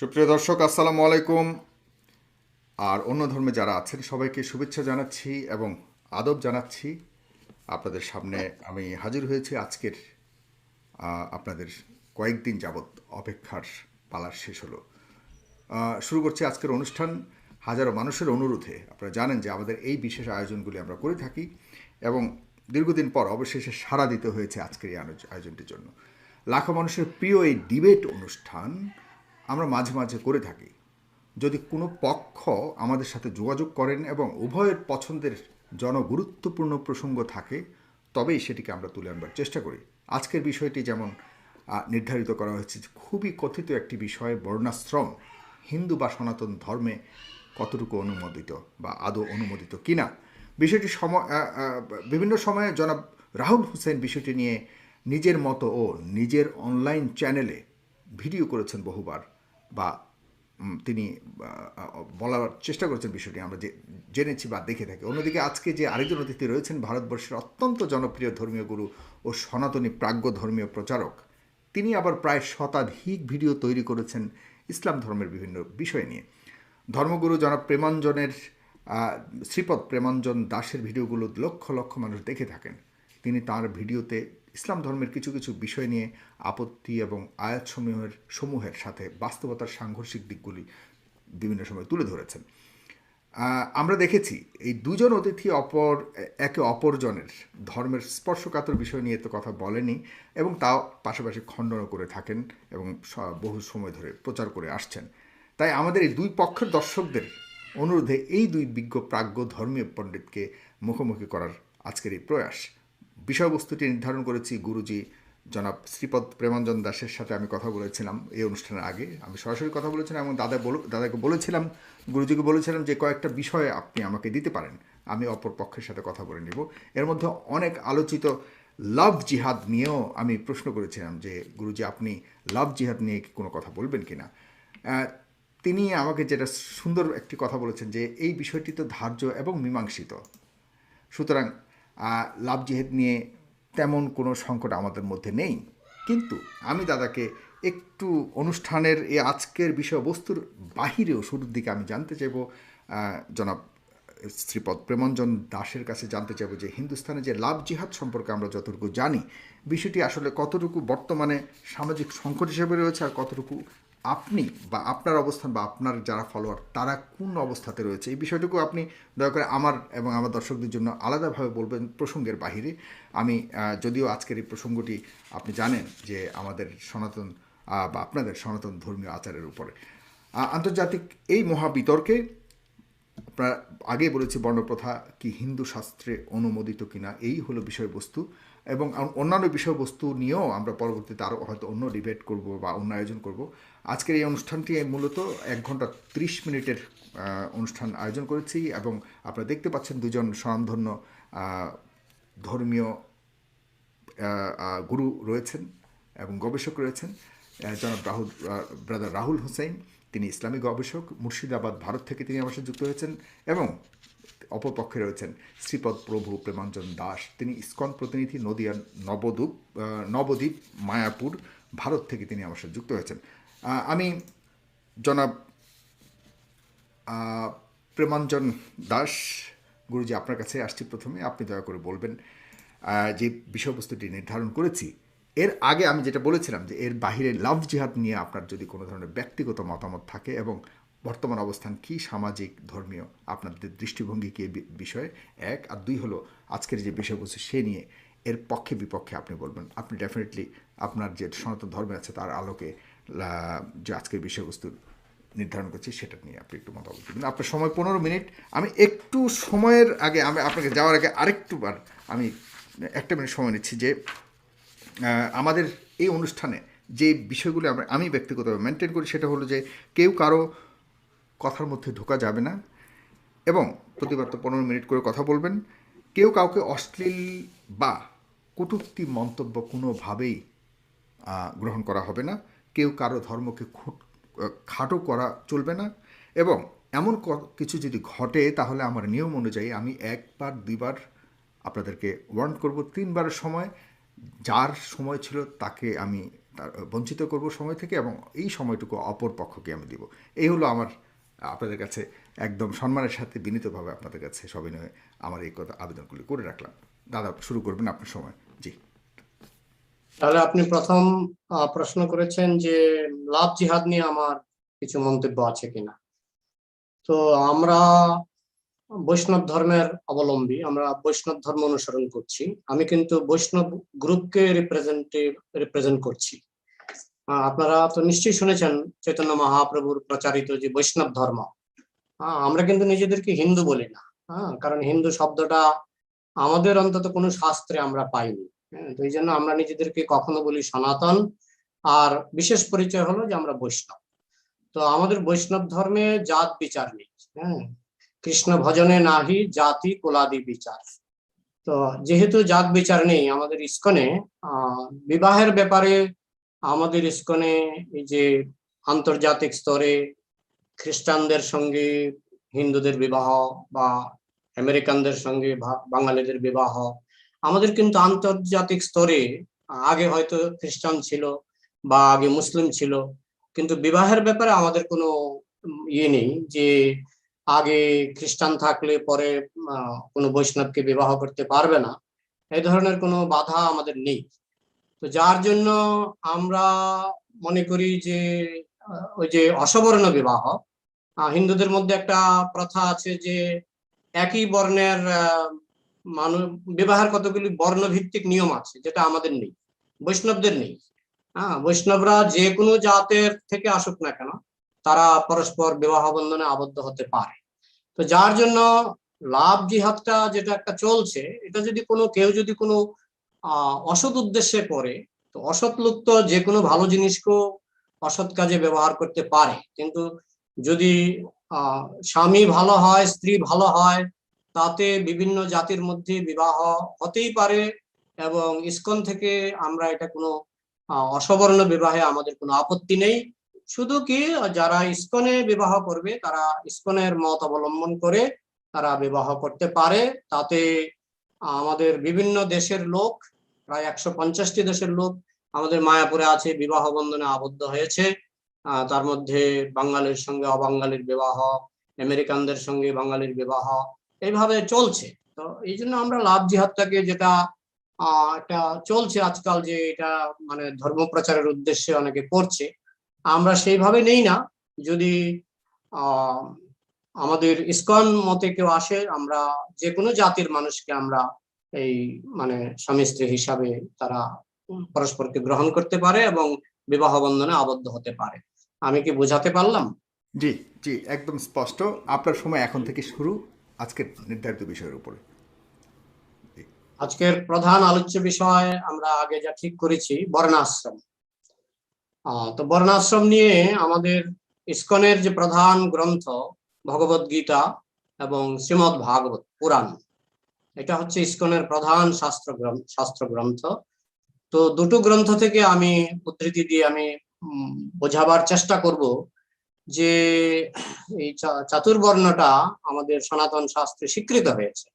সুপ্রিয় দর্শক, আসসালামু আলাইকুম। আর অন্য ধর্মে যারা আছেন সবাইকে শুভেচ্ছা জানাচ্ছি এবং আদব জানাচ্ছি। আপনাদের সামনে আমি হাজির হয়েছি আজকের আপনাদের কয়েকদিন যাবৎ অপেক্ষার পালার শেষ হলো। শুরু করছি আজকের অনুষ্ঠান হাজারো মানুষের অনুরোধে। আপনারা জানেন যে আমাদের এই বিশেষ আয়োজনগুলি আমরা করে থাকি এবং দীর্ঘদিন পর অবশেষে সাড়া দিতে হয়েছে আজকের এই আয়োজনটির জন্য। লাখো মানুষের প্রিয় এই ডিবেট অনুষ্ঠান আমরা মাঝে মাঝে করে থাকি। যদি কোনো পক্ষ আমাদের সাথে যোগাযোগ করেন এবং উভয়ের পছন্দের জনগুরুত্বপূর্ণ প্রসঙ্গ থাকে, তবেই সেটিকে আমরা তুলে আনবার চেষ্টা করি। আজকের বিষয়টি যেমন নির্ধারিত করা হয়েছে যে খুবই কথিত একটি বিষয়, বর্ণাশ্রম হিন্দু বা সনাতন ধর্মে কতটুকু অনুমোদিত বা আদৌ অনুমোদিত কিনা। বিষয়টি বিভিন্ন সময়ে জনাব রাহুল হোসেন বিষয়টি নিয়ে নিজের মতো ও নিজের অনলাইন চ্যানেলে ভিডিও করেছেন বহুবার, বা তিনি বলার চেষ্টা করেছেন। বিষয়টি আমরা জেনেছি বা দেখে থাকি। অন্যদিকে আজকে যে আরেকজন অতিথি রয়েছেন, ভারতবর্ষের অত্যন্ত জনপ্রিয় ধর্মীয় গুরু ও সনাতনী প্রাজ্ঞ ধর্মীয় প্রচারক, তিনি আবার প্রায় শতাধিক ভিডিও তৈরি করেছেন ইসলাম ধর্মের বিভিন্ন বিষয় নিয়ে। ধর্মগুরু জনাব প্রেমাঞ্জনের শ্রীপদ প্রেমাঞ্জন দাসের ভিডিওগুলো লক্ষ লক্ষ মানুষ দেখে থাকেন। তিনি তার ভিডিওতে ইসলাম ধর্মের কিছু কিছু বিষয় নিয়ে আপত্তি এবং আয়াতসমূহের সাথে বাস্তবতার সাংঘর্ষিক দিকগুলি বিভিন্ন সময় তুলে ধরেছেন। আমরা দেখেছি এই দুজন অতিথি একে অপরজনের ধর্মের স্পর্শকাতর বিষয় নিয়ে তো কথা বলেনি, এবং তাও পাশাপাশি খণ্ডনও করে থাকেন এবং বহু সময় ধরে প্রচার করে আসছেন। তাই আমাদের এই দুই পক্ষের দর্শকদের অনুরোধে এই দুই বিজ্ঞ প্রাজ্ঞ ধর্মীয় পণ্ডিতকে মুখোমুখি করার আজকের এই প্রয়াস। বিষয়বস্তুটি নির্ধারণ করেছি গুরুজি জনাব শ্রীপদ প্রেমাঞ্জন দাসের সাথে। আমি কথা বলেছিলাম এই অনুষ্ঠানের আগে, আমি সরাসরি কথা বলেছিলাম এবং দাদাকে বলেছিলাম, গুরুজিকে বলেছিলাম যে কয়েকটা বিষয় আপনি আমাকে দিতে পারেন, আমি অপর পক্ষের সাথে কথা বলে নিব। এর মধ্যে অনেক আলোচিত লাভ জিহাদ নিয়েও আমি প্রশ্ন করেছিলাম যে গুরুজি, আপনি লাভ জিহাদ নিয়ে কি কোনো কথা বলবেন কিনা। তিনি আমাকে যেটা সুন্দর একটি কথা বলেছেন যে এই বিষয়টি তো ধার্য এবং মীমাংসিত, সুতরাং লাভ জিহাদ নিয়ে তেমন কোনো সংকট আমাদের মধ্যে নেই। কিন্তু আমি দাদাকে একটু অনুষ্ঠানের এই আজকের বিষয়বস্তুর বাহিরেও শুরুর দিকে আমি জানতে চাইব, জনাব শ্রীপদ প্রেমঞ্জন দাসের কাছে জানতে চাইব যে হিন্দুস্তানে যে লাভ জিহাদ সম্পর্কে আমরা যতটুকু জানি, বিষয়টি আসলে কতটুকু বর্তমানে সামাজিক সংকট হিসেবে রয়েছে, আর কতটুকু আপনি বা আপনার অবস্থান বা আপনার যারা ফলোয়ার তারা কোন অবস্থাতে রয়েছে, এই বিষয়টুকু আপনি দয়া করে আমার এবং আমার দর্শকদের জন্য আলাদাভাবে বলবেন প্রসঙ্গের বাহিরে। আমি যদিও আজকের এই প্রসঙ্গটি আপনি জানেন যে আমাদের সনাতন বা আপনাদের সনাতন ধর্মীয় আচারের উপরে আন্তর্জাতিক এই মহাবিতর্কে আপনার আগেই বলেছি বর্ণপ্রথা কি হিন্দু শাস্ত্রে অনুমোদিত কিনা, এই হলো বিষয়বস্তু। এবং অন্যান্য বিষয়বস্তু নিয়েও আমরা পরবর্তীতে আরও হয়তো অন্য ডিবেট করব বা অন্য আয়োজন করব। আজকের এই অনুষ্ঠানটি মূলত 1 ঘন্টা 30 মিনিটের অনুষ্ঠান আয়োজন করেছি, এবং আপনারা দেখতে পাচ্ছেন দুজন স্বনামধন্য ধর্মীয় গুরু রয়েছেন এবং গবেষক রয়েছেন। জনাব ব্রাদার রাহুল হোসেন, তিনি ইসলামী গবেষক, মুর্শিদাবাদ ভারত থেকে তিনি আমার সাথে যুক্ত হয়েছেন। এবং অপরপক্ষে রয়েছেন শ্রীপদ প্রভু প্রেমাঞ্জন দাস, তিনি ইসকন প্রতিনিধি, নদিয়া নবদ্বীপ মায়াপুর ভারত থেকে তিনি আমার সাথে যুক্ত হয়েছেন। আমি জনাব প্রেমাঞ্জন দাস, গুরুজি আপনার কাছে আসছি প্রথমে। আপনি দয়া করে বলবেন যে বিষয়বস্তুটি নির্ধারণ করেছি, এর আগে আমি যেটা বলেছিলাম যে এর বাহিরে লাভ জিহাদ নিয়ে আপনার যদি কোনো ধরনের ব্যক্তিগত মতামত থাকে এবং বর্তমান অবস্থান কি, সামাজিক ধর্মীয় আপনাদের দৃষ্টিভঙ্গি কি বিষয়ে, 1 আর 2 হলো আজকের যে বিষয়বস্তু সে নিয়ে এর পক্ষে বিপক্ষে আপনি বলবেন। আপনি ডেফিনেটলি আপনার যে সনাতন ধর্মে আছে তার আলোকে যে আজকের বিষয়বস্তু নির্ধারণ করছি সেটা নিয়ে আপনি একটু মতামত দেবেন। আপনার সময় 15 মিনিট। আমি একটু সময়ের আগে আমি আপনাকে যাওয়ার আগে আরেকটুবার আমি 1 মিনিট সময় নিচ্ছি যে আমাদের এই অনুষ্ঠানে যে বিষয়গুলো আমি ব্যক্তিগতভাবে মেনটেন করি সেটা হলো যে কেউ কারো কথার মধ্যে ঢোকা যাবে না, এবং প্রতিবার তো 15 মিনিট করে কথা বলবেন। কেউ কাউকে অশ্লীল বা কটূক্তি মন্তব্য কোনোভাবেই গ্রহণ করা হবে না। কেউ কারো ধর্মকে খাটো করা চলবে না। এবং এমন কিছু যদি ঘটে তাহলে আমার নিয়ম অনুযায়ী আমি 1 বার 2 বার আপনাদেরকে ওয়ার্ন করব, 3 বারের সময় যার সময় ছিল তাকে আমি বঞ্চিত করব সময় থেকে, এবং এই সময়টুকু অপর পক্ষকে আমি দিব। এই হলো আমার আপনাদের কাছে একদম সম্মানের সাথে বিনীতভাবে আপনাদের কাছে সবিনয়ে আমার এই কথা আবেদনগুলি করে রাখলাম। দাদা শুরু করবেন আপনার সময়। জি। তাহলে আপনি প্রথম প্রশ্ন করেছেন যে লাভ জিহাদ নিয়ে আমার কিছু মন্তব্য আছে কিনা। তো আমরা বৈষ্ণব ধর্মের অবলম্বী, আমরা বৈষ্ণব ধর্ম অনুসরণ করছি। আমি কিন্তু বৈষ্ণব গ্রুপকে রিপ্রেজেন্ট করছি। আপনারা তো নিশ্চয়ই শুনেছেন চৈতন্য মহাপ্রভুর প্রচারিত যে বৈষ্ণব ধর্ম। আমরা কিন্তু নিজেদেরকে হিন্দু বলি না। কারণ হিন্দু শব্দটা আমাদের অন্তত কোনো শাস্ত্রে আমরা পাইনি। তো এই জন্য আমরা নিজেদেরকে কখনো বলি সনাতন, আর বিশেষ পরিচয় হলো যে আমরা বৈষ্ণব। তো আমাদের বৈষ্ণব ধর্মে জাত বিচার নেই। কৃষ্ণ ভজনে নাহি জাতি কুলাদি বিচার। তো যেহেতু জাত বিচার নেই আমাদের ইস্কনে, বিবাহের ব্যাপারে আমাদের ইস্কনে এই যে আন্তর্জাতিক স্তরে খ্রিস্টানদের সঙ্গে হিন্দুদের বিবাহ বা আমেরিকানদের সঙ্গে বাঙালিদের বিবাহ, আমাদের কিন্তু আন্তর্জাতিক স্তরে আগে হয়তো খ্রিস্টান ছিল বা আগে মুসলিম ছিল, কিন্তু বিবাহের ব্যাপারে আমাদের কোনো ইয়ে নেই যে আগে খ্রিস্টান থাকলে পরে কোনো বৈষ্ণবকে বিবাহ করতে পারবে না, এই ধরনের কোনো বাধা আমাদের নেই। তো যার জন্য আমরা মনে করি যে ওই যে অসবর্ণ বিবাহ, হিন্দুদের মধ্যে একটা প্রথা আছে যে একই বর্ণের মানুষ বিবাহের কতগুলি বর্ণভিত্তিক নিয়ম আছে, যেটা আমাদের নেই, বৈষ্ণবদের নেই। বৈষ্ণবরা যে কোনো জাতের থেকে আসুক না কেন তারা পরস্পর বিবাহ বন্ধনে আবদ্ধ হতে পারে। তো যার জন্য লাভ জিহাদটা যেটা একটা চলছে, এটা যদি কেউ যদি কোনো অসৎ উদ্দেশ্যে করে, তো অসৎ লোক তো যে কোনো ভালো জিনিসকেও অসৎ কাজে ব্যবহার করতে পারে। কিন্তু যদি স্বামী ভালো হয়, স্ত্রী ভালো হয়, তাতে বিভিন্ন জাতির মধ্যে বিবাহ হতেই পারে। এবং ইসকন থেকে আমরা এটা কোনো অসবর্ণ বিবাহে আমাদের কোনো আপত্তি নেই। শুধু কি যারা ইসকনে বিবাহ করবে তারা ইসকনের মত অবলম্বন করে তারা বিবাহ করতে পারে। তাতে আমাদের বিভিন্ন দেশের লোক, প্রায় 150টি দেশের লোক আমাদের মায়াপুরে আছে, বিবাহ বন্ধনে আবদ্ধ হয়েছে। তার মধ্যে বাঙালির সঙ্গে অবাঙালির বিবাহ, আমেরিকানদের সঙ্গে বাঙালির বিবাহ, এইভাবে চলছে। তো এই জন্য আমরা লাভ জিহাদটাকে, যেটা একটা চলছে আজকাল, যে এটা মানে ধর্ম প্রচারের উদ্দেশ্যে অনেকে করছে, আমরা সেইভাবে নেই না। যদি আমাদের ইসকন মতে কেউ আসে, আমরা যে কোনো জাতির মানুষকে আমরা এই মানে স্বামী স্ত্রী হিসাবে তারা পরস্পরকে গ্রহণ করতে পারে এবং বিবাহ বন্ধনে আবদ্ধ হতে পারে। আমি কি বোঝাতে পারলাম? জি, জি, একদম স্পষ্ট। আপনার সময় এখন থেকে শুরু আজকের নির্ধারিত বিষয়ের উপরে। আজকের প্রধান আলোচ্য বিষয় আমরা আগে যা ঠিক করেছি, বর্ণাশ্রম। তো বর্ণাশ্রম নিয়ে আমাদের ইসকনের যে প্রধান গ্রন্থ ভগবত গীতা এবং শ্রীমদ্ ভাগবত পুরাণ, এটা হচ্ছে ইসকনের প্রধান শাস্ত্র গ্রন্থ। তো দুটো গ্রন্থ থেকে আমি উদ্ধৃতি দিয়ে আমি বোঝাবার চেষ্টা করব যে এই চাতুর্বর্ণটা আমাদের সনাতন শাস্ত্রে স্বীকৃত হয়েছে।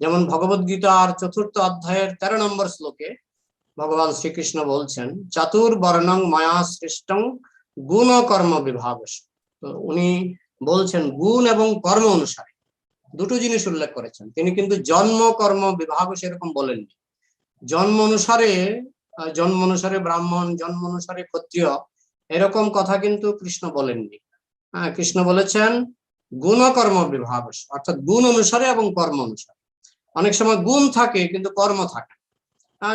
যেমন ভগবত গীতার 4th অধ্যায়ের 13 নম্বর শ্লোকে ভগবান শ্রীকৃষ্ণ বলছেন, চাতুর্বর্ণং মায়া সৃষ্টং গুণ কর্ম বিভাগ। তো উনি বলছেন গুণ এবং কর্ম অনুসারে দুটো জিনিস উল্লেখ করেছেন। তিনি কিন্তু জন্ম কর্ম বিভাগ সেরকম বলেননি। জন্ম অনুসারে ব্রাহ্মণ, জন্ম অনুসারে ক্ষত্রিয়, এরকম কথা কিন্তু কৃষ্ণ বলেননি। কৃষ্ণ বলেছেন গুণকর্ম বিভাগ, অর্থাৎ গুণ অনুসারে এবং কর্ম অনুসারে। অনেক সময় গুণ থাকে কিন্তু কর্ম থাকে।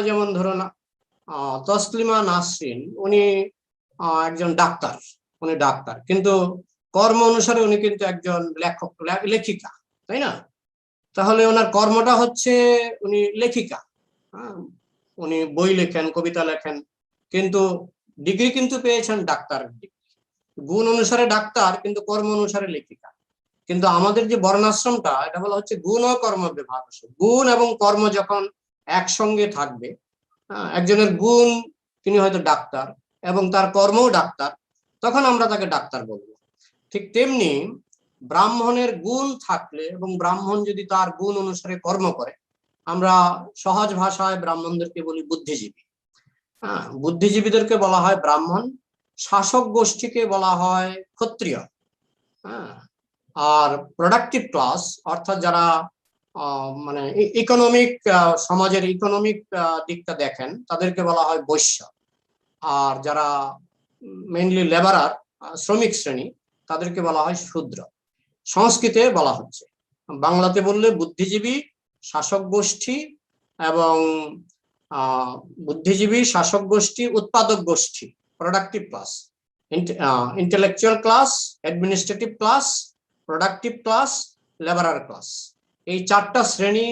যেমন ধরুন তসলিমা নাসরিন, উনি একজন ডাক্তার, উনি ডাক্তার, কিন্তু কর্ম অনুসারে উনি কিন্তু একজন লেখিকা, তাই না? তাহলে ওনার কর্মটা হচ্ছে উনি লেখিকা। উনি বই লেখেন, কবিতা লেখেন, কিন্তু ডিগ্রি কিন্তু পেয়েছেন ডাক্তার ডিগ্রি। গুণ অনুসারে ডাক্তার, কিন্তু কর্ম অনুসারে লেখিকা। কিন্তু আমাদের যে বর্ণাশ্রমটা, এটা বলা হচ্ছে গুণ ও কর্ম বিভাগ। গুণ এবং কর্ম যখন একসঙ্গে থাকবে, একজনের গুণ তিনি হয়তো ডাক্তার এবং তার কর্মও ডাক্তার, তখন আমরা তাকে ডাক্তার বলবো। ঠিক তেমনি ব্রাহ্মণের গুণ থাকলে এবং ব্রাহ্মণ যদি তার গুণ অনুসারে কর্ম করে, আমরা সহজ ভাষায় ব্রাহ্মণদেরকে বলি বুদ্ধিজীবী। হ্যাঁ, বুদ্ধিজীবীদেরকে বলা হয় ব্রাহ্মণ, শাসক গোষ্ঠীকে বলা হয় ক্ষত্রিয়। হ্যাঁ, আর প্রোডাক্টিভ ক্লাস অর্থাৎ যারা মানে ইকোনমিক, সমাজের ইকোনমিক দিকটা দেখেন তাদেরকে বলা হয় বৈশ্য। আর যারা মেইনলি লেবারার, শ্রমিক শ্রেণী, তাদেরকে বলা হয় শূদ্র। সংস্কৃতে বলা হচ্ছে, বাংলাতে বললে বুদ্ধিজীবী, শাসক গোষ্ঠী এবং বুদ্ধিজীবী, শাসক গোষ্ঠী, উৎপাদক গোষ্ঠী, productive class, intellectual class, administrative class, productive class, labourer class. এই চারটা শ্রেণী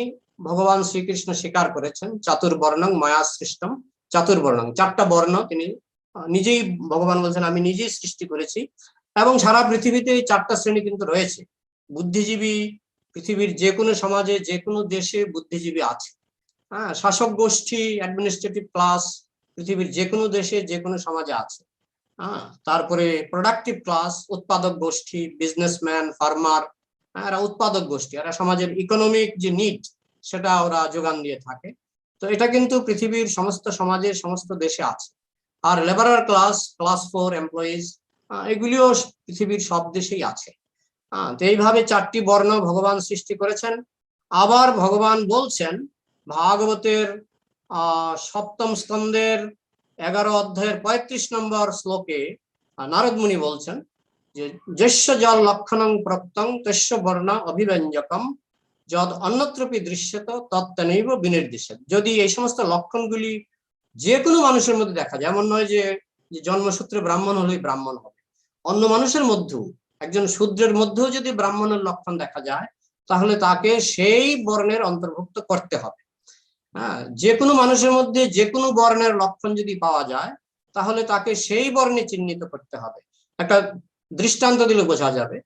ভগবান শ্রীকৃষ্ণ স্বীকার করেছেন। চাতুর্বর্ণং মায়া সৃষ্টম, চাতুর্বর্ণং, চারটা বর্ণ তিনি নিজেই, ভগবান বলছেন আমি নিজেই সৃষ্টি করেছি। এবং সারা পৃথিবীতে এই চারটা শ্রেণী কিন্তু রয়েছে। বুদ্ধিজীবী পৃথিবীর যে কোনো সমাজে, যে কোনো দেশে বুদ্ধিজীবী আছে। হ্যাঁ, শাসক গোষ্ঠী, অ্যাডমিনিস্ট্রেটিভ ক্লাস পৃথিবীর যে কোনো দেশে, যে কোনো সমাজে আছে। হ্যাঁ, তারপরে প্রোডাক্টিভ ক্লাস, উৎপাদক গোষ্ঠী, বিজনেসম্যান, ফার্মার, এরা উৎপাদক গোষ্ঠী, এরা সমাজের ইকোনমিক যে নিড সেটা ওরা যোগান দিয়ে থাকে। তো এটা কিন্তু পৃথিবীর সমস্ত সমাজের সমস্ত দেশে আছে। আর লেবারার ক্লাস, ক্লাস 4 এমপ্লয়িজ, এগুলিও পৃথিবীর সব দেশেই আছে। তো এইভাবে চারটি বর্ণ ভগবান সৃষ্টি করেছেন। আবার ভগবান বলছেন ভাগবতের সপ্তম স্কন্ধের 11 অধ্যায়ের 35 নম্বর শ্লোকে, নারদ মুনি বলছেন যে যস্য জল লক্ষণং প্রক্তং তস্য বর্ণ অভিব্যঞ্জকম যদ অন্যত্রপি দৃশ্যত তত্ত্বনৈব বিনির্দিশত। যদি এই সমস্ত লক্ষণগুলি যে কোনো মানুষের মধ্যে দেখা যায়, এমন নয় যে জন্মসূত্রে ব্রাহ্মণ হলেই ব্রাহ্মণ হবে, অন্য মানুষের মধ্যেও, একজন শূদ্রের মধ্যেও যদি ব্রাহ্মণের লক্ষণ দেখা যায় তাহলে তাকে সেই বর্ণের অন্তর্ভুক্ত করতে হবে। হ্যাঁ, যে কোনো মানুষের মধ্যে যে কোনো বর্ণের লক্ষণ যদি পাওয়া যায় তাহলে তাকে সেই বর্ণে চিহ্নিত করতে হবে। একটা দৃষ্টান্ত দিলে বোঝা যাবে,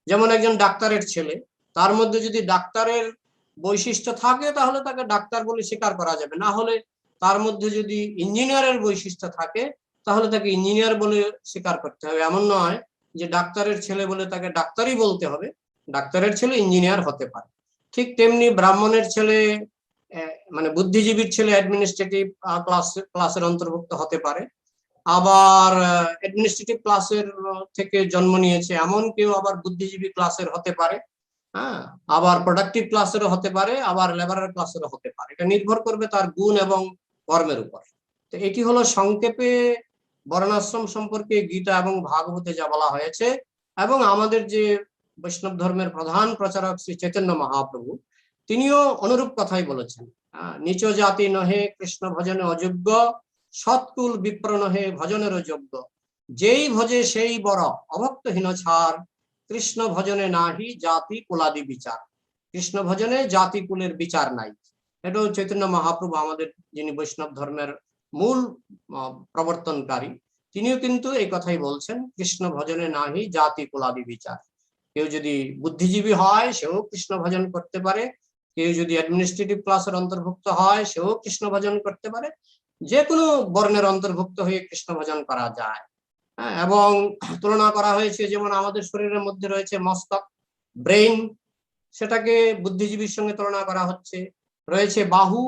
যেমন একজন ডাক্তারের ছেলে, তার মধ্যে যদি ডাক্তারের বৈশিষ্ট্য থাকে তাহলে তাকে ডাক্তার বলে স্বীকার করা যাবে, না হলে তার মধ্যে যদি ইঞ্জিনিয়ারের বৈশিষ্ট্য থাকে তাহলে তাকে ইঞ্জিনিয়ার বলে স্বীকার করতে হবে। এমন নয় যে ডাক্তারের ছেলে বলে তাকে ডাক্তারই বলতে হবে, ডাক্তারের ছেলে ইঞ্জিনিয়ার হতে পারে। ঠিক তেমনি ব্রাহ্মণের ছেলে, মানে বুদ্ধিজীবীর ছেলে অ্যাডমিনিস্ট্রেটিভ ক্লাসের অন্তর্ভুক্ত হতে পারে। আবার অ্যাডমিনিস্ট্রেটিভ ক্লাসের থেকে জন্ম নিয়েছে এমন কেউ আবার বুদ্ধিজীবী ক্লাসের হতে পারে। হ্যাঁ, আবার প্রোডাক্টিভ ক্লাসেরও হতে পারে, আবার লেবারার ক্লাসেরও হতে পারে। এটা নির্ভর করবে তার গুণ এবং কর্মের উপর। তো এটি হলো সংক্ষেপে বর্ণাশ্রম সম্পর্কে গীতা এবং ভাগবতে যা বলা হয়েছে। এবং আমাদের যে বৈষ্ণব ধর্মের প্রধান প্রচারক শ্রী চৈতন্য মহাপ্রভু, তিনিও অনুরূপ কথাই বলেছেন। নিচ জাতি নহে কৃষ্ণ ভজনে অযোগ্য, সৎকুল বিপ্র নহে ভজনেরও যোগ্য, যেই ভজে সেই বড় অভক্তহীন ছাড়, কৃষ্ণ ভজনে নাহি জাতি কুলাদি বিচার। কৃষ্ণ ভজনে জাতি কুলের বিচার নাই। এটাও চৈতন্য মহাপ্রভু, আমাদের যিনি বৈষ্ণব ধর্মের মূল প্রবর্তনকারী, তিনিও কিন্তু এই কথাই বলছেন, কৃষ্ণ ভজনে নাহি জাতি কুলাদি বিচার। কেউ যদি বুদ্ধিজীবী হয় সেও কৃষ্ণ ভজন করতে পারে, কেউ যদি অ্যাডমিনিস্ট্রেটিভ ক্লাসের অন্তর্ভুক্ত হয় সেও কৃষ্ণ ভজন করতে পারে, যে কোনো বর্ণের অন্তর্ভুক্ত হয়ে কৃষ্ণ ভজন করা যায়। এবং তুলনা করা হয়েছে, যেমন আমাদের শরীরের মধ্যে রয়েছে মস্তক, ব্রেইন, সেটাকে বুদ্ধিজীবীর সঙ্গে তুলনা করা হচ্ছে। রয়েছে বাহু,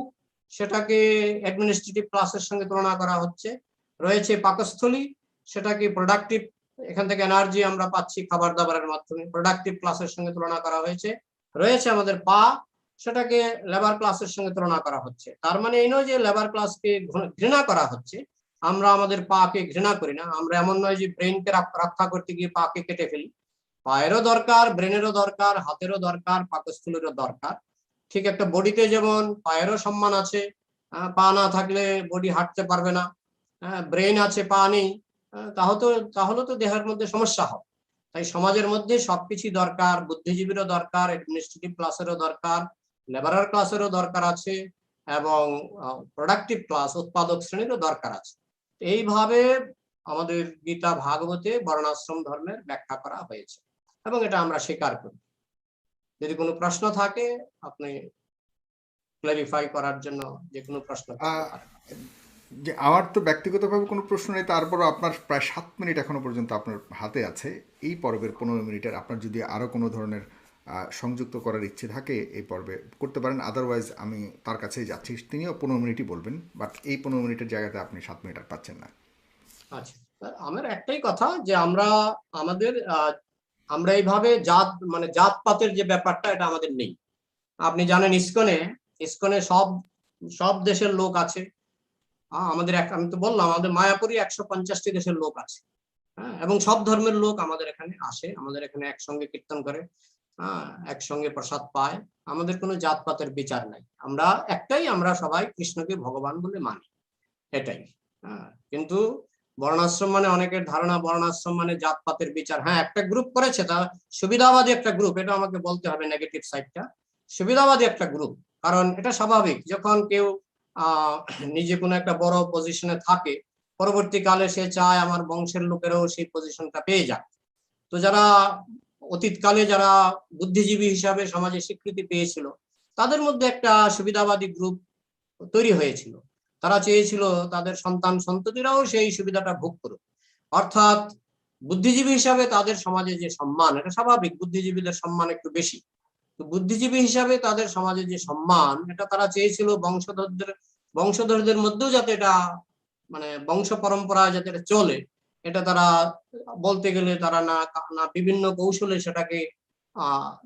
সেটাকে অ্যাডমিনিস্ট্রেটিভ ক্লাসের সঙ্গে তুলনা করা হচ্ছে। রয়েছে পাকস্থলী, সেটাকে প্রোডাক্টিভ, এখান থেকে এনার্জি আমরা পাচ্ছি খাবার দাবারের মাধ্যমে, প্রোডাক্টিভ ক্লাসের সঙ্গে তুলনা করা হয়েছে। রয়েছে আমাদের পা, সেটাকে লেবার ক্লাসের সঙ্গে তুলনা করা হচ্ছে। তার মানে এই নয় যে লেবার ক্লাসকে ঘৃণা করা হচ্ছে, আমরা আমাদের পাকে ঘৃণা করি না। আমরা এমন নয় যে ব্রেনকে রক্ষা করতে গিয়ে পাকে কেটে ফেলি। পায়েরও দরকার, ব্রেনেরও দরকার, হাতেরও দরকার, পাকস্থলীরও দরকার। ঠিক একটা বডিতে যেমন পায়েরও সম্মান আছে, পা না থাকলে বডি হাঁটতে পারবে না। ব্রেন আছে, পা নেই, তাহলে তো দেহের মধ্যে সমস্যা হবে। তাই সমাজের মধ্যে সবকিছু দরকার, বুদ্ধিজীবীরও দরকার, অ্যাডমিনিস্ট্রেটিভ ক্লাসেরও দরকার, লেবারার ক্লাসেরও দরকার আছে, এবং প্রোডাক্টিভ ক্লাস, উৎপাদক শ্রেণীরও দরকার আছে। এইভাবে আমাদের গীতা ভাগবতে বর্ণাশ্রম ধর্মের ব্যাখ্যা করা হয়েছে এবং এটা আমরা স্বীকার করি। যদি কোনো প্রশ্ন থাকে আপনি ক্লারিফাই করার জন্য যে কোনো প্রশ্ন করতে পারেন। যে আমার তো ব্যক্তিগতভাবে কোনো প্রশ্ন নেই, তারপরও আপনার প্রায় 7 মিনিট এখনো পর্যন্ত আপনার হাতে আছে। এই পর্বের 15 মিনিটের আপনার যদি আরও কোনো ধরনের সংযুক্ত করার ইচ্ছে থাকে এই পর্বে করতে পারেন, আদারওয়াইজ আমি তার কাছেই যাচ্ছি, তিনিও 15 মিনিটই বলবেন, বাট এই 15 মিনিটের জায়গাতে আপনি 7 মিনিট আর পাচ্ছেন না। আচ্ছা, আমার একটাই কথা যে আমাদের আমরা এইভাবে মানে জাতপাতের যে ব্যাপারটা, এটা আমাদের নেই। আপনি জানেন ইসকনে সব সব দেশের লোক আছে। আমাদের আমি তো বললাম আমাদের মায়াপুরে 150টি দেশের লোক আছে। হ্যাঁ, এবং সব ধর্মের লোক আমাদের এখানে আসে, আমাদের এখানে একসঙ্গে কীর্তন করে, একসঙ্গে প্রসাদ পায়। আমাদের কোনো জাতপাতের বিচার নাই। আমরা সবাই কৃষ্ণকে ভগবান বলে মানি, এটাই। কিন্তু বর্ণাশ্রম মানে অনেকের ধারণা বর্ণাশ্রম মানে জাতপাতের বিচার। হ্যাঁ, একটা গ্রুপ করেছে, তা সুবিধাবাদী একটা গ্রুপ, এটা আমাকে বলতে হবে নেগেটিভ সাইডটা। সুবিধাবাদী একটা গ্রুপ, কারণ এটা স্বাভাবিক, যখন কেউ নিজে কোনো একটা বড় পজিশনে থাকে, পরবর্তীকালে সে চায় আমার বংশের লোকেরাও সেই পজিশনটা পেয়ে যাক। তো যারা অতীতকালে যারা বুদ্ধিজীবী হিসাবে সমাজে স্বীকৃতি পেয়েছিল, তাদের মধ্যে একটা সুবিধাবাদী গ্রুপ তৈরি হয়েছিল। তারা চেয়েছিল তাদের সন্তান সন্ততিরাও সেই সুবিধাটা ভোগ করুক। অর্থাৎ বুদ্ধিজীবী হিসাবে তাদের সমাজে যে সম্মান, এটা স্বাভাবিক, বুদ্ধিজীবীদের সম্মান একটু বেশি। তো বুদ্ধিজীবী হিসাবে তাদের সমাজে যে সম্মান, এটা তারা চেয়েছিল বংশধরদের মধ্যেও যাতে এটা মানে বংশ পরম্পরা যাতে এটা চলে, এটা তারা বলতে গেলে তারা না বিভিন্ন কৌশলে সেটাকে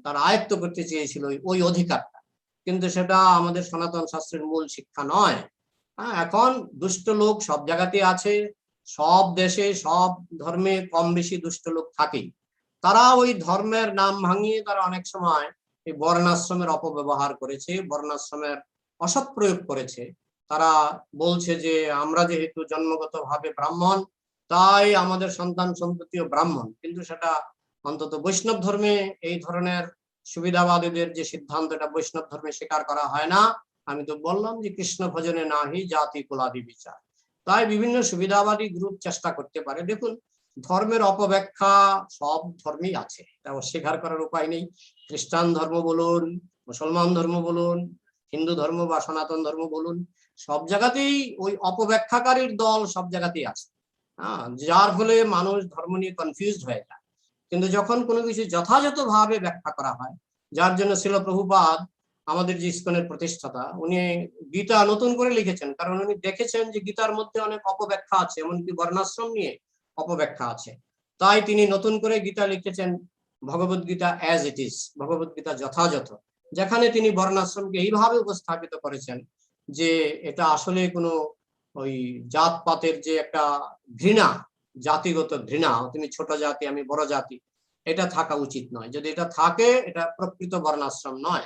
তারা আয়ত্ত করতে চেয়েছিল ওই অধিকারটা। কিন্তু সেটা আমাদের সনাতন শাস্ত্রের মূল শিক্ষা নয়। এখন দুষ্ট লোক সব জায়গাতে আছে, সব দেশে সব ধর্মে কম বেশি দুষ্ট লোক থাকেই। তারা ওই ধর্মের নাম ভাঙিয়ে তারা অনেক সময় এই বর্ণাশ্রমের অপব্যবহার করেছে, বর্ণাশ্রমের অসৎ প্রয়োগ করেছে। তারা বলছে যে আমরা যেহেতু জন্মগতভাবে ব্রাহ্মণ, তাই আমাদের সন্তান সন্ততিও ব্রাহ্মণ। কিন্তু সেটা অন্তত বৈষ্ণব ধর্মে এই ধরনের সুবিধাবাদীদের যে সিদ্ধান্ত, এটা বৈষ্ণব ধর্মে স্বীকার করা হয় না। আমি তো বললাম যে কৃষ্ণ ভজনে নাহি জাতি কুলাদি বিচার। তাই বিভিন্ন সুবিধাবাদী গ্রুপ চেষ্টা করতে পারে। দেখুন, ধর্মের অপব্যাখ্যা সব ধর্মেই আছে, এটা অস্বীকার করার উপায় নেই। খ্রিস্টান ধর্ম বলুন, মুসলমান ধর্ম বলুন, হিন্দু ধর্ম বা সনাতন ধর্ম বলুন, সব জায়গাতেই ওই অপব্যাখ্যাকারীর দল সব জায়গাতেই আছে। যার ফলে মানুষ ধর্ম নিয়ে কনফিউজড হয়ে যায়। কিন্তু যখন কোনো কিছু যথাযথভাবে ব্যাখ্যা করা হয়, যার জন্য ছিল প্রভুপাদ আমাদের যে ইসকনের প্রতিষ্ঠাতা, উনি গীতা নতুন করে লিখেছেন, কারণ উনি দেখেছেন যে গীতার মধ্যে অনেক অপব্যাখ্যা আছে, এমনকি বর্ণাশ্রম নিয়ে অপব্যাখ্যা আছে। তাই তিনি নতুন করে গীতা লিখেছেন Bhagavad Gita as it is, Bhagavad Gita যথাযথ, যেখানে তিনি বর্ণাশ্রমকে এইভাবে উপস্থাপিত করেছেন যে এটা আসলে কোনো ওই জাতপাতের যে একটা ঘৃণা, জাতিগত ঘৃণা, তুমি ছোট জাতি আমি বড় জাতি, এটা থাকা উচিত নয়। যদি এটা থাকে, এটা প্রকৃত বর্ণাশ্রম নয়।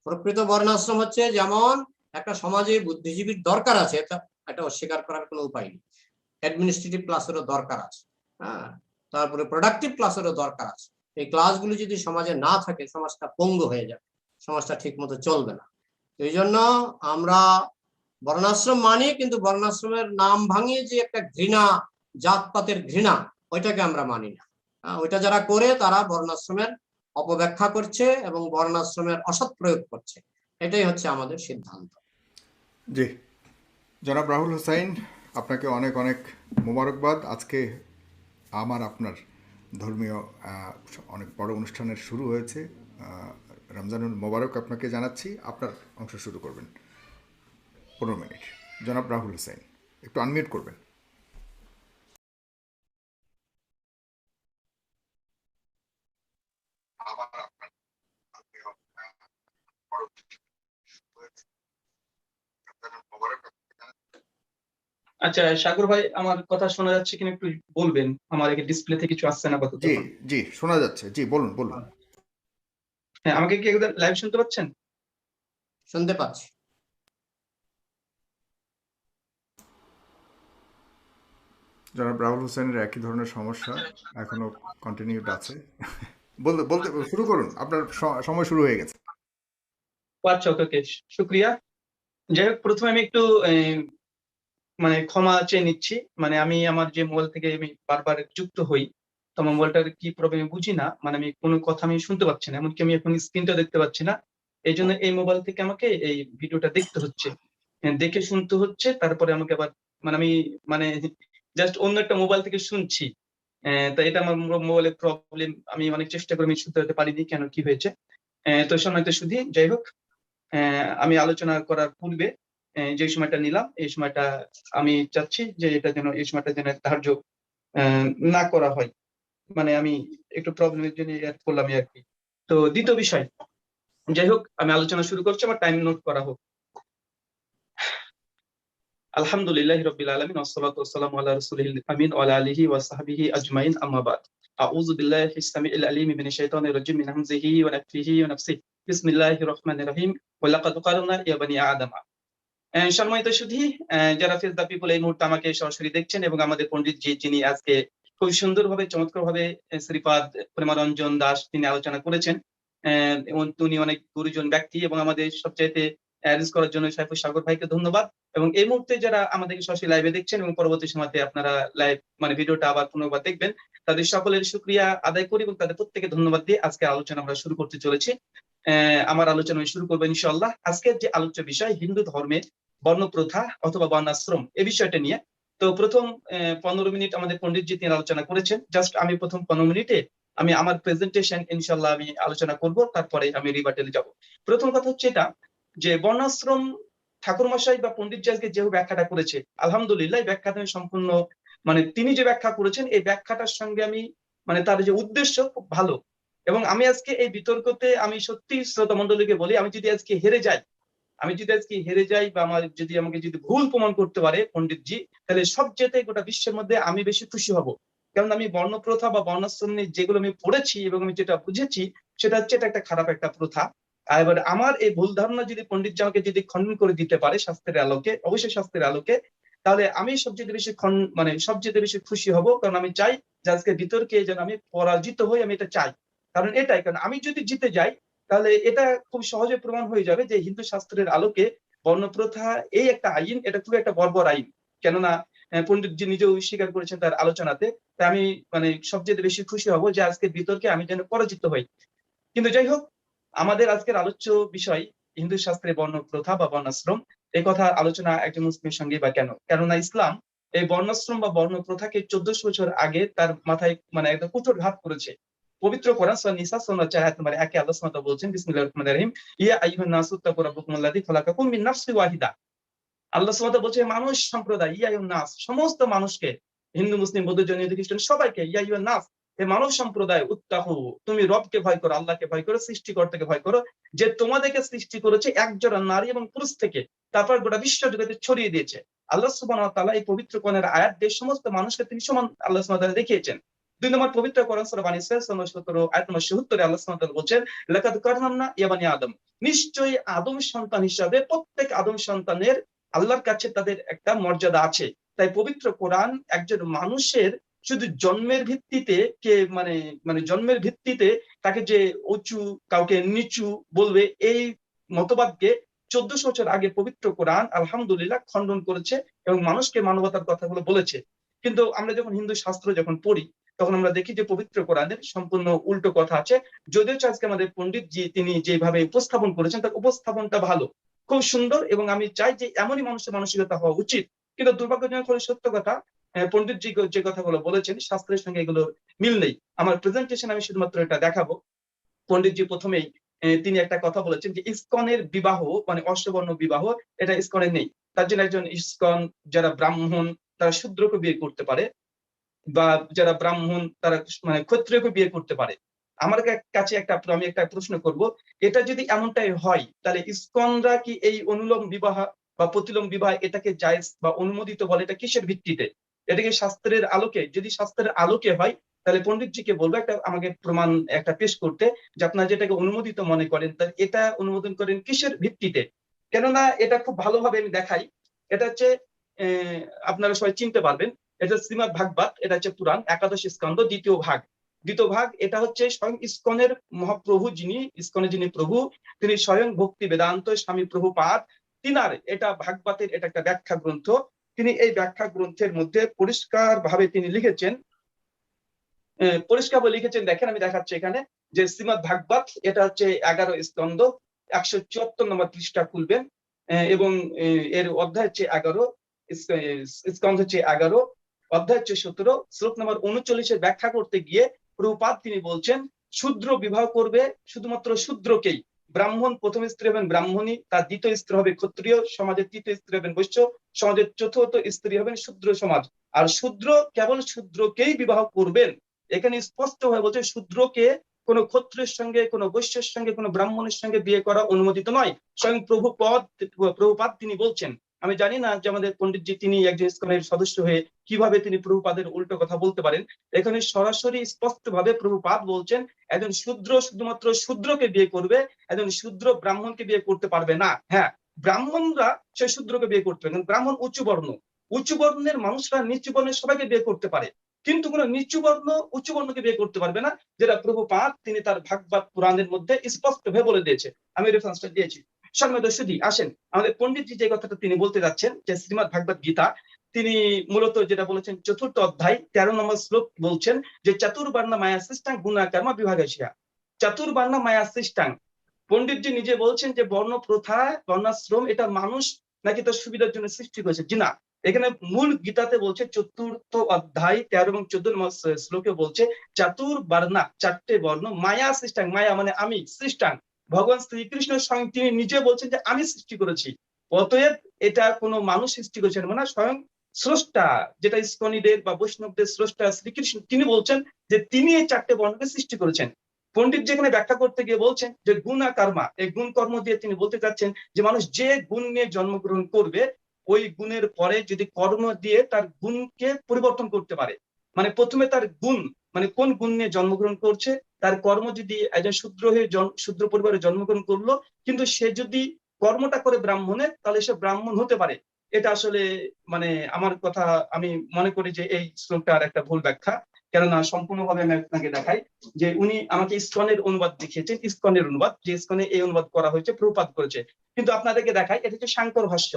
প্রকৃত বর্ণাশ্রম হচ্ছে যেমন একটা সমাজে বুদ্ধিজীবীর দরকার আছে, এটা অস্বীকার করার কোনো উপায় নেই। অ্যাডমিনিস্ট্রেটিভ ক্লাসেরও দরকার আছে, তারপরে প্রোডাক্টিভ ক্লাসেরও দরকার আছে। এই ক্লাসগুলো যদি সমাজে না থাকে, সমাজটা পঙ্গু হয়ে যাবে, সমাজটা ঠিক মতো চলবে না। এই জন্য আমরা বর্ণাশ্রম মানি, কিন্তু বর্ণাশ্রমের নাম ভাঙিয়ে যে একটা ঘৃণা, জাতপাতের ঘৃণা, ওইটাকে আমরা মানি না। ওইটা যারা করে তারা বর্ণাশ্রমের অপব্যাখ্যা করছে এবং বর্ণাশ্রমের অসৎ প্রয়োগ করছে। এটাই হচ্ছে আমাদের সিদ্ধান্ত। জি, জনাব রাহুল হোসাইন, আপনাকে অনেক অনেক মোবারকবাদ। আজকে আপনার ধর্মীয় অনেক বড় অনুষ্ঠানের শুরু হয়েছে। রমজানুল মোবারক আপনাকে জানাচ্ছি। আপনার অংশ শুরু করবেন 15 মিনিট। জনাব রাহুল হোসাইন, একটু আনমিউট করবেন। আচ্ছা, সাগর ভাই, আমার কথা শোনা যাচ্ছে কিনা একটু বলবেন? আমার এখানে ডিসপ্লেতে কিছু আসছে না আপাতত। জি জি, শোনা যাচ্ছে। জি, বলুন বলুন। হ্যাঁ, আমাকে কি একদম লাইভ শুনতে পাচ্ছেন? শুনতে পাচ্ছি। জনাব রাহুল হোসেনের একই ধরনের সমস্যা এখনো কন্টিনিউড আছে। বলতে বলতে শুরু করুন, আপনার সময় শুরু হয়ে গেছে। আচ্ছা, ওকে ওকে, শুক্রিয়া। যাই হোক, প্রথমে আমি একটু মানে ক্ষমা চেয়ে নিচ্ছি। মানে আমি আমার যে মোবাইল থেকে আমি বারবার যুক্ত হই, তো আমার মোবাইলটার কি প্রবলেম বুঝি না, মানে আমি কোনো কথা আমি শুনতে পাচ্ছি না, এমনকি আমি এখন স্ক্রিনটা দেখতে পাচ্ছি না। এই জন্য এই মোবাইল থেকে আমাকে এই ভিডিওটা দেখতে হচ্ছে, দেখে শুনতে হচ্ছে, তারপরে আমাকে আবার আমি মানে জাস্ট অন্য একটা মোবাইল থেকে শুনছি। তো এটা আমার মোবাইলের প্রবলেম। আমি অনেক চেষ্টা করে আমি শুনতে হতে পারিনি, কেন কি হয়েছে। তো সম্মানিত সুধী, যাই হোক, আমি আলোচনা করার পূর্বে যে সময়টা নিলাম এই সময়টা আমি চাচ্ছি যে এটা যেন এই সময়টা যেন ধার্য না করা হয়। মানে আমি একটু প্রবলেমের জন্য অ্যাড করলাম আর কি। তো দ্বিতীয় বিষয়, যাই হোক, আমি আলোচনা শুরু করছি, আমার টাইম নোট করা হোক। আলহামদুলিল্লাহি রাব্বিল আলামিন ওয়াসসালাতু ওয়াসসালামু আলা রাসূলিল আমিন ওয়া আলা আলিহি ওয়া সাহবিহি আজমাইন, আম্মা বাদ। আউযু বিল্লাহিস সামিউল আলিম মিনাশ শাইতানির রাজিম মিন হামজিহি ওয়া নাফসিহি ওয়া নাফসিহি। বিসমিল্লাহির রহমানির রহিম। ওয়া লাকাদ কারামনা ইয়া বানি আদম। সম্মানিত সুধী, যারা ফেস দ্য পিপল এই মুহূর্তে আমাকে সরাসরি দেখছেন এবং আমাদের পণ্ডিত জি যিনি আজকে খুব সুন্দরভাবে চমৎকারভাবে শ্রীপাদ প্রেমারঞ্জন দাস তিনি আলোচনা করেছেন, এবং উনি অনেক গুরুজন ব্যক্তি এবং আমাদের সবচাইতে অ্যারেঞ্জ করার জন্য সাইফুল সাগর ভাইকে ধন্যবাদ। এবং এই মুহূর্তে যারা আমাদেরকে সরাসরি লাইভে দেখছেন এবং পরবর্তী সময়তে আপনারা লাইভ মানে ভিডিওটা আবার পুনর্বার দেখবেন, তাদের সকলের শুকরিয়া আদায় করি এবং তাদের প্রত্যেকে ধন্যবাদ দিয়ে আজকে আলোচনা আমরা শুরু করতে চলেছি। আমার আলোচনা আমি শুরু করবো ইনশাআল্লাহ। আজকের যে আলোচ্য বিষয় হিন্দু ধর্মের বর্ণপ্রথা অথবা বর্ণাশ্রম, এই বিষয়টা নিয়ে। তো প্রথম 15 মিনিট আমাদের পণ্ডিতজি তিনি আলোচনা করেছেন। জাস্ট আমি প্রথম 15 মিনিটে আমি আমার প্রেজেন্টেশন ইনশাল্লাহ আমি আলোচনা করব, তারপরে আমি রিবাটেলে যাব। প্রথম কথা হচ্ছে এটা যে বর্ণাশ্রম ঠাকুরমশাই বা পণ্ডিতজি আজকে যে ব্যাখ্যাটা করেছে, আলহামদুলিল্লাহ এই ব্যাখ্যাটা আমি সম্পূর্ণ মানে তিনি যে ব্যাখ্যা করেছেন এই ব্যাখ্যাটার সঙ্গে আমি মানে তার যে উদ্দেশ্য খুব ভালো। এবং আমি আজকে এই বিতর্কতে আমি সত্যি শ্রোতা মণ্ডলীকে বলি, আমি যদি আজকে হেরে যাই বা আমার যদি আমাকে যদি ভুল প্রমাণ করতে পারে পণ্ডিতজি, তাহলে সবচেয়ে গোটা বিশ্বের মধ্যে আমি বেশি খুশি হব। কারণ আমি বর্ণপ্রথা বা বর্ণাশ্রম নিয়ে যেগুলো আমি পড়েছি এবং আমি যেটা বুঝেছি সেটা হচ্ছে এটা একটা খারাপ একটা প্রথা। আর এবার আমার এই ভুল ধারণা যদি পণ্ডিতজি আমাকে যদি খণ্ডন করে দিতে পারে শাস্ত্রের আলোকে, অবশ্যই শাস্ত্রের আলোকে, তাহলে আমি সবচেয়ে বেশি মানে সবচেয়ে বেশি খুশি হব। কারণ আমি চাই যে আজকে বিতর্কে যেন আমি পরাজিত হই, আমি এটা চাই। কারণ এটাই, কারণ আমি যদি জিতে যাই তাহলে এটা খুব সহজে প্রমাণ হয়ে যাবে যে হিন্দু শাস্ত্রের আলোকে বর্ণপ্রথা এই একটা আইন, এটা খুব একটা বর্বর আইন। কেননা পণ্ডিতজি নিজেও স্বীকার করেছেন তার আলোচনাতে। তাই আমি মানে সবচেয়ে বেশি খুশি হব যে আজকে বিতর্কে আমি যেন পরাজিত হই। কিন্তু যাই হোক, আমাদের আজকের আলোচ্য বিষয় হিন্দু শাস্ত্রে বর্ণপ্রথা বা বর্ণাশ্রম। এই কথা আলোচনা একজন মুসলিমের সঙ্গে বা কেন, কেননা ইসলাম এই বর্ণাশ্রম বা বর্ণপ্রথাকে 1400 বছর আগে তার মাথায় মানে একটা কুঠোর ঘাত করেছে। পবিত্র কোরআন সূরা নিসা সূরা 4 আয়াত নম্বর 1 এ আল্লাহ সুবহানাহু ওয়া তাআলা বলছেন, বিসমিল্লাহির রহমানির রহিম, ইয়া আইয়ুহান নাসু তাকু রাব্বাকুমুল্লাযী খালাকাকুম মিন নাফসিন ওয়াহিদা। আল্লাহ সুবহানাহু ওয়া তাআলা বলছে মানুষ সম্প্রদায়, ইয়া আইয়ুহান নাস, সমস্ত মানুষকে, হিন্দু মুসলিম বৌদ্ধ জৈন খ্রিস্টান সবাইকে, ইয়া আইয়ুহান নাস, হে মানব সম্প্রদায়, উত্তাকু, তুমি রবকে ভয় করো, আল্লাহকে ভয় করো, সৃষ্টিকর্তাকে ভয় করো, যে তোমাদেরকে সৃষ্টি করেছে একজোড়া নারী এবং পুরুষ থেকে, তারপর গোটা বিশ্ব জগতে ছড়িয়ে দিয়েছে। আল্লাহ সুবহানাহু ওয়া তাআলা এই পবিত্র কোরআনের আয়াত দিয়ে সমস্ত মানুষকে তিনি সমান আল্লাহ সুবহানাহু ওয়া তাআলা দেখিয়েছেন। 2 নম্বর পবিত্র কোরআন সূরা বানী ইসরাঈল 17 আয়াত নম্বর 77 আল্লাহ সুবহানাহু ওয়া তাআলা বলছেন, লাকাদ কাররামনা ইয়া বানী আদম, নিশ্চয়ই আদম সন্তান হিসাবে প্রত্যেক আদম সন্তানের আল্লাহর কাছে তাদের একটা মর্যাদা আছে। তাই পবিত্র কোরআন একজন মানুষের শুধু জন্মের ভিত্তিতে কে মানে মানে জন্মের ভিত্তিতে তাকে যে উঁচু কাউকে নিচু বলবে এই মতবাদকে 1400 বছর আগে পবিত্র কোরআন আলহামদুলিল্লাহ খণ্ডন করেছে এবং মানুষকে মানবতার কথাগুলো বলেছে। কিন্তু আমরা যখন হিন্দু শাস্ত্র যখন পড়ি তখন আমরা দেখি যে পবিত্র কোরআনের সম্পূর্ণ উল্টো কথা আছে। যদিও আজকে আমাদের পণ্ডিত জি তিনি যেভাবে উপস্থাপন করেছেন তার উপস্থাপনটা ভালো, খুব সুন্দর, এবং আমি চাই যে এমনই মানুষের মানসিকতা হওয়া উচিত। কিন্তু দুর্ভাগ্যজনক হলে সত্য কথা, পণ্ডিত জি যে কথাগুলো বলেছেন শাস্ত্রের সঙ্গে এগুলোর মিল নেই। আমার প্রেজেন্টেশন আমি শুধুমাত্র এটা দেখাবো। পণ্ডিতজি প্রথমেই তিনি একটা কথা বলেছেন যে ইসকনের বিবাহ মানে অষ্টবর্ণ বিবাহ এটা ইসকনের নেই। তার জন্য একজন ইসকন যারা ব্রাহ্মণ তারা শূদ্রকে বিয়ে করতে পারে, বা যারা ব্রাহ্মণ তারা মানে ক্ষত্রিয়কে বিয়ে করতে পারে। আমার কাছে আমি একটা প্রশ্ন করব, এটা যদি এমনটাই হয় তাহলে ইসকনরা কি এই অনুলোম বিবাহ বা প্রতিলোম বিবাহ এটাকে জায়েজ বা অনুমোদিত বলে, এটা কিসের ভিত্তিতে? এটা কি শাস্ত্রের আলোকে? যদি শাস্ত্রের আলোকে হয় তাহলে পণ্ডিতজিকে বলবো একটা আমাকে প্রমাণ একটা পেশ করতে, যে আপনারা যেটাকে অনুমোদিত মনে করেন তা এটা অনুমোদন করেন কিসের ভিত্তিতে? কেননা এটা খুব ভালোভাবে আমি দেখাই। এটা হচ্ছে আপনারা সবাই চিনতে পারবেন, এটা শ্রীমদ ভাগবত, এটা হচ্ছে পুরাণ একাদশ স্কন্ধ দ্বিতীয় ভাগ। এটা হচ্ছে স্বয়ং ইসকনের মহাপ্রভু যিনি ইসকনের যিনি প্রভু তিনি স্বয়ং ভক্তি বেদান্ত স্বামী প্রভুপাদ তিনার এটা ভাগবতের এটা একটা ব্যাখ্যা গ্রন্থ। তিনি এই ব্যাখ্যা গ্রন্থের মধ্যে পরিষ্কার ভাবে তিনি লিখেছেন, দেখেন আমি দেখাচ্ছি এখানে যে শ্রীমদ ভাগবত এটা হচ্ছে 11 স্কন্ধ, 174 নম্বর পৃষ্ঠা খুলবেন, এবং এর অধ্যায় হচ্ছে 11, স্কন্ধ হচ্ছে 11, অধ্যায় হচ্ছে 17, শ্লোক নম্বর 39 এর ব্যাখ্যা করতে গিয়ে প্রভুপাদ তিনি বলছেন শূদ্র বিবাহ করবে শুধুমাত্র শূদ্রকেই। ব্রাহ্মণ প্রথম স্ত্রী হবেন ব্রাহ্মণী, তার দ্বিতীয় স্ত্রী হবে ক্ষত্রিয় সমাজের, তৃতীয় স্ত্রী হবেন বৈশ্য সমাজের, চতুর্থ স্ত্রী হবেন শূদ্র সমাজ। আর শূদ্র কেবল শূদ্রকেই বিবাহ করবেন। এখানে স্পষ্ট ভাবে বলছে শূদ্রকে কোনো ক্ষত্রিয়ের সঙ্গে, কোনো বৈশ্যের সঙ্গে, কোনো ব্রাহ্মণের সঙ্গে বিয়ে করা অনুমোদিত নয়। স্বয়ং প্রভুপাদ তিনি বলছেন। আমি জানি না যে আমাদের পণ্ডিতজি তিনি একজন ইসকনের সদস্য হয়ে কিভাবে তিনি প্রভুপাদের উল্টো কথা বলতে পারেন। এখানে সরাসরি স্পষ্ট ভাবে প্রভুপাদ বলছেন একজন শূদ্র শুধুমাত্র শূদ্রকে বিয়ে করবে, একজন শূদ্র ব্রাহ্মণকে বিয়ে করতে পারবে না। হ্যাঁ, ব্রাহ্মণরা সে শূদ্রকে বিয়ে করতে পারে, ব্রাহ্মণ উচ্চ বর্ণ, উচ্চ বর্ণের মানুষরা নিচু বর্ণের সবাইকে বিয়ে করতে পারে, কিন্তু কোন নিচু বর্ণ উচ্চ বর্ণকে বিয়ে করতে পারবে না, যেটা প্রভুপাদ তিনি তার ভাগবত পুরাণের মধ্যে স্পষ্ট ভাবে বলে দিয়েছে। আমি রেফারেন্সটা দিয়েছি। সম্মানিত সুধী, আসেন আমাদের পণ্ডিতজি যে কথাটা তিনি বলতে যাচ্ছেন যে শ্রীমদ্ ভাগবত গীতা তিনি মূলত যেটা বলেছেন 4th অধ্যায় 13 নম্বর শ্লোক বলছেন যে চতুর্বর্ণ মায়া সৃষ্টাং গুণা কর্ম বিভাগেশিয়া। চতুর্বর্ণ মায়া সৃষ্টাং, পণ্ডিতজি নিজে বলছেন যে বর্ণ প্রথা বর্ণাশ্রম এটা মানুষ নাকি তার সুবিধার জন্য সৃষ্টি করেছে, জি না। এখানে মূল গীতাতে বলছে 4th অধ্যায় 13 এবং 14 নম্বর শ্লোকে বলছে চতুর্বর্ণা, 4টে বর্ণ, মায়া সৃষ্টাং, মায়া মানে আমি, সৃষ্টাং ভগবান শ্রীকৃষ্ণ স্বয়ং তিনি নিজে বলছেন যে আমি সৃষ্টি করেছি। অতএব এটা কোনো মানুষ সৃষ্টি করেছেন মানে স্বয়ং স্রষ্টা, যেটা ইসকনিদের বা বৈষ্ণবদের স্রষ্টা শ্রীকৃষ্ণ তিনি বলছেন যে তিনি এই 4টে বর্ণকে সৃষ্টি করেছেন। পণ্ডিত যেখানে ব্যাখ্যা করতে গিয়ে বলছেন যে গুণা কর্মা, এই গুণ কর্ম দিয়ে তিনি বলতে চাচ্ছেন যে মানুষ যে গুণ নিয়ে জন্মগ্রহণ করবে ওই গুণের পরে যদি কর্ম দিয়ে তার গুণকে পরিবর্তন করতে পারে, মানে প্রথমে তার গুণ মানে কোন গুণ নিয়ে জন্মগ্রহণ করছে, তার কর্ম যদি একজন শূদ্র হয়ে শূদ্র পরিবারে জন্মগ্রহণ করলো কিন্তু সে যদি কর্মটা করে ব্রাহ্মণের তাহলে সে ব্রাহ্মণ হতে পারে। এটা আসলে মানে আমার কথা, আমি মনে করি যে এই শ্লোকটার একটা ভুল ব্যাখ্যা। কেননা সম্পূর্ণভাবে আমি আপনাকে দেখাই যে উনি আমাকে ইসকনের অনুবাদ দেখিয়েছেন, ইসকনের অনুবাদ, যে ইসকনে এই অনুবাদ করা হয়েছে প্রভুপাদ করেছে। কিন্তু আপনাদেরকে দেখাই এটা হচ্ছে শাঙ্কর ভাষ্য।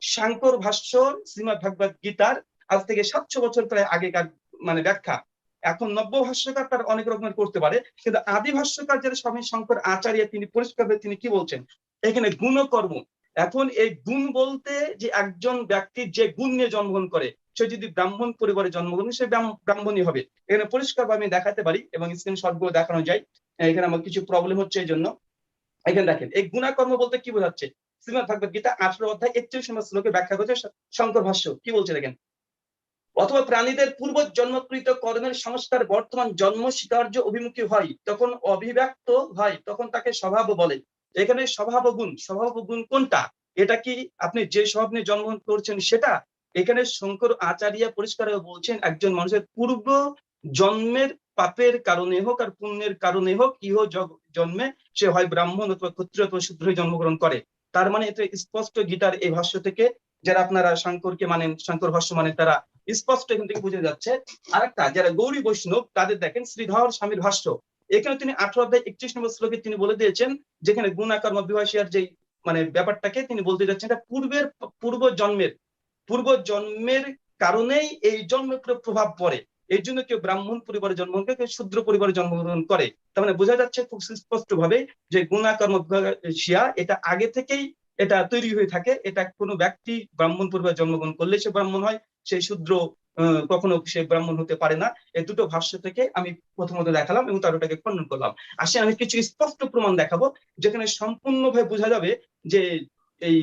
শাঙ্কর ভাষ্য শ্রীমদ্ ভাগবত গীতার আজ থেকে 700 বছর প্রায় আগেকার মানে ব্যাখ্যা। এখন নব্য ভাষ্যকার তার অনেক রকমের করতে পারে, কিন্তু আদি ভাষ্যকার যারা স্বামী শঙ্কর আচার্য তিনি পরিষ্কারভাবে তিনি কি বলছেন এখানে গুণকর্ম। এখন এই গুণ বলতে যে একজন ব্যক্তির যে গুণ নিয়ে জন্মগ্রহণ করে সে যদি ব্রাহ্মণ পরিবারে জন্মগ্রহণ সে ব্রাহ্মণই হবে। এখানে পরিষ্কারভাবে আমি দেখাতে পারি এবং স্ক্রিনশটগুলো দেখানো যায়। এখানে আমার কিছু প্রবলেম হচ্ছে এই জন্য। এখানে দেখেন এই গুণাকর্ম বলতে কি বোঝাচ্ছে, শ্রীমদ্ ভাগবত গীতা 18 অধ্যায় 41 নম্বর শ্লোকে ব্যাখ্যা করছে শঙ্কর ভাষ্য কি বলছে দেখেন। অথবা প্রাণীদের পূর্ব জন্মকৃত কর্মের সংস্কার বর্তমান জন্ম স্বীকার্য অভিমুখী হয় তখন অভিব্যক্ত হয়, তখন তাকে স্বভাব বলে। এখানে স্বভাব গুণ কোনটা, এটা কি আপনি যে স্বভাব নিয়ে জন্মগ্রহণ করছেন সেটা। এখানে শঙ্কর আচার্য পরিষ্কার বলছেন একজন মানুষের পূর্ব জন্মের পাপের কারণে হোক আর পুণ্যের কারণে হোক ইহ জন্মে সে হয় ব্রাহ্মণ অথবা ক্ষত্রিয় অথবা শূদ্র জন্মগ্রহণ করে। তার মানে এটা স্পষ্ট গীতার এই ভাষ্য থেকে, যারা আপনারা শঙ্করকে মানেন, শঙ্কর ভাষ্য মানেন, তারা স্পষ্ট এখান থেকে বুঝে যাচ্ছে। আরেকটা যারা গৌরী বৈষ্ণব তাদের দেখেন শ্রীধর স্বামীর ভাষ্য, এখানে তিনি 18 অধ্যায় 31 নম্বর শ্লোকে তিনি বলে দিয়েছেন যেখানে গুণাকর্ম বিভাষিয়ার যে মানে ব্যাপারটাকে তিনি বলতে যাচ্ছেন এটা পূর্ব জন্মের কারণেই এই জন্মের প্রভাব পড়ে। এই জন্য কেউ ব্রাহ্মণ পরিবারে জন্মগ্রহণ করে, কেউ শূদ্র পরিবারে জন্মগ্রহণ করে। তার মানে বোঝা যাচ্ছে খুব স্পষ্ট ভাবে যে গুণাকর্ম বিভাষিয়া এটা আগে থেকেই এটা তৈরি হয়ে থাকে। এটা কোনো ব্যক্তি ব্রাহ্মণ পরিবারে জন্মগ্রহণ করলে সে ব্রাহ্মণ হয়, সেই শূদ্র কখনো সে ব্রাহ্মণ হতে পারে না। এই দুটো ভাষ্য থেকে আমি প্রথমত দেখালাম এবং তার ওটাকে খণ্ডন করলাম। আসে আমি কিছু স্পষ্ট প্রমাণ দেখাবো যেখানে সম্পূর্ণভাবে বোঝা যাবে যে এই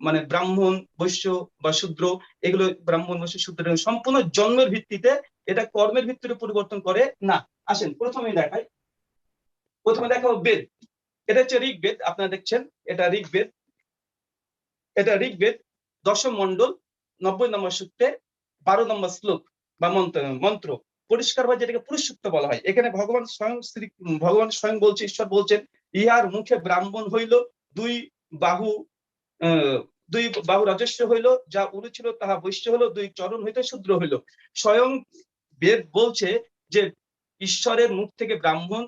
মানে ব্রাহ্মণ বৈশ্য বা শূদ্র এগুলো ব্রাহ্মণ বৈশ্য শূদ্র সম্পূর্ণ জন্মের ভিত্তিতে, এটা কর্মের ভিত্তিতে পরিবর্তন করে না। আসেন প্রথমে দেখাবো বেদ। এটা হচ্ছে ঋগ্বেদ, আপনারা দেখছেন এটা ঋগ্বেদ, এটা ঋগ্বেদ 10ম মণ্ডল 90 নম্বর সূক্তে 12 নম্বর শ্লোক বা মন্ত্র পরিষ্কারভাবে যেটাকে পুরুষ সূক্ত বলা হয়। এখানে ভগবান স্বয়ং বলছে, ঈশ্বর বলছেন ইহার মুখে ব্রাহ্মণ হইল, দুই বাহু রাজস্ব হইল, যা উরু ছিল তাহা বৈশ্য হলো, দুই চরণ হইতে শূদ্র হইল। স্বয়ং বেদ বলছে যে ঈশ্বরের মুখ থেকে ব্রাহ্মণ,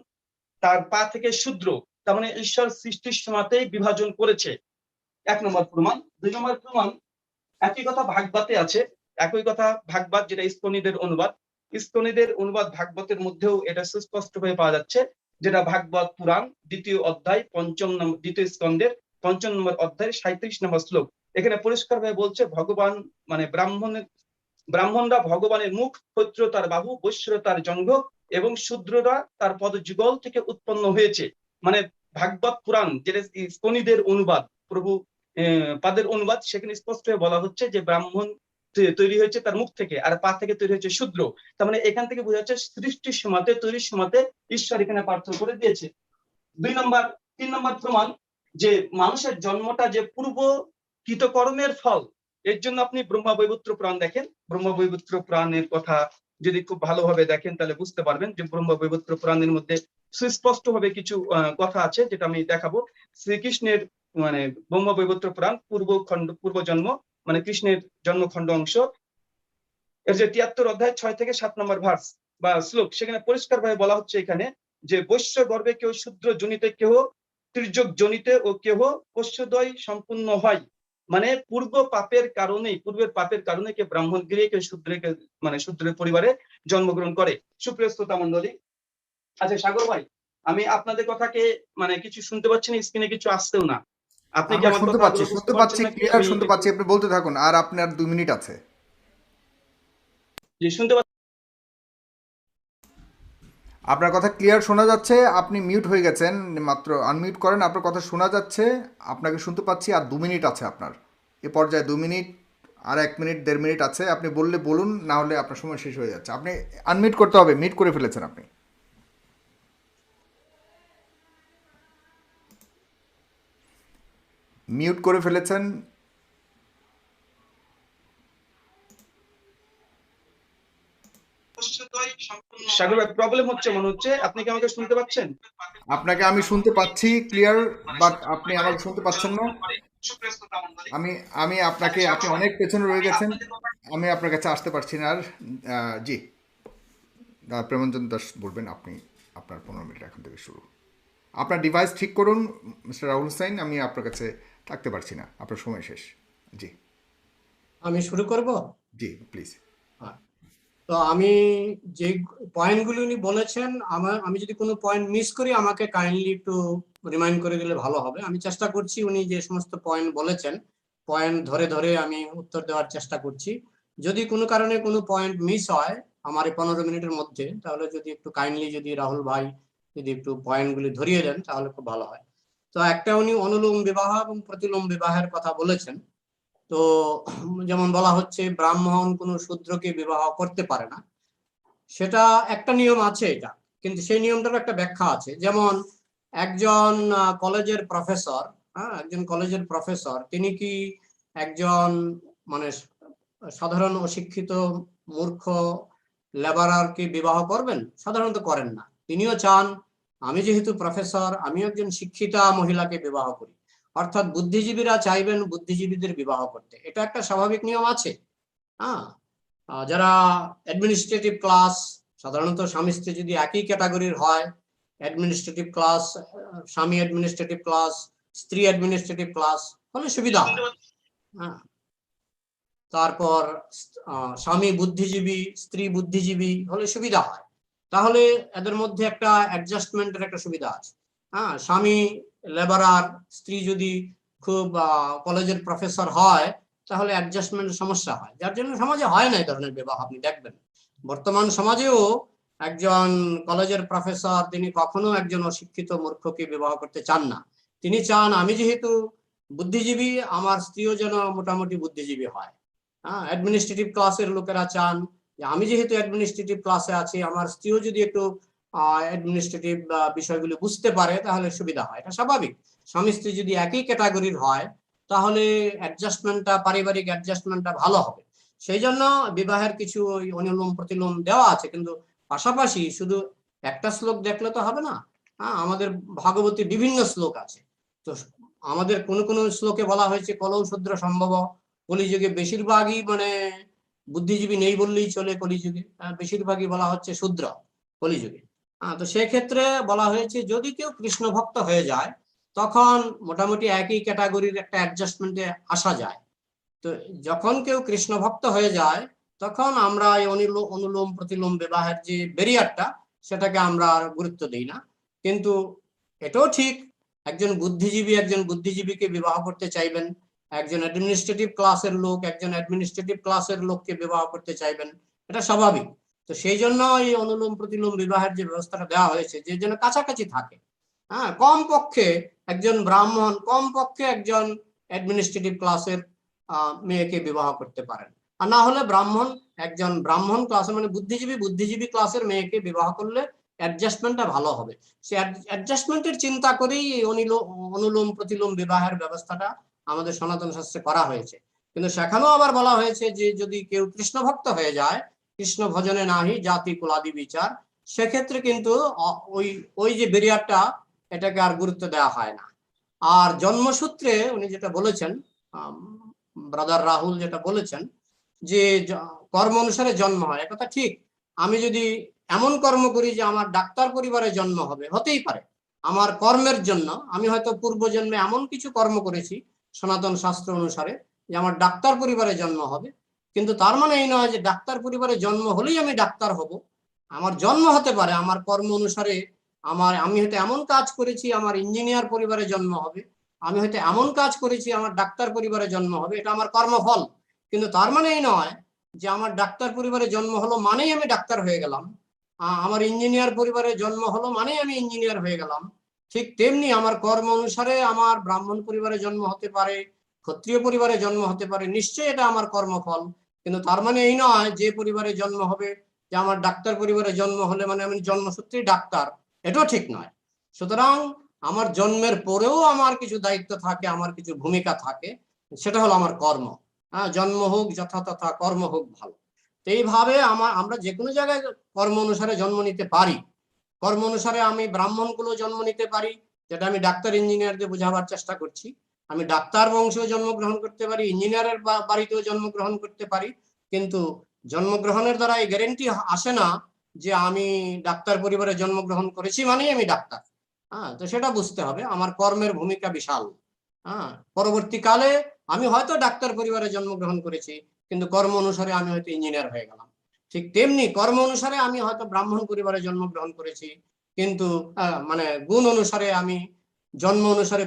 তার পা থেকে শূদ্র, তার মানে ঈশ্বর সৃষ্টির সময়তেই বিভাজন করেছে। 1 নম্বর প্রমাণ। 2 নম্বর প্রমাণ একই কথা ভাগবতে আছে, একই কথা ভাগবত যেটা ইসকনিদের অনুবাদ ভাগবতের মধ্যেও এটা সুস্পষ্ট হয়ে পাওয়া যাচ্ছে, যেটা ভাগবত পুরাণ 2য় অধ্যায় 5ম নম্বর 2য় স্কন্ধের 5ম নম্বর অধ্যায়ের 37 নম্বর শ্লোক। এখানে পরিষ্কারভাবে বলছে ভগবান মানে ব্রাহ্মণরা ভগবানের মুখ, ক্ষত্রিয় তার বাহু, বৈশ্য তার জঙ্ঘ, এবং শূদ্ররা তার পদযুগল থেকে উৎপন্ন হয়েছে। মানে ভাগবত পুরাণ যেটা স্কনিদের অনুবাদ, প্রভু পাদের অনুবাদ, সেখানে স্পষ্ট হয়ে বলা হচ্ছে যে ব্রাহ্মণ তৈরি হয়েছে তার মুখ থেকে, আর পা থেকে তৈরি হয়েছে শূদ্র। তার মানে এখান থেকে বোঝা যাচ্ছে সৃষ্টির সময়তে, তৈরির সময়তে ঈশ্বর এখানে পার্থক্য করে দিয়েছে। 3 নম্বর প্রমাণ যে মানুষের জন্মটা যে পূর্ব কৃতকর্মের ফল। এর জন্য আপনি ব্রহ্মবৈবর্ত পুরাণ দেখেন, ব্রহ্মবৈবর্ত পুরাণের কথা যদি খুব ভালোভাবে দেখেন তাহলে বুঝতে পারবেন যে ব্রহ্মবৈবর্ত পুরাণের মধ্যে সুস্পষ্টভাবে কিছু কথা আছে, যেটা আমি দেখাবো। শ্রীকৃষ্ণের মানে ব্রহ্মবৈবর্ত পুরাণ পূর্ব জন্ম, মানে কৃষ্ণের জন্মখণ্ড অংশ, এর যে 73 অধ্যায় 6 থেকে 7 নম্বর ভার্স বা শ্লোক, সেখানে পরিষ্কার ভাবে বলা হচ্ছে এখানে যে বৈশ্য গর্ভে কেউ শূদ্র জনিতে, কেহ ত্রিযুগ জনিতে ও কেহ পোষ্যদয় সম্পূর্ণ হয়। মানে পূর্বের পাপের কারণে কেউ ব্রাহ্মণ গৃহে, কেউ মানে শূদ্রের পরিবারে জন্মগ্রহণ করে। সুপ্রিয় শ্রোতা মণ্ডলী, আচ্ছা সাগর ভাই, আমি আপনাদের কথাকে মানে কিছু শুনতে পাচ্ছি না, স্ক্রিনে কিছু আসছেও না। আপনি কি আমরা আমার শুনতে পাচ্ছি, কথাগুলো বুঝতে পারছেন নাকি? ক্লিয়ার আমি শুনতে পাচ্ছি, আপনি বলতে থাকুন, আর আপনার 2 মিনিট আছে। যে শুনতে আপনার কথা ক্লিয়ার শোনা যাচ্ছে, আপনি মিউট হয়ে গেছেন, মাত্র আনমিউট করেন, আপনার কথা শোনা যাচ্ছে, আপনাকে শুনতে পাচ্ছি, আর 2 মিনিট আছে আপনার। এ পর্যায়ে 2 মিনিট, আর 1 মিনিট 1.5 মিনিট আছে, আপনি বললে বলুন, না হলে আপনার সময় শেষ হয়ে যাচ্ছে। আপনি আনমিউট করতে হবে, মিউট করে ফেলেছেন আপনি। মিউট করে ফেলেছেন। সাগর ভাই, প্রবলেম হচ্ছে মনে হচ্ছে। আপনি কি আমাকে শুনতে পাচ্ছেন? আপনাকে আমি শুনতে পাচ্ছি ক্লিয়ার, বাট আপনি আমাকে শুনতে পাচ্ছেন না। আমি আমি আপনাকে, আপনি অনেক পেছনে রয়ে গেছেন, আমি আপনার কাছে আসতে পারছি না আর। জি, প্রেমঞ্জন দাস বলবেন, আপনি আপনার 15 মিনিট এখন থেকে শুরু। আপনার ডিভাইস ঠিক করুন মিস্টার রাহুল হুসাইন, আমি আপনার কাছে থাকতে পারছি না, আপনার সময় শেষ। জি আমি শুরু করব। জি প্লিজ। তো আমি যে পয়েন্টগুলো উনি বলেছেন, আমি যদি কোনো পয়েন্ট মিস করি আমাকে কাইন্ডলি একটু রিমাইন্ড করে দিলে ভালো হবে। আমি চেষ্টা করছি উনি যে সমস্ত পয়েন্ট বলেছেন, পয়েন্ট ধরে ধরে আমি উত্তর দেওয়ার চেষ্টা করছি। যদি কোনো কারণে কোনো পয়েন্ট মিস হয় আমার এই 15 মিনিটের মধ্যে, তাহলে যদি একটু কাইন্ডলি যদি রাহুল ভাই যদি একটু পয়েন্টগুলি ধরিয়ে দেন তাহলে খুব ভালো হয়। তো একটা উনি অনুলোম বিবাহ এবং প্রতিলোম বিবাহের কথা বলেছেন। তো যেমন বলা হচ্ছে ব্রাহ্মণ কোনো শূদ্রকে বিবাহ করতে পারে না, সেটা একটা নিয়ম আছে এটা, কিন্তু সেই নিয়মটার একটা ব্যাখ্যা আছে। যেমন একজন কলেজের প্রফেসর, একজন কলেজের প্রফেসর, তিনি কি একজন মানে সাধারণ অশিক্ষিত মূর্খ লেবারারকে বিবাহ করবেন? সাধারণত করেন না। তিনিও চান আমি যেহেতু প্রফেসর, আমি একজন শিক্ষিতা মহিলাকে বিবাহ করি। অর্থাৎ বুদ্ধিজীবীরা চাইবেন বুদ্ধিজীবীদের বিবাহ করতে, এটা একটা স্বাভাবিক নিয়ম আছে। হ্যাঁ, যারা অ্যাডমিনিস্ট্রেটিভ ক্লাস, সাধারণত স্বামী স্ত্রী যদি একই ক্যাটাগরির হয়, অ্যাডমিনিস্ট্রেটিভ ক্লাস, স্বামী অ্যাডমিনিস্ট্রেটিভ ক্লাস, স্ত্রী অ্যাডমিনিস্ট্রেটিভ ক্লাস হলে সুবিধা হয়। হ্যাঁ, তারপর স্বামী বুদ্ধিজীবী, স্ত্রী বুদ্ধিজীবী হলে সুবিধা হয়। তাহলে এদের মধ্যে একটা অ্যাডজাস্টমেন্টের একটা সুবিধা আছে। হ্যাঁ, স্বামী লেবারার, স্ত্রী যদি খুব কলেজের প্রফেসর হয় তাহলে অ্যাডজাস্টমেন্টের সমস্যা হয়, যার জন্য সমাজে হয় না এই ধরনের বিবাহ। আপনি দেখবেন বর্তমান সমাজেও একজন কলেজের প্রফেসর তিনি কখনো একজন অশিক্ষিত মূর্খকে বিবাহ করতে চান না। তিনি চান আমি যেহেতু বুদ্ধিজীবী, আমার স্ত্রীও যেন মোটামুটি বুদ্ধিজীবী হয়। হ্যাঁ, অ্যাডমিনিস্ট্রেটিভ ক্লাসের লোকেরা চান যে আমি যেহেতু অ্যাডমিনিস্ট্রেটিভ ক্লাসে আছি, আমার স্ত্রীও যদি একটু অ্যাডমিনিস্ট্রেটিভ বিষয়গুলো বুঝতে পারে তাহলে সুবিধা হয়। এটা স্বাভাবিক। স্বামী স্ত্রী যদি একই ক্যাটাগরির হয় তাহলে অ্যাডজাস্টমেন্টটা, পারিবারিক অ্যাডজাস্টমেন্টটা ভালো হবে। সেই জন্য বিবাহের কিছু অনুলোম প্রতিলোম দেওয়া আছে, কিন্তু পাশাপাশি শুধু একটা শ্লোক দেখলে তো হবে না। হ্যাঁ, আমাদের ভাগবতী বিভিন্ন শ্লোক আছে। তো আমাদের কোন কোন শ্লোকে বলা হয়েছে কলৌ শূদ্র সম্ভব। কলিযুগে বেশিরভাগই মানে বুদ্ধিজীবী নেই বললেই চলে। কলিযুগে বেশিরভাগই বলা হচ্ছে শূদ্র কলিযুগে। তো সেক্ষেত্রে বলা হয়েছে যদি কেউ কৃষ্ণ ভক্ত হয়ে যায় তখন মোটামুটি একই ক্যাটাগরির একটা অ্যাডজাস্টমেন্টে আসা যায়। তো যখন কেউ কৃষ্ণ ভক্ত হয়ে যায় তখন আমরা এই অনুলোম প্রতিলোম বিবাহের যে ব্যারিয়ারটা সেটাকে আমরা গুরুত্ব দিই না। কিন্তু এটাও ঠিক, একজন বুদ্ধিজীবীকে বিবাহ করতে চাইবেন, একজন অ্যাডমিনিস্ট্রেটিভ ক্লাসের লোক একজন অ্যাডমিনিস্ট্রেটিভ ক্লাসের লোককে বিবাহ করতে চাইবেন, এটা স্বাভাবিক। তো সেই জন্য এই অনুলোম প্রতিলোম বিবাহের যে ব্যবস্থাটা দেওয়া হয়েছে, যে যেন কাছাকাছি থাকে। হ্যাঁ, কম পক্ষে একজন ব্রাহ্মণ, কম পক্ষে একজন অ্যাডমিনিস্ট্রেটিভ ক্লাসের মেয়েকে বিবাহ করতে পারেন, আর না হলে একজন ব্রাহ্মণ ক্লাসের মানে বুদ্ধিজীবী ক্লাসের মেয়েকে বিবাহ করলে অ্যাডজাস্টমেন্টটা ভালো হবে। সে অ্যাডজাস্টমেন্টের চিন্তা করেই অনুলোম প্রতিলোম বিবাহের ব্যবস্থাটা আমাদের সনাতন শাস্ত্রে করা হয়েছে। কিন্তু সেখানেও আবার বলা হয়েছে যে যদি কেউ কৃষ্ণ ভক্ত হয়ে যায়, কৃষ্ণ ভজনে নাহি জাতি কুলাদি বিচার, সেক্ষেত্রে কিন্তু ওই ওই যে বেরিয়ারটা, এটাকে আর গুরুত্ব দেওয়া হয় না। আর জন্মসূত্রে উনি যেটা বলেছেন, ব্রাদার রাহুল যেটা বলেছেন যে কর্ম অনুসারে জন্ম হয়, একথা ঠিক। আমি যদি এমন কর্ম করি যে আমার ডাক্তার পরিবারে জন্ম হবে, হতেই পারে আমার কর্মের জন্য আমি হয়তো পূর্বজন্মে এমন কিছু কর্ম করেছি সনাতন শাস্ত্র অনুসারে যে আমার ডাক্তার পরিবারে জন্ম হবে, কিন্তু তার মানে এই নয় যে ডাক্তার পরিবারে জন্ম হলেই আমি ডাক্তার হব। আমার জন্ম হতে পারে আমার কর্ম অনুসারে, আমি হয়তো এমন কাজ করেছি আমার ইঞ্জিনিয়ার পরিবারে জন্ম হবে, আমি হয়তো এমন কাজ করেছি আমার ডাক্তার পরিবারে জন্ম হবে, এটা আমার কর্মফল। কিন্তু তার মানে এই নয় যে আমার ডাক্তার পরিবারে জন্ম হলো মানেই আমি ডাক্তার হয়ে গেলাম, আমার ইঞ্জিনিয়ার পরিবারে জন্ম হলো মানেই আমি ইঞ্জিনিয়ার হয়ে গেলাম। ঠিক তেমনি আমার কর্ম অনুসারে আমার ব্রাহ্মণ পরিবারে জন্ম হতে পারে, ক্ষত্রিয় পরিবারে জন্ম হতে পারে, নিশ্চয়ই এটা আমার কর্মফল। কিন্তু তার মানে এই নয় যে পরিবারে জন্ম হবে, যে আমার ডাক্তার পরিবারে জন্ম হলে মানে আমি জন্মসূত্রেই ডাক্তার, এটাও ঠিক নয়। সুতরাং আমার জন্মের পরেও আমার কিছু দায়িত্ব থাকে, আমার কিছু ভূমিকা থাকে, সেটা হলো আমার কর্ম। হ্যাঁ, জন্ম হোক যথা তথা, কর্ম হোক ভালো। এইভাবে আমরা যে কোনো জায়গায় কর্ম অনুসারে জন্ম নিতে পারি। কর্ম অনুসারে আমি ব্রাহ্মণকুলো জন্ম নিতে পারি, যেটা আমি ডাক্তার ইঞ্জিনিয়ারদের বোঝাবার চেষ্টা করছি। আমি ডাক্তার বংশেও জন্মগ্রহণ করতে পারি, ইঞ্জিনিয়ারের বাড়িতেও জন্মগ্রহণ করতে পারি, কিন্তু জন্মগ্রহণের দ্বারা এই গ্যারেন্টি আসে না যে আমি ডাক্তার পরিবারে জন্মগ্রহণ করেছি মানেই আমি ডাক্তার। হ্যাঁ, তো সেটা বুঝতে হবে, আমার কর্মের ভূমিকা বিশাল। হ্যাঁ, পরবর্তীকালে আমি হয়তো ডাক্তার পরিবারে জন্মগ্রহণ করেছি, কিন্তু কর্ম অনুসারে আমি হয়তো ইঞ্জিনিয়ার হয়ে গেলাম। ঠিক তেমনি কর্ম অনুসারে আমি হয়তো ব্রাহ্মণ পরিবারে জন্মগ্রহণ করেছি, কিন্তু মানে গুণ অনুসারে আমি জন্ম অনুসারে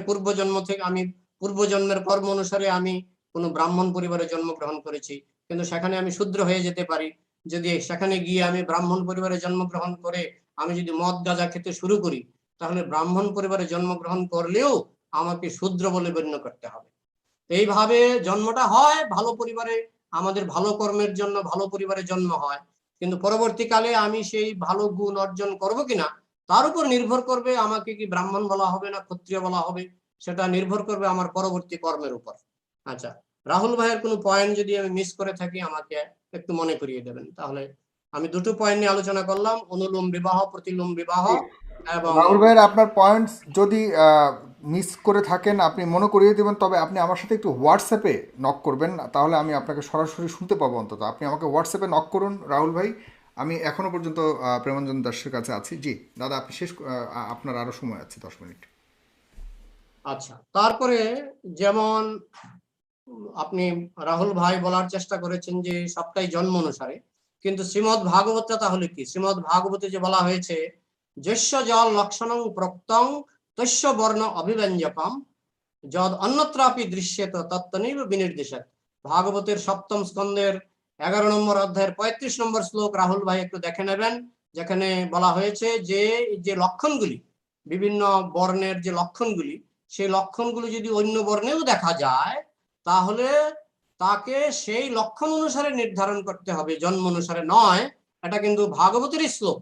পূর্বজন্মের কর্ম অনুসারে আমি কোনো ব্রাহ্মণ পরিবারে জন্মগ্রহণ করেছি, কিন্তু সেখানে আমি শূদ্র হয়ে যেতে পারি। যদি সেখানে গিয়ে আমি ব্রাহ্মণ পরিবারে জন্মগ্রহণ করে আমি যদি মদ গাঁজা খেতে শুরু করি, তাহলে ব্রাহ্মণ পরিবারে জন্মগ্রহণ করলেও আমাকে শূদ্র বলে গণ্য করতে হবে। এইভাবে জন্মটা হয় ভালো পরিবারে, আমাদের ভালো কর্মের জন্য ভালো পরিবারে জন্ম হয়, কিন্তু পরবর্তীকালে আমি সেই ভালো গুণ অর্জন করব কিনা তার উপর নির্ভর করবে আমাকে কি ব্রাহ্মণ বলা হবে না ক্ষত্রিয় বলা হবে, সেটা নির্ভর করবে আমার পরবর্তী কর্মের উপর। আচ্ছা, রাহুল ভাইয়ের কোনো পয়েন্ট যদি আমি মিস করে থাকি আমাকে একটু মনে করিয়ে দেবেন। তাহলে আমি দুটো পয়েন্ট নিয়ে আলোচনা করলাম, অনুলোম বিবাহ, প্রতিলোম বিবাহ এবং রাহুল ভাইয়ের আপনার পয়েন্টস যদি মিস করে থাকেন আপনি মনে করিয়ে দেবেন, তবে আপনি আমার সাথে একটু হোয়াটসঅ্যাপে নক করবেন, তাহলে আমি আপনাকে সরাসরি শুনতে পাবো। অন্তত আপনি আমাকে হোয়াটসঅ্যাপে নক করুন রাহুল ভাই। আমি এখনো পর্যন্ত প্রেমাঞ্জন দাসের কাছে আছি। জি দাদা, আপনি আপনার আরো সময় আছে 10 মিনিট। আচ্ছা, তারপরে যেমন আপনি রাহুল ভাই বলার চেষ্টা করেছেন যে সবটাই জন্ম অনুসারে, কিন্তু শ্রীমদ ভাগবতটা তাহলে কি? শ্রীমদ ভাগবতে যে বলা হয়েছে যস্য জল লক্ষণং প্রক্তং তস্য বর্ণ অভিব্যঞ্জকম যদ অন্যত্রাপি দৃশ্যেত তত্ত্বনৈব বিনির্দেশক। ভাগবতের 7ম স্কন্ধের 11 নম্বর অধ্যায়ের 35 নম্বর শ্লোক রাহুল ভাই একটু দেখে নেবেন, যেখানে বলা হয়েছে যে লক্ষণগুলি, বিভিন্ন বর্ণের যে লক্ষণগুলি, সেই লক্ষণগুলি যদি অন্য বর্ণেও দেখা যায় তাহলে তাকে সেই লক্ষণ অনুসারে নির্ধারণ করতে হবে, জন্ম অনুসারে নয়। এটা কিন্তু ভাগবতেরই শ্লোক।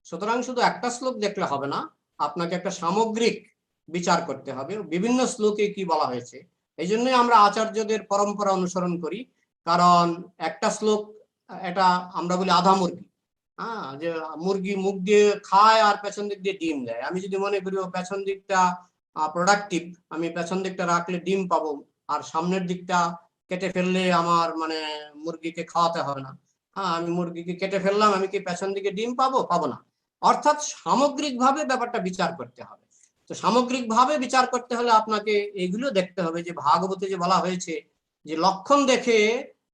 সুতরাং শুধু একটা শ্লোক দেখলে হবে না, আপনাকে একটা সামগ্রিক বিচার করতে হবে বিভিন্ন শ্লোকে কি বলা হয়েছে। এই জন্যই আমরা আচার্যদের পরম্পরা অনুসরণ করি, কারণ একটা শ্লোক, এটা আমরা বলি আধা মুরগি। হ্যাঁ, যে মুরগি মুখ দিয়ে খায় আর পেছন দিক দিয়ে ডিম দেয়। আমি যদি মনে করি ও পেছন দিকটা প্রোডাক্টিভ, আমি পেছন দিকটা রাখলে ডিম পাবো, আর সামনের দিকটা কেটে ফেললে আমার মানে মুরগিকে খাওয়াতে হবে না। হ্যাঁ, আমি মুরগিকে কেটে ফেললাম, আমি কি পেছন দিকে ডিম পাবো না। অর্থাৎ সামগ্রিকভাবে ব্যাপারটা বিচার করতে হবে। তো সামগ্রিকভাবে বিচার করতে হলে আপনাকে এগুলো দেখতে হবে যে ভাগবতে যে বলা হয়েছে যে লক্ষণ দেখে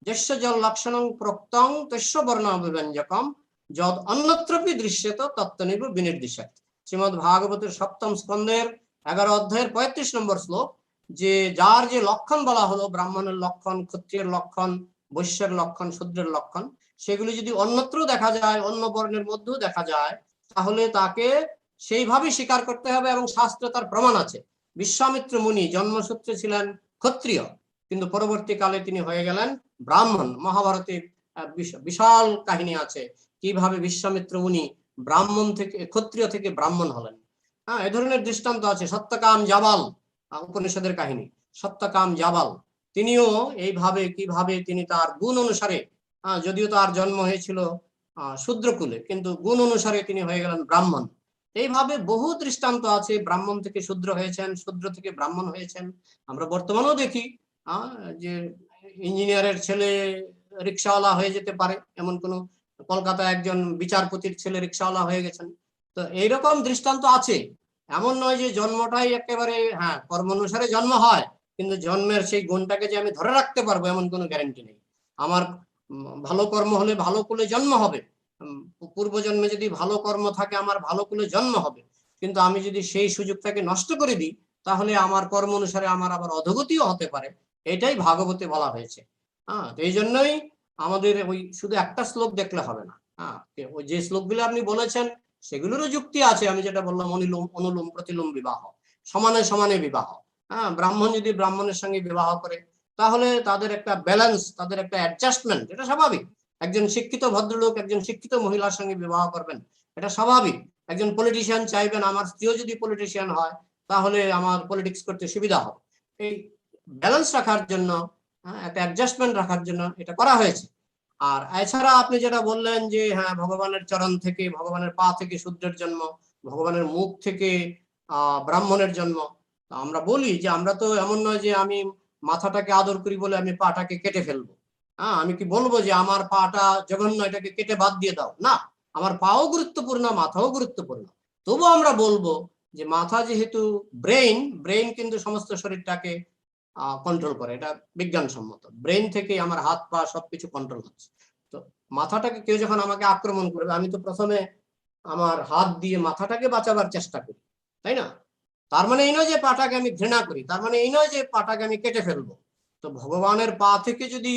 যস্য জল লক্ষণং প্রক্তং তস্য বর্ণ অভিব্যঞ্জকম যদ অন্যত্রপি দৃশ্যেত তত্ত্বনৈব বিনির্দেশক। শ্রীমদ ভাগবতের 7ম স্কন্ধের 11 অধ্যায়ের 35 নম্বর শ্লোক, যে যার যে লক্ষণ বলা হলো, ব্রাহ্মণের লক্ষণ, ক্ষত্রিয়ের লক্ষণ, বৈশ্যের লক্ষণ, শূদ্রের লক্ষণ, সেগুলি যদি অন্যত্র দেখা যায়, অন্য বর্ণের মধ্যেও দেখা যায়, তাহলে তাকে সেইভাবে স্বীকার করতে হবে। এবং শাস্ত্রে তার প্রমাণ আছে। বিশ্বামিত্র মুনি জন্মসূত্রে ছিলেন ক্ষত্রিয়, কিন্তু পরবর্তীকালে তিনি হয়ে গেলেন ব্রাহ্মণ। মহাভারতে বিশাল কাহিনী আছে কিভাবে বিশ্বামিত্র মুনি ব্রাহ্মণ থেকে, ক্ষত্রিয় থেকে ব্রাহ্মণ হলেন। হ্যাঁ, এ ধরনের দৃষ্টান্ত আছে। সত্যকাম জাবাল, উপনিষদের কাহিনী, সত্যকাম জাবাল, তিনিও এইভাবে কিভাবে তিনি তার গুণ অনুসারে, যদিও তার জন্ম হয়েছিল শূদ্রকুলে, কিন্তু গুণ অনুসারে তিনি হয়ে গেলেন ব্রাহ্মণ। এইভাবে বহু দৃষ্টান্ত আছে। ব্রাহ্মণ থেকে শূদ্র হয়েছেন, শূদ্র থেকে ব্রাহ্মণ হয়েছেন। আমরা বর্তমানেও দেখি যে ইঞ্জিনিয়ারের ছেলে রিক্সাওয়ালা হয়ে যেতে পারে, এমন কোন, কলকাতায় একজন বিচারপতির ছেলে রিক্সাওয়ালা হয়ে গেছেন। তো এইরকম দৃষ্টান্ত আছে। এমন নয় যে জন্মটাই একেবারে, হ্যাঁ, কর্ম অনুসারে জন্ম হয়, কিন্তু জন্মের সেই গুণটাকে যে আমি ধরে রাখতে পারবো এমন কোনো গ্যারান্টি নেই। আমার ভালো কর্ম হলে ভালো কুলে জন্ম হবে, পূর্বজন্মে যদি ভালো কর্ম থাকে আমার ভালো কুলে জন্ম হবে। কিন্তু আমি যদি সেই সুযোগটাকে নষ্ট করে দিই, তাহলে আমার কর্ম অনুসারে আমার আবার অধোগতিও হতে পারে। এটাই ভাগবতে বলা হয়েছে। হ্যাঁ, এই জন্যই আমাদের ওই শুধু একটা শ্লোক দেখলে হবে না। হ্যাঁ, ওই যে শ্লোকগুলো আপনি বলেছেন সেগুলোরও যুক্তি আছে। আমি যেটা বললাম, অনুলোম অনুলোম প্রতিলোম বিবাহ, সমানে সমানে বিবাহ। হ্যাঁ, ব্রাহ্মণ যদি ব্রাহ্মণের সঙ্গে বিবাহ করে, তাহলে তাদের একটা ব্যালেন্স, তাদের একটা অ্যাডজাস্টমেন্ট, এটা স্বাভাবিক। একজন শিক্ষিত ভদ্রলোক একজন শিক্ষিত মহিলার সঙ্গে বিবাহ করবেন, এটা স্বাভাবিক। একজন পলিটিশিয়ান চাইবেন আমার স্ত্রীও যদি পলিটিশিয়ান হয়, তাহলে আমার পলিটিক্স করতে সুবিধা হবে। এই ব্যালেন্স রাখার জন্য, একটা অ্যাডজাস্টমেন্ট রাখার জন্য এটা করা হয়েছে। আর এছাড়া আপনি যেটা বললেন যে হ্যাঁ, ভগবানের চরণ থেকে, ভগবানের পা থেকে শূদ্রের জন্ম, ভগবানের মুখ থেকে ব্রাহ্মণের জন্ম। আমরা বলি যে আমরা তো এমন নয় যে আমি মাথাটাকে আদর করি বলে আমি পাটাকে কেটে ফেলবো। হ্যাঁ, আমি কি বলবো যে আমার পাটা জঘন্য, এটাকে কেটে বাদ দিয়ে দাও? না, আমার পাও গুরুত্বপূর্ণ, মাথাও গুরুত্বপূর্ণ। তবু আমরা বলবো যে মাথা যেহেতু ব্রেইন, ব্রেইন কিন্তু সমস্ত শরীরটাকে কন্ট্রোল করে, এটা বিজ্ঞানসম্মত। ব্রেইন থেকে আমার হাত পা সবকিছু কন্ট্রোল হচ্ছে। তো মাথাটাকে কেউ যখন আমাকে আক্রমণ করবে, আমি তো প্রথমে আমার হাত দিয়ে মাথাটাকে বাঁচাবার চেষ্টা করি, তাই না? তার মানে এই নয় যে পাটাকে আমি ঘৃণা করি, তার মানে এই নয় যে পাটাকে আমি কেটে ফেলবো। তো ভগবানের পা থেকে যদি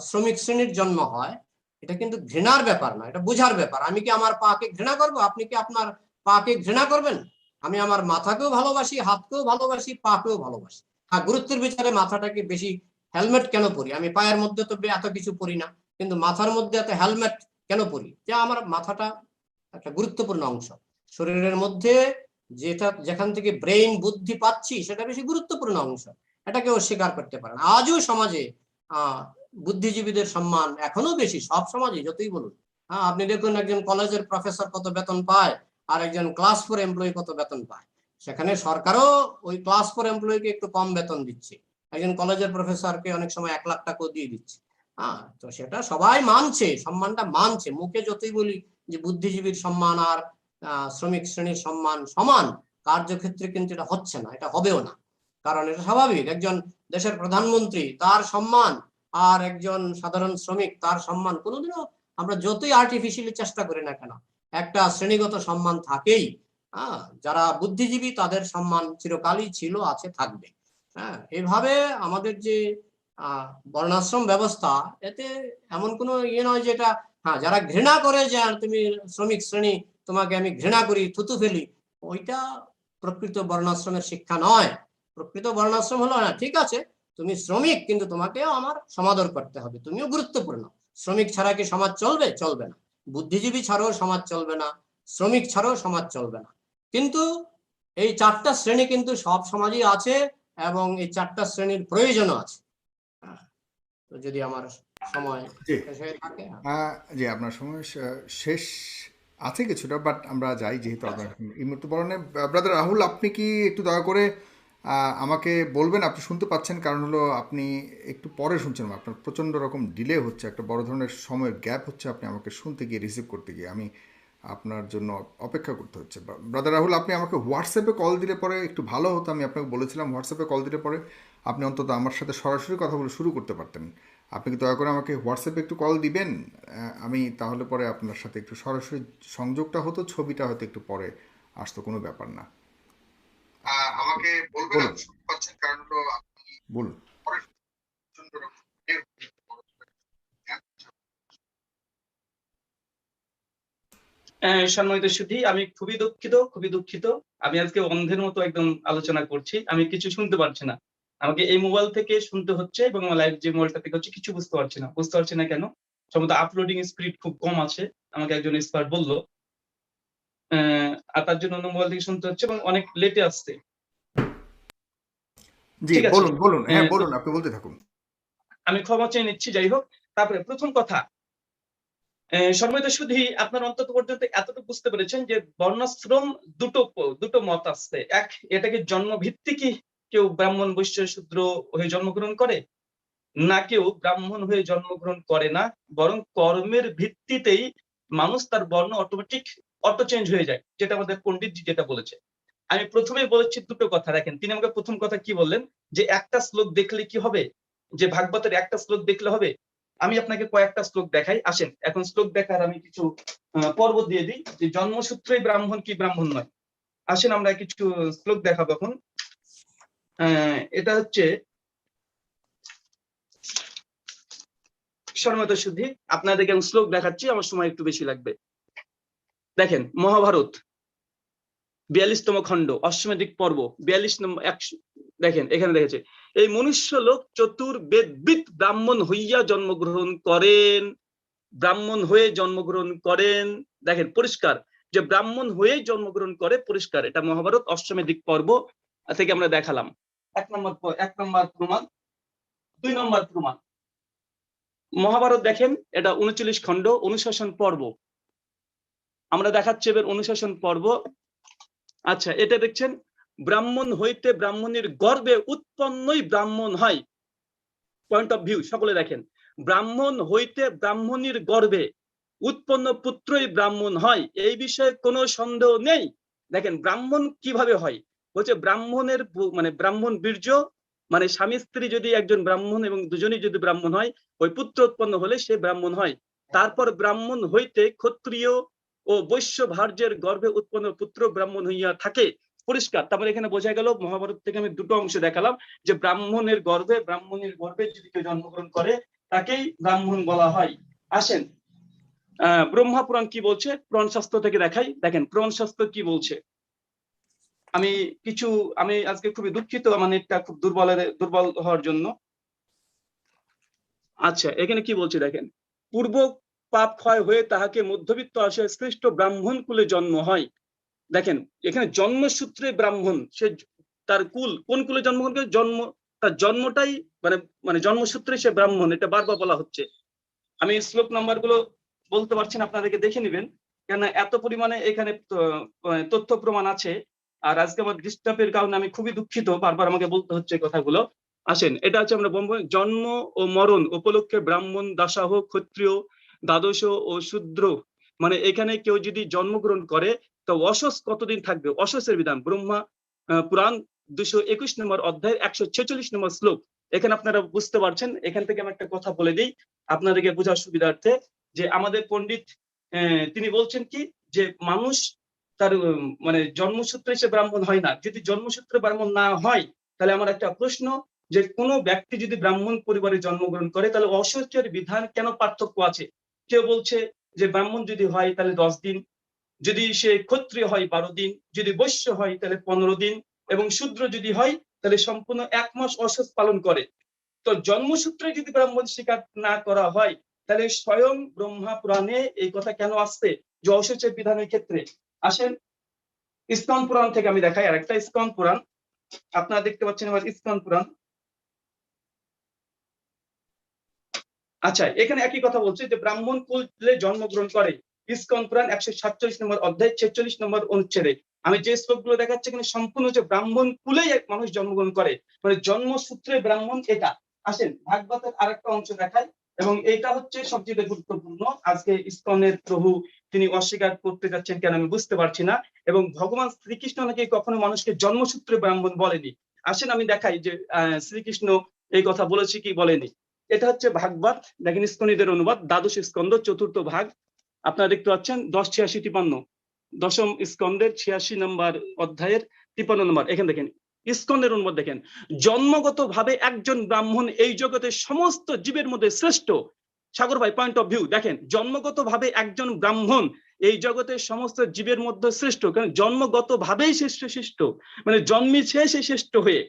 শ্রমিক শ্রেণীর জন্ম হয়, এটা কিন্তু ঘৃণার ব্যাপার না, এটা বুঝার ব্যাপার। আমি কি আমার পাকে ঘৃণা করব? আপনি কি আপনার পাকে ঘৃণা করবেন? আমি আমার মাথাকেও ভালোবাসি, হাতকেও ভালোবাসি, পাকেও ভালোবাসি। আর গুরুত্বের বিচারে মাথাটাকে বেশি। হেলমেট কেন পরি? আমি পায়ের মধ্যে তো এত কিছু পরি না, কিন্তু মাথার মধ্যে এত হেলমেট কেন পরি? যে আমার মাথাটা একটা গুরুত্বপূর্ণ অংশ শরীরের মধ্যে, যেটা যেখান থেকে ব্রেইন বুদ্ধি পাচ্ছি সেটা বেশি গুরুত্বপূর্ণ অংশ। এটাকে অস্বীকার করতে পারে না। আজও সমাজে বুদ্ধিজীবীদের সম্মান এখনো বেশি, সব সমাজে যতই বলুন। হ্যাঁ, আপনি দেখুন একজন কলেজের প্রফেসর কত বেতন পায়, আর একজন ক্লাস 4 এমপ্লয়ি কত বেতন পায়। সেখানে সরকারও ওই ক্লাস 4 এমপ্লয়িকে একটু কম বেতন দিচ্ছে, একজন কলেজের প্রফেসরকে অনেক সময় 1 লাখ টাকাও দিয়ে দিচ্ছে। হ্যাঁ, তো সেটা সবাই মানছে, সম্মানটা মানছে। মুখে যতই বলি যে বুদ্ধিজীবীর সম্মান আর শ্রমিক শ্রেণীর সম্মান সমান, কার্যক্ষেত্রে কিন্তু এটা হচ্ছে না, এটা হবেও না। কারণ এটা স্বাভাবিক, একজন দেশের প্রধানমন্ত্রী তার সম্মান আর একজন সাধারণ শ্রমিক তার সম্মান কোনোদিনও, আমরা যতই আর্টিফিশিয়ালি চেষ্টা করি না কেন, একটা শ্রেণীগত সম্মান থাকেই। যারা বুদ্ধিজীবী তাদের সম্মান চিরকালই ছিল, আছে, থাকবে। হ্যাঁ, এভাবে আমাদের যে বর্ণাশ্রম ব্যবস্থা, এতে এমন কোনো ইয়ে নয় যেটা, হ্যাঁ, যারা ঘৃণা করে যে তুমি শ্রমিক শ্রেণী, তোমাকে আমি ঘৃণা করি, থুতু ফেলি, ওইটা প্রকৃত বর্ণাশ্রমের শিক্ষা নয়। প্রকৃত বর্ণাশ্রম হলো, হ্যাঁ ঠিক আছে, তুমি শ্রমিক, কিন্তু তোমাকেও আমার সমাদর করতে হবে, তুমিও গুরুত্বপূর্ণ। শ্রমিক ছাড়া কি সমাজ চলবে? চলবে না। বুদ্ধিজীবী ছাড়াও সমাজ চলবে না, শ্রমিক ছাড়াও সমাজ চলবে না। কিন্তু এই 4টা শ্রেণী কিন্তু সব সমাজেই আছে, এবং এই 4টা শ্রেণীর প্রয়োজনও আছে। তো যদি আমার সময় জি, শেষ হয়ে থাকে। জি, আপনার সময় শেষ আছে কিছুটা, বাট আমরা যাই, যেহেতু আপনার এই মুহূর্তে বলেন। ব্রাদার রাহুল, আপনি কি একটু দয়া করে আমাকে বলবেন আপনি শুনতে পাচ্ছেন? কারণ হলো আপনি একটু পরে শুনছেন, আপনার প্রচণ্ড রকম ডিলে হচ্ছে, একটা বড় ধরনের সময়ের গ্যাপ হচ্ছে আপনি আমাকে শুনতে গিয়ে, রিসিভ করতে গিয়ে আমি আপনার জন্য অপেক্ষা করতে হচ্ছে। ব্রাদার রাহুল, আপনি আমাকে হোয়াটসঅ্যাপে কল দিলে পরে একটু ভালো হতো। আমি আপনাকে বলেছিলাম হোয়াটসঅ্যাপে কল দিলে পরে আপনি অন্তত আমার সাথে সরাসরি কথা বলে শুরু করতে পারতেন। আপনি কি দয়া করে আমাকে হোয়াটসঅ্যাপে একটু কল দিবেন? আমি তাহলে পরে আপনার সাথে একটু সরাসরি সংযোগটা হতো, ছবিটা হয়তো একটু পরে আসতো, কোনো ব্যাপার না। আমাকে বলবেন আপনি শুনতে পাচ্ছেন? কারণ হলো আপনি বলুন। সম্মানিত সুধী, আমি খুবই দুঃখিত। আমি আজকে অন্ধের মতো একদম আলোচনা করছি। আমি কিছু শুনতে পারছি না। আমাকে এই মোবাইল থেকে শুনতে হচ্ছে এবং আমার লাইভ যে মোবাইলটা থেকে হচ্ছে কিছু বুঝতে পারছি না। বুঝতে পারছি না কেন? সম্ভবত আপলোডিং স্পিড খুব কম আছে। আমাকে একজন এক্সপার্ট বলল। আর তার জন্য অন্য মোবাইল থেকে শুনতে হচ্ছে এবং অনেক লেটে আসছে। জি, ঠিক আছে। বলুন বলুন, হ্যাঁ তো বলুন, আপনি বলতে থাকুন। আমি ক্ষমা চেয়ে নিচ্ছি, যাই হোক। তারপরে প্রথম কথা, সম্মানিত সুধী, আপনার অন্তত পর্যন্ত এতটুকু বুঝতে পেরেছেন যে বর্ণাশ্রম দুটো মত আছে। এক, এটাকে জন্মভিত্তিকই কেউ ব্রাহ্মণ, বৈশ্য, শূদ্র হয়ে জন্মগ্রহণ করে, না কেউ ব্রাহ্মণ হয়ে জন্মগ্রহণ করে না, বরং কর্মের ভিত্তিতেই মানুষ তার বর্ণ অটো চেঞ্জ হয়ে যায়, যেটা আমাদের পণ্ডিতজি যেটা বলেছে। আমি প্রথমেই বলেছি দুটো কথা। দেখেন, তিনি আমাকে প্রথম কথা কি বললেন, যে একটা শ্লোক দেখলে কি হবে, যে ভাগবতের একটা শ্লোক দেখলে হবে। আমি আপনাকে কয়েকটা শ্লোক দেখাই। আসেন, এখন শ্লোক দেখার আমি কিছু পর্ব দিয়ে দিই, যে জন্মসূত্রেই ব্রাহ্মণ কি ব্রাহ্মণ নয়। আসেন আমরা কিছু শ্লোক দেখাবো এখন। এটা হচ্ছে সম্মানিত সুধী, আপনাদেরকে আমি শ্লোক দেখাচ্ছি, আমার সময় একটু বেশি লাগবে। দেখেন, মহাভারত 42তম খণ্ড, অশ্বমেধিক পর্ব 42 নম্বর। দেখেন, এখানে দেখেছে, এই মনুষ্য লোক চতুর্বেদবিদ ব্রাহ্মণ হইয়া জন্মগ্রহণ করেন। ব্রাহ্মণ হয়ে জন্মগ্রহণ করেন। দেখেন পরিষ্কার, যে ব্রাহ্মণ হয়ে জন্মগ্রহণ করে, পরিষ্কার। এটা মহাভারত অশ্বমেধিক পর্ব থেকে আমরা দেখালাম। এক নম্বর প্রমাণ। 2 নম্বর প্রমাণ, মহাভারত দেখেন, এটা 39 খণ্ড, অনুশাসন পর্ব। আমরা দেখাচ্ছি এবার অনুশাসন পর্ব। আচ্ছা, এটা দেখছেন, ব্রাহ্মণ হইতে ব্রাহ্মণের গর্ভে উৎপন্নই ব্রাহ্মণ হয়। পয়েন্ট অফ ভিউ সকলে দেখেন, ব্রাহ্মণ হইতে ব্রাহ্মণীর গর্ভে উৎপন্ন পুত্রই ব্রাহ্মণ হয়, এই বিষয়ে কোনো সন্দেহ নেই। দেখেন, ব্রাহ্মণ কিভাবে হয়, বলছে ব্রাহ্মণের মানে ব্রাহ্মণ বীর্য, মানে স্বামী স্ত্রী যদি একজন ব্রাহ্মণ এবং দুজনেই যদি ব্রাহ্মণ হয়, ওই পুত্র উৎপন্ন হলে সে ব্রাহ্মণ হয়। তারপর ব্রাহ্মণ হইতে ক্ষত্রিয় ও বৈশ্য ভার্যের গর্ভে উৎপন্ন পুত্র ব্রাহ্মণ হইয়া থাকে। পরিষ্কার। তারপরে এখানে বোঝা গেল, মহাভারত থেকে আমি দুটো অংশ দেখালাম, যে ব্রাহ্মণের গর্ভে যদি কেউ জন্মগ্রহণ করে, তাকেই ব্রাহ্মণ বলা হয়। আসেন, ব্রহ্মা পুরাণ কি বলছে, পুরাণ শাস্ত্র থেকে দেখাই। দেখেন পুরাণ শাস্ত্র কি বলছে। আমি আজকে খুবই দুঃখিত, আমার নেটটা খুব দুর্বল হওয়ার জন্য। আচ্ছা, এখানে কি বলছে দেখেন, পূর্ব পাপ ক্ষয় হয়ে তাহাকে মধ্যবিত্ত আসে শ্রেষ্ঠ ব্রাহ্মণ কুলে জন্ম হয়। দেখেন, এখানে জন্মসূত্রে ব্রাহ্মণ, সে তার কুল কোন কুলে জন্মগ্রহণ করে, তার জন্মটাই মানে মানে জন্মসূত্রে সে ব্রাহ্মণ, এটা বারবার বলা হচ্ছে। আমি শ্লোক নাম্বার গুলো বলতে পারছি না, আপনাদেরকে দেখে নেবেন, কেন এত পরিমাণে এখানে তথ্য প্রমাণ আছে। আর আজকে আমার ডিস্টার্বের কারণে আমি খুবই দুঃখিত, বারবার আমাকে বলতে হচ্ছে কথাগুলো। আসেন, এটা হচ্ছে আমরা জন্ম ও মরণ উপলক্ষে ব্রাহ্মণ, দাসাহ, ক্ষত্রিয়, দ্বাদশ ও শূদ্র, মানে এখানে কেউ যদি জন্মগ্রহণ করে, তো অসস কতদিন থাকবে, অসসের বিধান ব্রহ্মা পুরাণ 221 নম্বর অধ্যায়ের 146 নম্বর শ্লোক। এখানে আপনারা বুঝতে পারছেন। এখান থেকে আমি একটা কথা বলে দিই আপনাদেরকে বোঝার সুবিধার্থে, যে আমাদের পণ্ডিত তিনি বলছেন কি, যে মানুষ তার মানে জন্মসূত্রে সে ব্রাহ্মণ হয় না। যদি জন্মসূত্রে ব্রাহ্মণ না হয়, তাহলে আমার একটা প্রশ্ন, যে কোনো ব্যক্তি যদি ব্রাহ্মণ পরিবারে জন্মগ্রহণ করে, তাহলে অসহ্যের বিধান কেন পার্থক্য আছে? কেউ বলছে যে ব্রাহ্মণ যদি হয় তাহলে 10 দিন, যদি সে ক্ষত্রিয় হয় 12 দিন, যদি বৈশ্য হয় তাহলে 15 দিন, এবং শূদ্র যদি হয় তাহলে সম্পূর্ণ 1 মাস অসহ্য পালন করে। তো জন্মসূত্রে যদি ব্রাহ্মণ স্বীকার না করা হয়, তাহলে স্বয়ং ব্রহ্মা পুরাণে এই কথা কেন আসছে, যে অসহ্যের বিধানের ক্ষেত্রে? আসেন, ইস্কন পুরাণ থেকে আমি দেখাই আরেকটা ইস্কন পুরাণ। আপনারা দেখতে পাচ্ছেন আমার ইস্কন পুরাণ। আচ্ছা, এখানে একই কথা বলছে, যে ব্রাহ্মণ কুলে জন্মগ্রহণ করে। ইস্কন পুরাণ 147 নম্বর অধ্যায় 46 নম্বর অনুচ্ছেদে আমি যে শ্লোকগুলো দেখাচ্ছি, এখানে সম্পূর্ণ হচ্ছে ব্রাহ্মণ কুলেই এক মানুষ জন্মগ্রহণ করে, মানে জন্মসূত্রে ব্রাহ্মণ এটা। আসেন, ভাগবতের আরেকটা অংশ দেখাই, এবং এটা হচ্ছে সবচেয়ে গুরুত্বপূর্ণ। আজকে ইস্কনের প্রভু তিনি অস্বীকার করতে যাচ্ছেন কেন আমি বুঝতে পারছি না, এবং ভগবান শ্রীকৃষ্ণ নাকি কখনো মানুষকে জন্মসূত্রে ব্রাহ্মণ বলেনি। আসেন আমি দেখাই যে শ্রীকৃষ্ণ এই কথা বলেছে কি বলেনি। এটা হচ্ছে ভাগবত, দেখেন ইস্কনীদের অনুবাদ, দ্বাদশ স্কন্ধ 4র্থ ভাগ। আপনারা দেখতে পাচ্ছেন 10-86-53, দশম স্কন্ধের 86 নম্বর অধ্যায়ের 53 নম্বর। এখানে দেখেন স্কন্ধের অনুবাদ, দেখেন, জন্মগত ভাবে একজন ব্রাহ্মণ এই জগতের সমস্ত জীবের মধ্যে শ্রেষ্ঠ। সাগর ভাই, পয়েন্ট অফ ভিউ দেখেন, জন্মগত ভাবে একজন ব্রাহ্মণ এই জগতের সমস্ত জীবের মধ্যে শ্রেষ্ঠ, কারণ জন্মগত ভাবেই শ্রেষ্ঠ, মানে জন্মেছে সে শ্রেষ্ঠ হয়ে,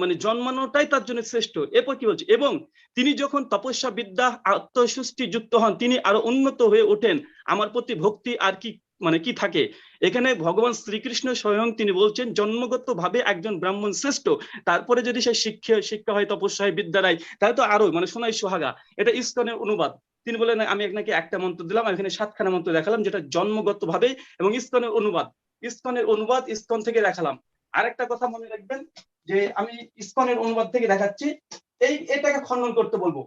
মানে জন্মানোটাই তার জন্য শ্রেষ্ঠ। এরপর কি বলছে, এবং তিনি যখন তপস্যা বিদ্যা আত্মসৃষ্টি যুক্ত হন তিনি আরো উন্নত হয়ে ওঠেন, আমার প্রতি ভক্তি আর কি মানে কি থাকে। এখানে ভগবান শ্রীকৃষ্ণ স্বয়ং তিনি বলছেন জন্মগত ভাবে একজন ব্রাহ্মণ শ্রেষ্ঠ, তারপরে যদি সে শিক্ষা হয়, তপস্যা হয়, বিদ্যা নাই, তাহলে তো আরো মানে সোনাই সোহাগা। এটা ইসকনের অনুবাদ। তিনি বলেন আমি আপনাকে একটা মন্ত্র দিলাম, এখানে 7খানা মন্ত্র দেখালাম যেটা জন্মগত ভাবে, এবং ইসকনের অনুবাদ ইসকন থেকে দেখালাম। আরেকটা কথা মনে রাখবেন যে আমি ইসকনের অনুবাদ থেকে দেখাচ্ছি, এটাকে খণ্ডন করতে বলবো।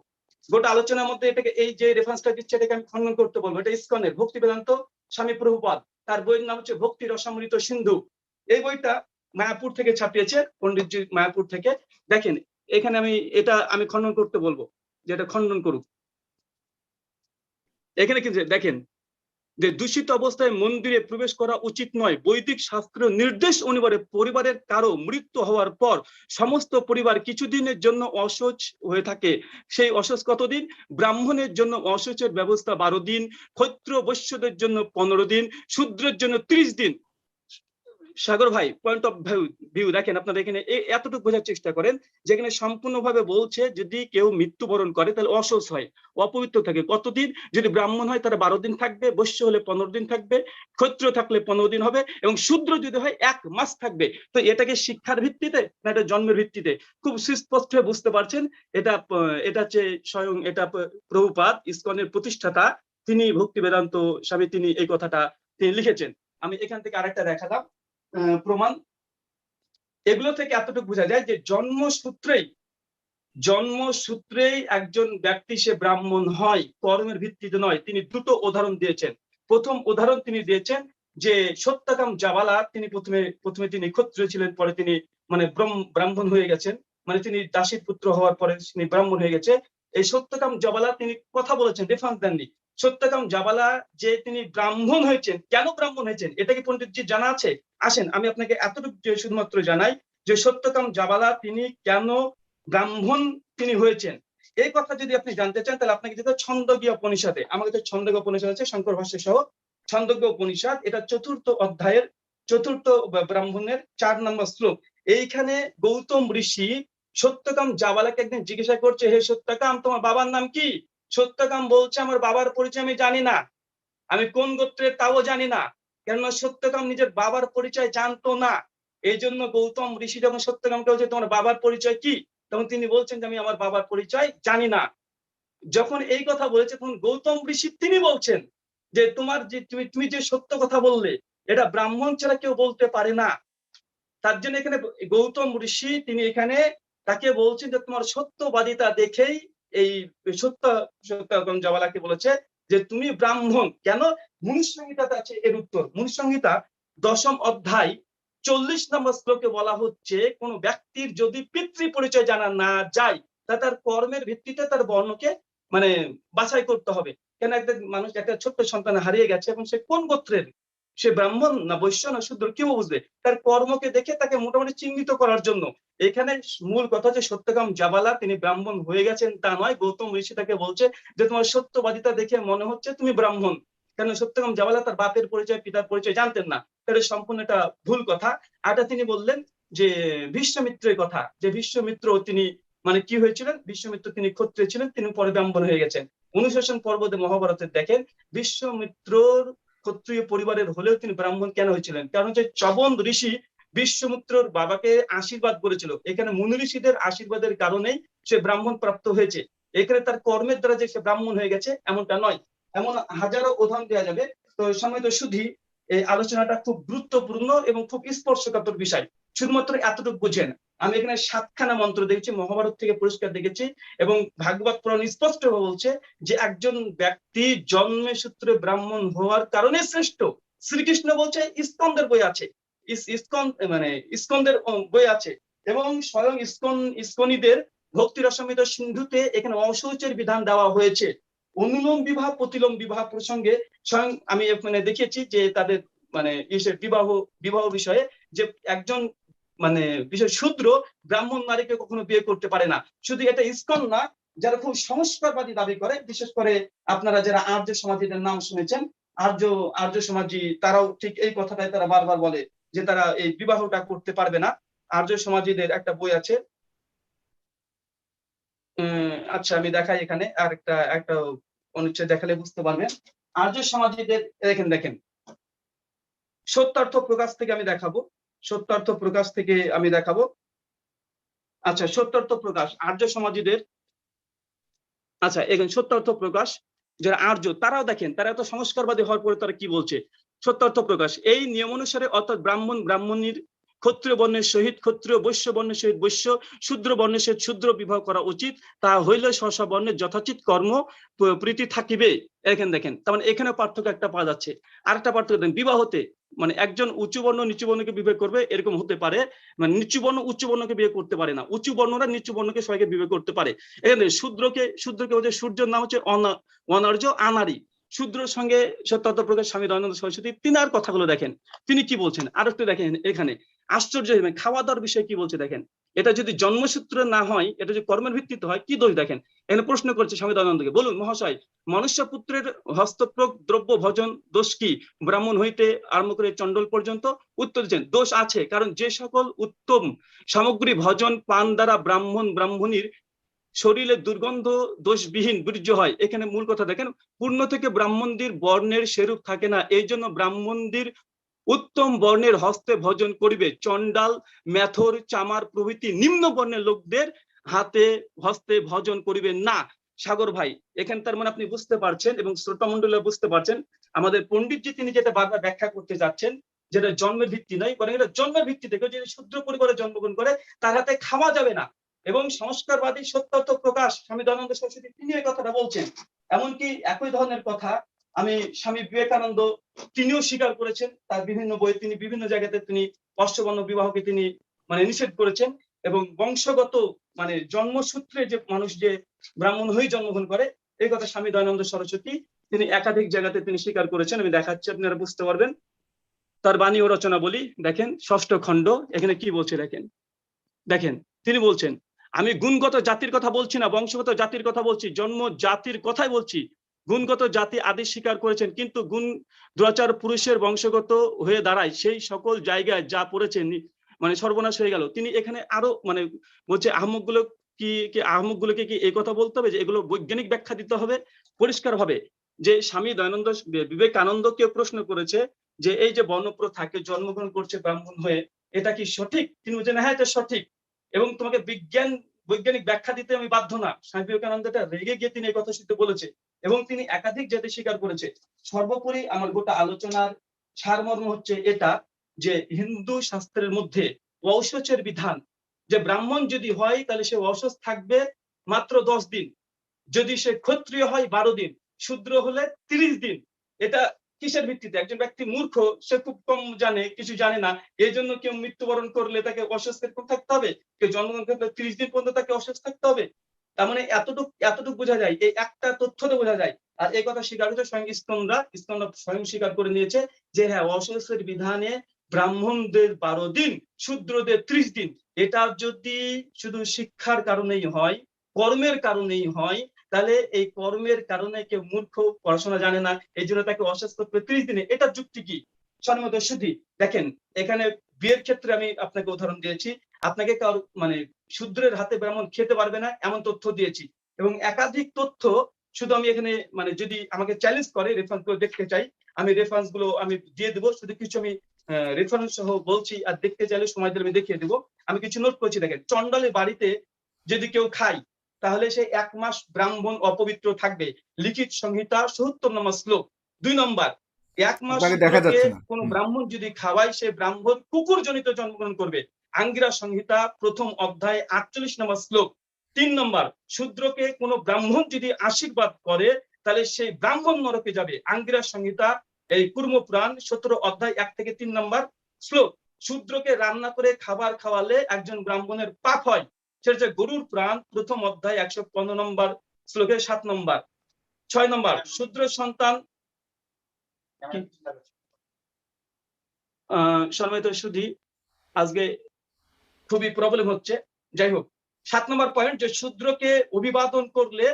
গোটা আলোচনার মধ্যে এটাকে, এই যে রেফারেন্সটা দিচ্ছে এটাকে আমি খণ্ডন করতে বলবো। এটা ইসকনের ভক্তি বেদান্ত স্বামী প্রভুপাদ, তার বইয়ের নাম হচ্ছে ভক্তি রসামৃত সিন্ধু। এই বইটা মায়াপুর থেকে ছাপিয়েছে, পন্ডিতজি মায়াপুর থেকে। দেখেন এখানে আমি খণ্ডন করতে বলবো, যে এটা খণ্ডন করুক। এখানে কিন্তু দেখেন যে দূষিত অবস্থায় মন্দিরে প্রবেশ করা উচিত নয়। বৈদিক শাস্ত্র নির্দেশ অনুসারে পরিবারের কারো মৃত্যু হওয়ার পর সমস্ত পরিবার কিছুদিনের জন্য অশৌচ হয়ে থাকে। সেই অশৌচ কতদিন? ব্রাহ্মণের জন্য অশৌচের ব্যবস্থা 12 দিন, ক্ষত্র বৈশ্যদের জন্য 15 দিন, শূদ্রের জন্য 30 দিন। সাগর ভাই, পয়েন্ট অফ ভিউ দেখেন, আপনারা এখানে এতটুকু বোঝার চেষ্টা করেন, যেখানে সম্পূর্ণভাবে বলছে যদি কেউ মৃত্যুবরণ করে তাহলে অশৌচ হয়, অপবিত্র থাকে। কতদিন? যদি ব্রাহ্মণ হয় তারা 12 দিন থাকবে, বৈশ্য হলে 15 দিন থাকবে, ক্ষত্র থাকলে 15 দিন হবে, এবং শূদ্র যদি হয় 1 মাস থাকবে। তো এটাকে শিক্ষার ভিত্তিতে না এটা জন্মের ভিত্তিতে? খুব সুস্পষ্ট হয়ে বুঝতে পারছেন। এটা হচ্ছে স্বয়ং এটা প্রভুপাদ ইসকনের প্রতিষ্ঠাতা, তিনি ভক্তি বেদান্ত স্বামী, তিনি এই কথাটা তিনি লিখেছেন। আমি এখান থেকে আরেকটা দেখালাম প্রমাণ। এগুলো থেকে এতটুকু বোঝা যায় যে জন্মসূত্রেই একজন ব্যক্তি সে ব্রাহ্মণ হয়, কর্মের ভিত্তিতে নয়। তিনি দুটো উদাহরণ দিয়েছেন। প্রথম উদাহরণ তিনি দিয়েছেন যে সত্যকাম জাবালা, তিনি প্রথমে তিনি ক্ষত্রিয় ছিলেন, পরে তিনি মানে ব্রাহ্মণ হয়ে গেছেন, মানে তিনি দাসীর পুত্র হওয়ার পরে তিনি ব্রাহ্মণ হয়ে গেছে। এই সত্যকাম জাবালা তিনি কথা বলেছেন, রেফারেন্স দেননি। সত্যকাম জাবালা যে তিনি ব্রাহ্মণ হয়েছেন, কেন ব্রাহ্মণ হয়েছেন এটা কি পণ্ডিতজি জানা আছে? আসেন আমি আপনাকে এতটুকু শুধুমাত্র জানাই যে সত্যকাম জাবালা তিনি কেন ব্রাহ্মণ তিনি হয়েছেন। এই কথা যদি আপনি জানতে চান তাহলে আপনাকে যেতে ছন্দজ্ঞ উপনিষদে। আমার কাছে ছন্দজ্ঞ উপনিষদ আছে শঙ্কর ভাষ্য সহ, ছন্দজ্ঞ উপনিষদ, এটা 4th অধ্যায়ের 4th ব্রাহ্মণের 4 নম্বর শ্লোক। এইখানে গৌতম ঋষি সত্যকাম জাবালাকে একদিন জিজ্ঞাসা করছে, হে সত্যকাম তোমার বাবার নাম কি? সত্যকাম বলছে আমার বাবার পরিচয় আমি জানি না, আমি কোন গোত্রের তাও জানি না। কেননা সত্যকাম নিজের বাবার পরিচয় জানতো না। এই জন্য গৌতম ঋষি যখন সত্যকামকে বলছে তোমার বাবার পরিচয় কি, তখন তিনি বলছেন যে আমি আমার বাবার পরিচয় জানি না। যখন এই কথা বলেছে তখন গৌতম ঋষি তিনি বলছেন যে তোমার যে তুমি যে সত্য কথা বললে এটা ব্রাহ্মণ ছাড়া কেউ বলতে পারে না। তার জন্য এখানে গৌতম ঋষি তিনি এখানে তাকে বলছেন যে তোমার সত্যবাদিতা দেখেই এই সত্যকাম জাবালাকে বলেছে যে তুমি ব্রাহ্মণ। কেন? মনুসংহিতাতে আছে এর উত্তর। মনুসংহিতা 10ম অধ্যায় 40 নম্বর শ্লোকে বলা হচ্ছে কোন ব্যক্তির যদি পিতৃ পরিচয় জানা না যায় তা তার কর্মের ভিত্তিতে তার বর্ণকে মানে বাছাই করতে হবে। কেন একটা মানুষ একটা ছোট্ট সন্তান হারিয়ে গেছে এবং সে কোন গোত্রের, সে ব্রাহ্মণ না বৈশ্য না শূদ্র, কেউ বুঝবে? তার কর্মকে দেখে তাকে মোটামুটি চিহ্নিত করার জন্য। এখানে মূল কথা হচ্ছে সত্যকাম জাবালা তিনি ব্রাহ্মণ হয়ে গেছেন তা নয়, গৌতম ঋষি তাকে বলছে যে তোমার সত্যবাদিতা দেখে মনে হচ্ছে তুমি ব্রাহ্মণ। কেন? সত্যকাম জাবালা তার বাপের পরিচয় পিতার পরিচয় জানতেন না, তাহলে সম্পূর্ণ একটা ভুল কথা। আরটা তিনি বললেন যে বিশ্বামিত্রের কথা, যে বিশ্বামিত্র তিনি মানে কি হয়েছিলেন, বিশ্বামিত্র তিনি ক্ষত্রিয় ছিলেন, তিনি পরে ব্রাহ্মণ হয়ে গেছেন। অনুশাসন পর্বতে মহাভারতের দেখেন বিশ্বামিত্রর ক্ষত্রিয় পরিবারের হলেও তিনি ব্রাহ্মণ কেন হয়েছিলেন? কারণ হচ্ছে চবন ঋষি বিশ্বামিত্রর বাবাকে আশীর্বাদ করেছিল, এখানে মুনি ঋষিদের আশীর্বাদের কারণেই সে ব্রাহ্মণ প্রাপ্ত হয়েছে। এখানে তার কর্মের দ্বারা যে সে ব্রাহ্মণ হয়ে গেছে এমনটা নয়। এমন হাজারো উদাহরণ দেওয়া যাবে। তো সময় তো শুধু এই আলোচনাটা খুব গুরুত্বপূর্ণ এবং খুব স্পর্শকাতর বিষয়, শুধুমাত্র এতটুকু বুঝেন। আমি এখানে 7খানা মন্ত্র দেখেছি, মহাভারত থেকে পরিষ্কার দেখেছি, এবং ভাগবত পুরাণ স্পষ্ট বলছে যে একজন ব্যক্তি জন্মে সূত্রে ব্রাহ্মণ হওয়ার কারণে শ্রেষ্ঠ। শ্রীকৃষ্ণ বলছে, স্কন্দের বই আছে, স্কন্দের বই আছে, এবং স্বয়ং ইস্কনিদের ভক্তি রসামৃত সিন্ধুতে এখানে অশৌচের বিধান দেওয়া হয়েছে। অনুলোম বিবাহ প্রতিলোম বিবাহ প্রসঙ্গে স্বয়ং আমি মানে দেখিয়েছি যে তাদের মানে বিবাহ বিষয়ে যে একজন মানে বিশেষ শূদ্র ব্রাহ্মণ নারীকে কখনো বিয়ে করতে পারে না। শুধু এটা ইসকন না, যারা খুব সংস্কারবাদী দাবি করে, বিশেষ করে আপনারা যারা আর্য সমাজের নাম শুনেছেন, আর্য আর্য সমাজী তারাও ঠিক এই কথাটাই তারা বারবার বলে যে তারা এই বিবাহটা করতে পারবে না। আর্য সমাজীদের একটা বই আছে, আচ্ছা আমি দেখাই এখানে আর একটা অনুচ্ছেদ দেখালে বুঝতে পারবেন। আর্য সমাজীদের দেখেন সত্যার্থ প্রকাশ থেকে আমি দেখাবো, সত্যার্থ প্রকাশ থেকে আমি দেখাবো। আচ্ছা সত্যার্থ প্রকাশ আর্য সমাজীদের, আচ্ছা এখানে সত্যার্থ প্রকাশ যারা আর্য তারাও দেখেন, তারা এত সংস্কারবাদী হওয়ার পরে তারা কি বলছে। সত্যার্থ প্রকাশ এই নিয়ম অনুসারে অর্থাৎ ব্রাহ্মণ ব্রাহ্মণীর, ক্ষত্রিয় বর্ণের সহিত ক্ষত্রিয়, বৈশ্য বর্ণের সহিত বৈশ্য, শূদ্র বর্ণের সহিত শূদ্র বিবাহ করা উচিত, তা হইলে স্ব বর্ণের যথাচিত কর্ম প্রীতি থাকিবে। এখানে দেখেন, তার মানে এখানে পার্থক্য একটা পাওয়া যাচ্ছে। আরেকটা পার্থক্য দেখেন, বিবাহতে মানে একজন উঁচু বর্ণ নিচু বর্ণকে বিবাহ করবে এরকম হতে পারে, মানে নিচু বর্ণ উচ্চ বর্ণকে বিয়ে করতে পারে না, উঁচু বর্ণরা নিচু বর্ণকে সবাইকে বিবাহ করতে পারে। এখানে শূদ্রকে হচ্ছে, সূর্যের নাম হচ্ছে অনার্য, আনারি। শূদ্রের সঙ্গে সত্যার্থ প্রকাশ স্বামী দয়ানন্দ সরস্বতী তিনার কথাগুলো দেখেন, তিনি কি বলছেন। আর একটু দেখেন এখানে আশ্চর্য হবেন, খাওয়া দাওয়ার বিষয়ে কি বলছে দেখেন। এটা যদি জন্মসূত্রে না হয়, এটা যদি কর্মের ভিত্তিতে হয়, কি দোষ দেখেন। এখানে প্রশ্ন করছে স্বামী দয়ানন্দকে, বলুন মহাশয়, মনুষ্য পুত্রের হস্তপ্রক দ্রব্য ভোজন দোষ কি, ব্রাহ্মণ হইতে আরম্ভ করে চণ্ডল পর্যন্ত? উত্তর দিচ্ছেন, দোষ আছে, কারণ যে সকল উত্তম সামগ্রী ভোজন পান দ্বারা ব্রাহ্মণ ব্রাহ্মণীর শরীরে দুর্গন্ধ দোষবিহীন বীর্য হয়। এখানে মূল কথা দেখেন, পূর্ণ থেকে ব্রাহ্মণদের বর্ণের সেরূপ থাকে না, এই জন্য ব্রাহ্মণদের উত্তম বর্ণের হস্তে ভোজন করিবে, চণ্ডাল মেথর চামার প্রভৃতি নিম্ন বর্ণের লোকদের হাতে হস্তে ভোজন করিবে না। সাগর ভাই, এখানে তার মানে আপনি বুঝতে পারছেন এবং শ্রোতামণ্ডলী বুঝতে পারছেন, আমাদের পণ্ডিতজি তিনি যেটা বারবার ব্যাখ্যা করতে যাচ্ছেন, যেটা জন্মের ভিত্তি নয়, বরং এটা জন্মের ভিত্তি থেকে, যদি শূদ্র পরিবারে জন্মগ্রহণ করে তার হাতে খাওয়া যাবে না। এবং সংস্কারবাদী সত্যার্থ প্রকাশ স্বামী দয়ানন্দ সরস্বতী তিনি এই কথাটা বলছেন। এমনকি একই ধরনের কথা আমি স্বামী বিবেকানন্দ তিনিও স্বীকার করেছেন, তার বিভিন্ন বইয়ে তিনি বিভিন্ন জায়গাতে তিনি অষ্টবর্ণ বিবাহকে তিনি মানে নিষেধ করেছেন। এবং বংশগত মানে জন্মসূত্রে যে মানুষ যে ব্রাহ্মণ হয়ে জন্মগ্রহণ করে, এই কথা স্বামী দয়ানন্দ সরস্বতী তিনি একাধিক জায়গাতে তিনি স্বীকার করেছেন। আমি দেখাচ্ছি, আপনারা বুঝতে পারবেন। তার বাণী ও রচনা বলি, দেখেন ষষ্ঠ খণ্ড, এখানে কি বলছে দেখেন। দেখেন তিনি বলছেন, আমি গুণগত জাতির কথা বলছি না, বংশগত জাতির কথা বলছি, জন্ম জাতির কথাই বলছি। গুণগত জাতি আদি স্বীকার করেছেন, কিন্তু গুণ দুরাচার পুরুষের বংশগত হয়ে দাঁড়ায় সেই সকল জায়গায় যা পড়েছে মানে সর্বনাশ হয়ে গেল। তিনি এখানে আরো মানে বলছে আহমকগুলোকে কি এই কথা বলতে হবে যে এগুলো বৈজ্ঞানিক ব্যাখ্যা দিতে হবে পরিষ্কার ভাবে। যে স্বামী দয়ানন্দ বিবেকানন্দকে প্রশ্ন করেছে যে এই যে বর্ণপ্রথাকে জন্মগ্রহণ করছে ব্রাহ্মণ হয়ে, এটা কি সঠিক? তিনি বলছেন হ্যাঁ এটা সঠিক, এবং তোমাকে বৈজ্ঞানিক ব্যাখ্যা দিতে আমি বাধ্য না। স্বামী বিবেকানন্দ এটা রেগে গিয়ে তিনি এই কথা সিদ্ধ বলেছে এবং তিনি একাধিক জাতি স্বীকার করেছে। সর্বোপরি আমার গোটা আলোচনার সারমর্ম হচ্ছে এটা, যে হিন্দু শাস্ত্রের মধ্যে ঔষচের বিধান, যে ব্রাহ্মণ যদি হয় তাহলে সে ঔষচ থাকবে মাত্র 10 দিন, যদি সে ক্ষত্রিয় হয় 12 দিন, শূদ্র হলে 30 দিন। এটা কিসের ভিত্তিতে? একজন ব্যক্তি মূর্খ, সে খুব কম জানে, কিছু জানে না, এই জন্য কেউ মৃত্যুবরণ করলে তাকে অসুস্থ থাকতে হবে, কেউ জন্মগ্রহণ করলে 30 দিন পর্যন্ত তাকে অসুস্থ থাকতে হবে। তার মানে এতটুকু বোঝা যায়, এই একটা তথ্যতে বোঝা যায়। আর এই কথা স্বীকার হচ্ছে স্বয়ং ইসকনরা স্বয়ং স্বীকার করে নিয়েছে যে হ্যাঁ অসুস্থের বিধানে ব্রাহ্মণদের 12 দিন, শূদ্রদের 30 দিন। এটা যদি শুধু শিক্ষার কারণেই হয়, কর্মের কারণেই হয়, তাহলে এই কর্মের কারণে কেউ মূর্খ, পড়াশোনা জানে না, এই জন্য তাকে অসুস্থ করবে 30 দিনে, এটা যুক্তি কি? সম্মত শুধু দেখেন, এখানে বিয়ের ক্ষেত্রে আমি আপনাকে উদাহরণ দিয়েছি, আপনাকে কারো মানে শূদ্রের হাতে ব্রাহ্মণ খেতে পারবে না এমন তথ্য দিয়েছি, এবং একাধিক তথ্য শুধু আমি এখানে মানে যদি আমাকে চ্যালেঞ্জ করে রেফারেন্স গুলো দেখতে চাই, আমি রেফারেন্স গুলো আমি দিয়ে দেবো, শুধু কিছু আমি রেফারেন্স সহ বলছি, আর দেখতে চাইলে সময় দিলে আমি দেখিয়ে দেবো। আমি কিছু নোট করছি, দেখেন চণ্ডালের বাড়িতে যদি কেউ খায় তাহলে সে 1 মাস ব্রাহ্মণ অপবিত্র থাকবে, লিখিত সংহিতা ৭০ নম্বর শ্লোক। 2 নম্বর, 1 মাস দেখা শূদ্রকে যাচ্ছে না। কোন ব্রাহ্মণ যদি খাওয়ায় সে ব্রাহ্মণ কুকুর জনিত জন্মগ্রহণ করবে, আঙ্গিরা সংহিতা 1ম অধ্যায় 48 নম্বর শ্লোক। 3 নম্বর, শূদ্রকে কোন ব্রাহ্মণ যদি আশীর্বাদ করে তাহলে সেই ব্রাহ্মণ নরকে যাবে, আঙ্গিরা সংহিতা এই কুর্ম পুরাণ 17 অধ্যায় 1 থেকে 3 নম্বর শ্লোক। শূদ্রকে রান্না করে খাবার খাওয়ালে একজন ব্রাহ্মণের পাপ হয়, সেটা হচ্ছে গরুর পুরাণ 1ম অধ্যায় 115 নম্বর শ্লোকের 7 নম্বর। 6 নম্বর, শূদ্র সন্তান সম্মানিত সুধী, আজকে খুবই প্রবলেম হচ্ছে, যাই হোক। 7 নম্বর পয়েন্ট, যে শূদ্রকে অভিবাদন করলে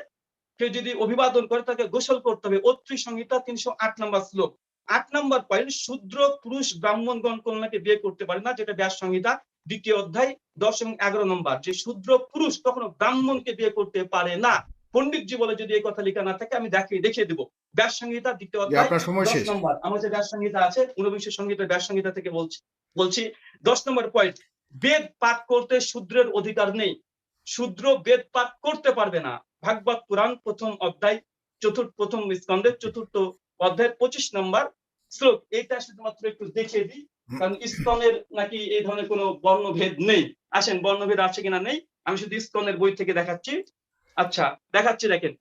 কেউ যদি অভিবাদন করে তাকে গোসল করতে হবে। অত্রি সংহিতা 308 নম্বর শ্লোক। 8 নম্বর পয়েন্ট, শূদ্র পুরুষ ব্রাহ্মণগণ কন্যাকে বিয়ে করতে পারে না, যেটা ব্যাস সংহিতা 2য় অধ্যায় 10 এবং 11 নম্বর, যে শূদ্র পুরুষ কখনো ব্রাহ্মণকে বিয়ে করতে পারে না। পণ্ডিতজি বলে যদি এই কথা লেখা না থাকে আমি দেখিয়ে দেবো। ব্যাস সংহিতা 2য় যে অধ্যায় আপনার সময় 10 শেষ। নম্বর, আমার যে ব্যাস সংহিতা আছে 49 সংহিতার ব্যাস সংহিতা থেকে বলছি 10 নম্বর পয়েন্ট, বেদ পাঠ করতে শূদ্রের অধিকার নেই। শূদ্র বেদ পাঠ করতে পারবে না। ভাগবত পুরাণ প্রথম অধ্যায় প্রথম স্কন্ধের 4th অধ্যায়ের 25 নম্বর শ্লোক। এইটা শুধুমাত্র একটু দেখিয়ে দিই, কারণ ইসকনের নাকি এই ধরনের কোনো বর্ণভেদ নেই। আসেন, বর্ণভেদ আছে কিনা নেই আমি শুধু ইসকনের বই থেকে দেখাচ্ছি। আচ্ছা, দেখাচ্ছি, দেখেন।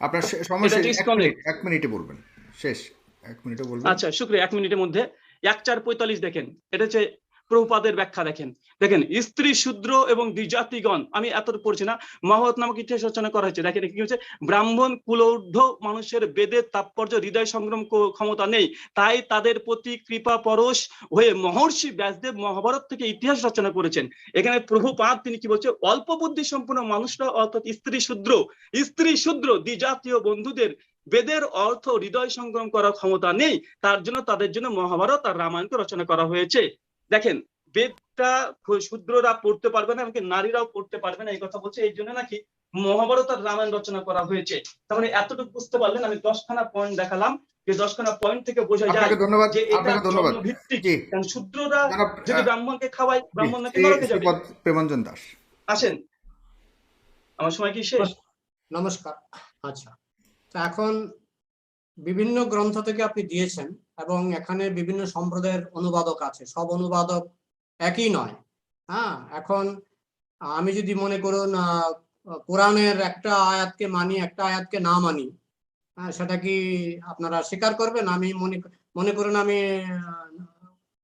আপনার সময় এটা শেষ, হচ্ছে 1 ইসকনের। মিনিট, 1 মিনিটে বলবেন, শেষ 1 মিনিটে বলবেন। আচ্ছা, শুক্রিয়া। 1 মিনিটের মধ্যে 1:4:45 দেখেন, এটা হচ্ছে প্রভুপাদের ব্যাখ্যা। দেখেন স্ত্রী শূদ্র এবং দ্বিজাতিগণ, আমি এত পড়ছি না, মহৎ নামক ইতিহাস রচনা করা হয়েছে। দেখেন কি হচ্ছে, ব্রাহ্মণ কুলৌর্ধ্ব মানুষের বেদের তাৎপর্য হৃদয় সংগ্রাম ক্ষমতা নেই, তাই তাদের প্রতি কৃপা পরশ হয়ে মহর্ষি ব্যাসদেব মহাভারত থেকে ইতিহাস রচনা করেছেন। এখানে প্রভুপাদ তিনি কি বলছে, অল্প বুদ্ধি সম্পন্ন মানুষরা অর্থাৎ স্ত্রী শূদ্র দ্বিজাতীয় বন্ধুদের বেদের অর্থ হৃদয় সংগ্রাম করার ক্ষমতা নেই, তার জন্য তাদের জন্য মহাভারত আর রামায়ণকে রচনা করা হয়েছে। দেখেন, বেদটা শূদ্ররা পড়তে পারবে না, এমনকি নারীরাও পড়তে পারবে না, এই কথা বলছে। এই জন্য নাকি মহাভারত আর রামায়ণ রচনা করা হয়েছে। তাহলে এতটুকু বুঝতে পারলেন। আমি 10খানা পয়েন্ট দেখালাম, যে 10খানা পয়েন্ট থেকে বোঝা যায় আপনাকে ধন্যবাদ, যে এটা আপনাকে ধন্যবাদ। জন্মভিত্তিক। জি, কারণ শূদ্ররা জনাব যদি ব্রাহ্মণকে খাওয়ায়, জি, ব্রাহ্মণ নাকি নরকে যাবে। শ্রীপদ প্রেমাঞ্জন দাস। আসেন, আমার সময় কি শেষ? নমস্কার। আচ্ছা, তো এখন বিভিন্ন গ্রন্থ থেকে আপনি দিয়েছেন এবং এখানে বিভিন্ন সম্প্রদায়ের অনুবাদক আছে, সব অনুবাদক একই নয়। হ্যাঁ, এখন আমি যদি মনে করুন কোরআনের একটা আয়াতকে মানি, একটা আয়াতকে না মানি, হ্যাঁ, সেটা কি আপনারা স্বীকার করবেন? আমি মনে করুন আমি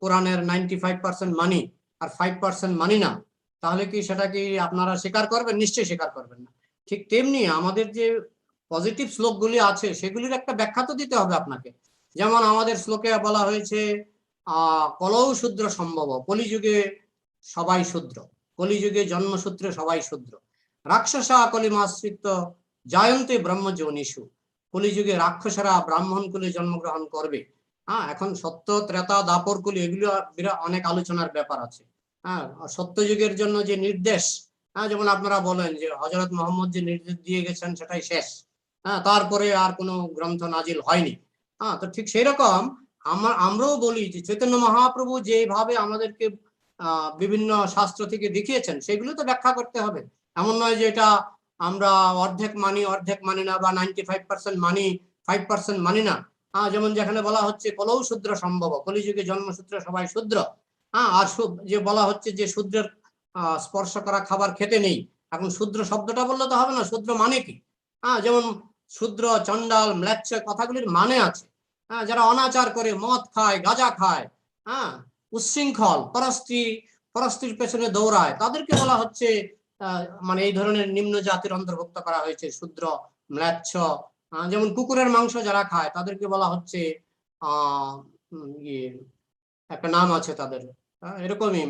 কোরআনের 95% মানি আর 5% মানি না, তাহলে কি সেটা কি আপনারা স্বীকার করবেন? নিশ্চয়ই স্বীকার করবেন না। ঠিক তেমনি আমাদের যে পজিটিভ শ্লোকগুলি আছে সেগুলির একটা ব্যাখ্যা তো দিতে হবে আপনাকে। যেমন আমাদের শ্লোকে বলা হয়েছে কলৌ শূদ্র সম্ভব, কলিযুগে সবাই শূদ্র, কলিযুগে জন্মসূত্রে সবাই শূদ্র, রাক্ষসা কলিমাশ্রিত জায়ন্তে ব্রহ্মযোনিষু, কলিযুগে রাক্ষসরা ব্রাহ্মণ কুলে জন্মগ্রহণ করবে। হ্যাঁ, এখন সত্য ত্রেতা দাপর কুলি এগুলো অনেক আলোচনার ব্যাপার আছে। হ্যাঁ, সত্যযুগের জন্য যে নির্দেশ, হ্যাঁ, যেমন আপনারা বলেন যে হযরত মুহাম্মদ যে নির্দেশ দিয়ে গেছেন সেটাই শেষ, হ্যাঁ, তারপরে আর কোনো গ্রন্থ নাজিল হয়নি। হ্যাঁ, তো ঠিক সেই রকম আমরাও বলি যে চৈতন্য মহাপ্রভু যেভাবে আমাদেরকে বিভিন্ন শাস্ত্র থেকে দেখিয়েছেন সেগুলো তো ব্যাখ্যা করতে হবে। এমন নয় যে এটা আমরা অর্ধেক মানি না, বা 95% মানি, 5% মানি না। যেমন যেখানে বলা হচ্ছে কলৌ শূদ্র সম্ভব, কলিযুগে জন্মসূত্রে সবাই শূদ্র। আর যে বলা হচ্ছে যে শূদ্রের স্পর্শ করা খাবার খেতে নেই, এখন শূদ্র শব্দটা বললে তো হবে না, শূদ্র মানে কি? যেমন শূদ্র, চণ্ডাল, ম্লেচ্ছ কথাগুলির মানে আছে। যারা অনাচার করে, মদ খায়, গাঁজা খায়, উচ্ছৃঙ্খল, পরস্ত্রীর পেছনে দৌড়ায়, তাদেরকে বলা হচ্ছে মানে এই ধরনের নিম্ন জাতির অন্তর্ভুক্ত করা হয়েছে শূদ্র, ম্লেচ্ছ। যেমন কুকুরের মাংস যারা খায় তাদেরকে বলা হচ্ছে একটা নাম আছে তাদের, এরকমই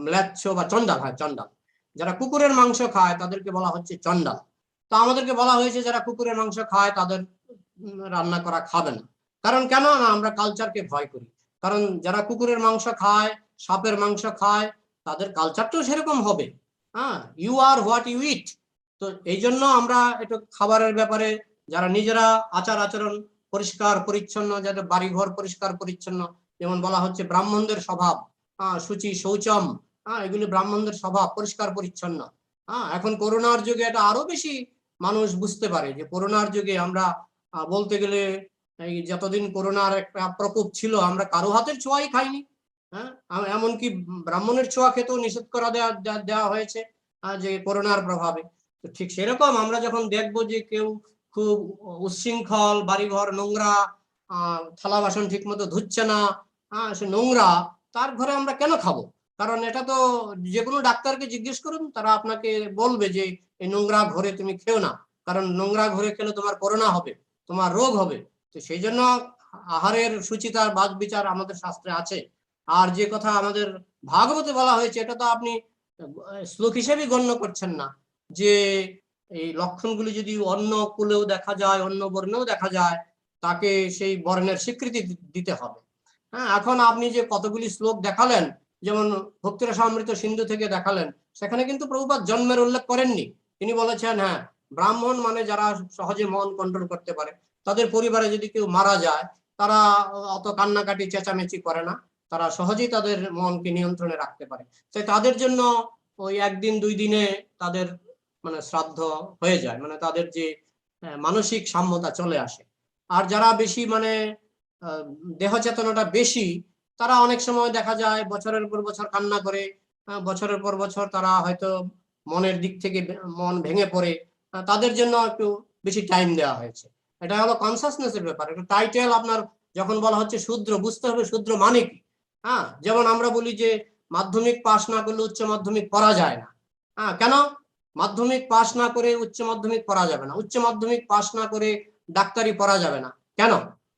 ম্লেচ্ছ বা চণ্ডাল। হ্যাঁ, চণ্ডাল। যারা কুকুরের মাংস খায় তাদেরকে বলা হচ্ছে চণ্ডাল। তো আমাদেরকে বলা হয়েছে যারা কুকুরের মাংস খায় তাদের রান্না করা খাবে না। কারণ কেন না, আমরা কালচারকে ভয় করি। কারণ যারা কুকুরের মাংস খায়, সাপের মাংস খায়, তাদের কালচারটাও সেরকম হবে। ইউ আর হোয়াট ইউ ইট। তো এই জন্য আমরা একটু খাবারের ব্যাপারে যারা নিজেরা আচার আচরণ পরিষ্কার পরিচ্ছন্ন, যাদের বাড়িঘর পরিষ্কার পরিচ্ছন্ন, যেমন বলা হচ্ছে ব্রাহ্মণদের স্বভাব শুচি শৌচম, এগুলি ব্রাহ্মণদের স্বভাব, পরিষ্কার পরিচ্ছন্ন। এখন করোনার যুগে এটা আরো বেশি মানুষ বুঝতে পারে যে করোনার যুগে আমরা বলতে গেলে এই যতদিন করোনার একটা প্রকোপ ছিল আমরা কারো হাতের ছোঁয়াই খাইনি। এমনকি ব্রাহ্মণের ছোঁয়া খেতেও নিষেধ করা দেওয়া হয়েছে যে করোনার প্রভাবে। তো ঠিক সেরকম আমরা যখন দেখবো যে কেউ খুব উচ্ছৃঙ্খল, বাড়িঘর নোংরা, থালা বাসন ঠিক মতো ধুচ্ছে না, সে নোংরা, তার ঘরে আমরা কেন খাবো? কারণ এটা তো যে কোনো ডাক্তারকে জিজ্ঞেস করুন, তারা আপনাকে বলবে যে এই নোংরা ঘরে তুমি খেও না, কারণ নোংরা ঘরে খেলে তোমার করোনা হবে, তোমার রোগ হবে। তো সেই জন্য আহারের সুচিতার বাদ বিচার আমাদের শাস্ত্রে আছে। আর যে কথা আমাদের ভাগবতে বলা হয়েছে এটা তো আপনি শ্লোক হিসেবে গণ্য করছেন না, যে এই লক্ষণগুলি যদি অন্য কুলেও দেখা যায়, অন্য বর্ণেও দেখা যায়, তাকে সেই বর্ণের স্বীকৃতি দিতে হবে। হ্যাঁ, এখন আপনি যে কতগুলি শ্লোক দেখালেন, যেমন ভক্তিরসামৃত সিন্ধু থেকে দেখালেন, সেখানে কিন্তু প্রভুপাদ জন্মের উল্লেখ করেননি। তিনি বলেছেন হ্যাঁ, ব্রাহ্মণ মানে যারা সহজে মন কন্ট্রোল করতে পারে, তাদের পরিবারে যদি কেউ মারা যায়, তারা অত কান্নাকাটি চেঁচামেচি করে না, তারা সহজেই তাদের মনকে নিয়ন্ত্রণে রাখতে পারে। তাই তাদের জন্য ওই একদিন 2 দিনে তাদের মানে শ্রাদ্ধ হয়ে যায়, মানে তাদের যে মানসিক সাম্যতা চলে আসে। আর যারা বেশি মানে দেহ চেতনাটা বেশি, তারা অনেক সময় দেখা যায় বছরের পর বছর কান্না করে, বছরের পর বছর তারা হয়তো মনের দিক থেকে মন ভেঙে পড়ে, তাদের জন্য একটু বেশি টাইম দেওয়া হয়েছে। এটা হলো কনসাসনেসের ব্যাপার। একটা টাইটেল আপনার যখন বলা হচ্ছে শূদ্র, বুঝতে হবে শূদ্র মানে কি। হ্যাঁ, যেমন আমরা বলি যে মাধ্যমিক পাশ না করলে উচ্চ মাধ্যমিক পড়া যায় না। হ্যাঁ, কেন? মাধ্যমিক পাশ না করে উচ্চ মাধ্যমিক পড়া যাবে না, উচ্চ মাধ্যমিক পাশ না করে ডাক্তারি পড়া যাবে না। কেন?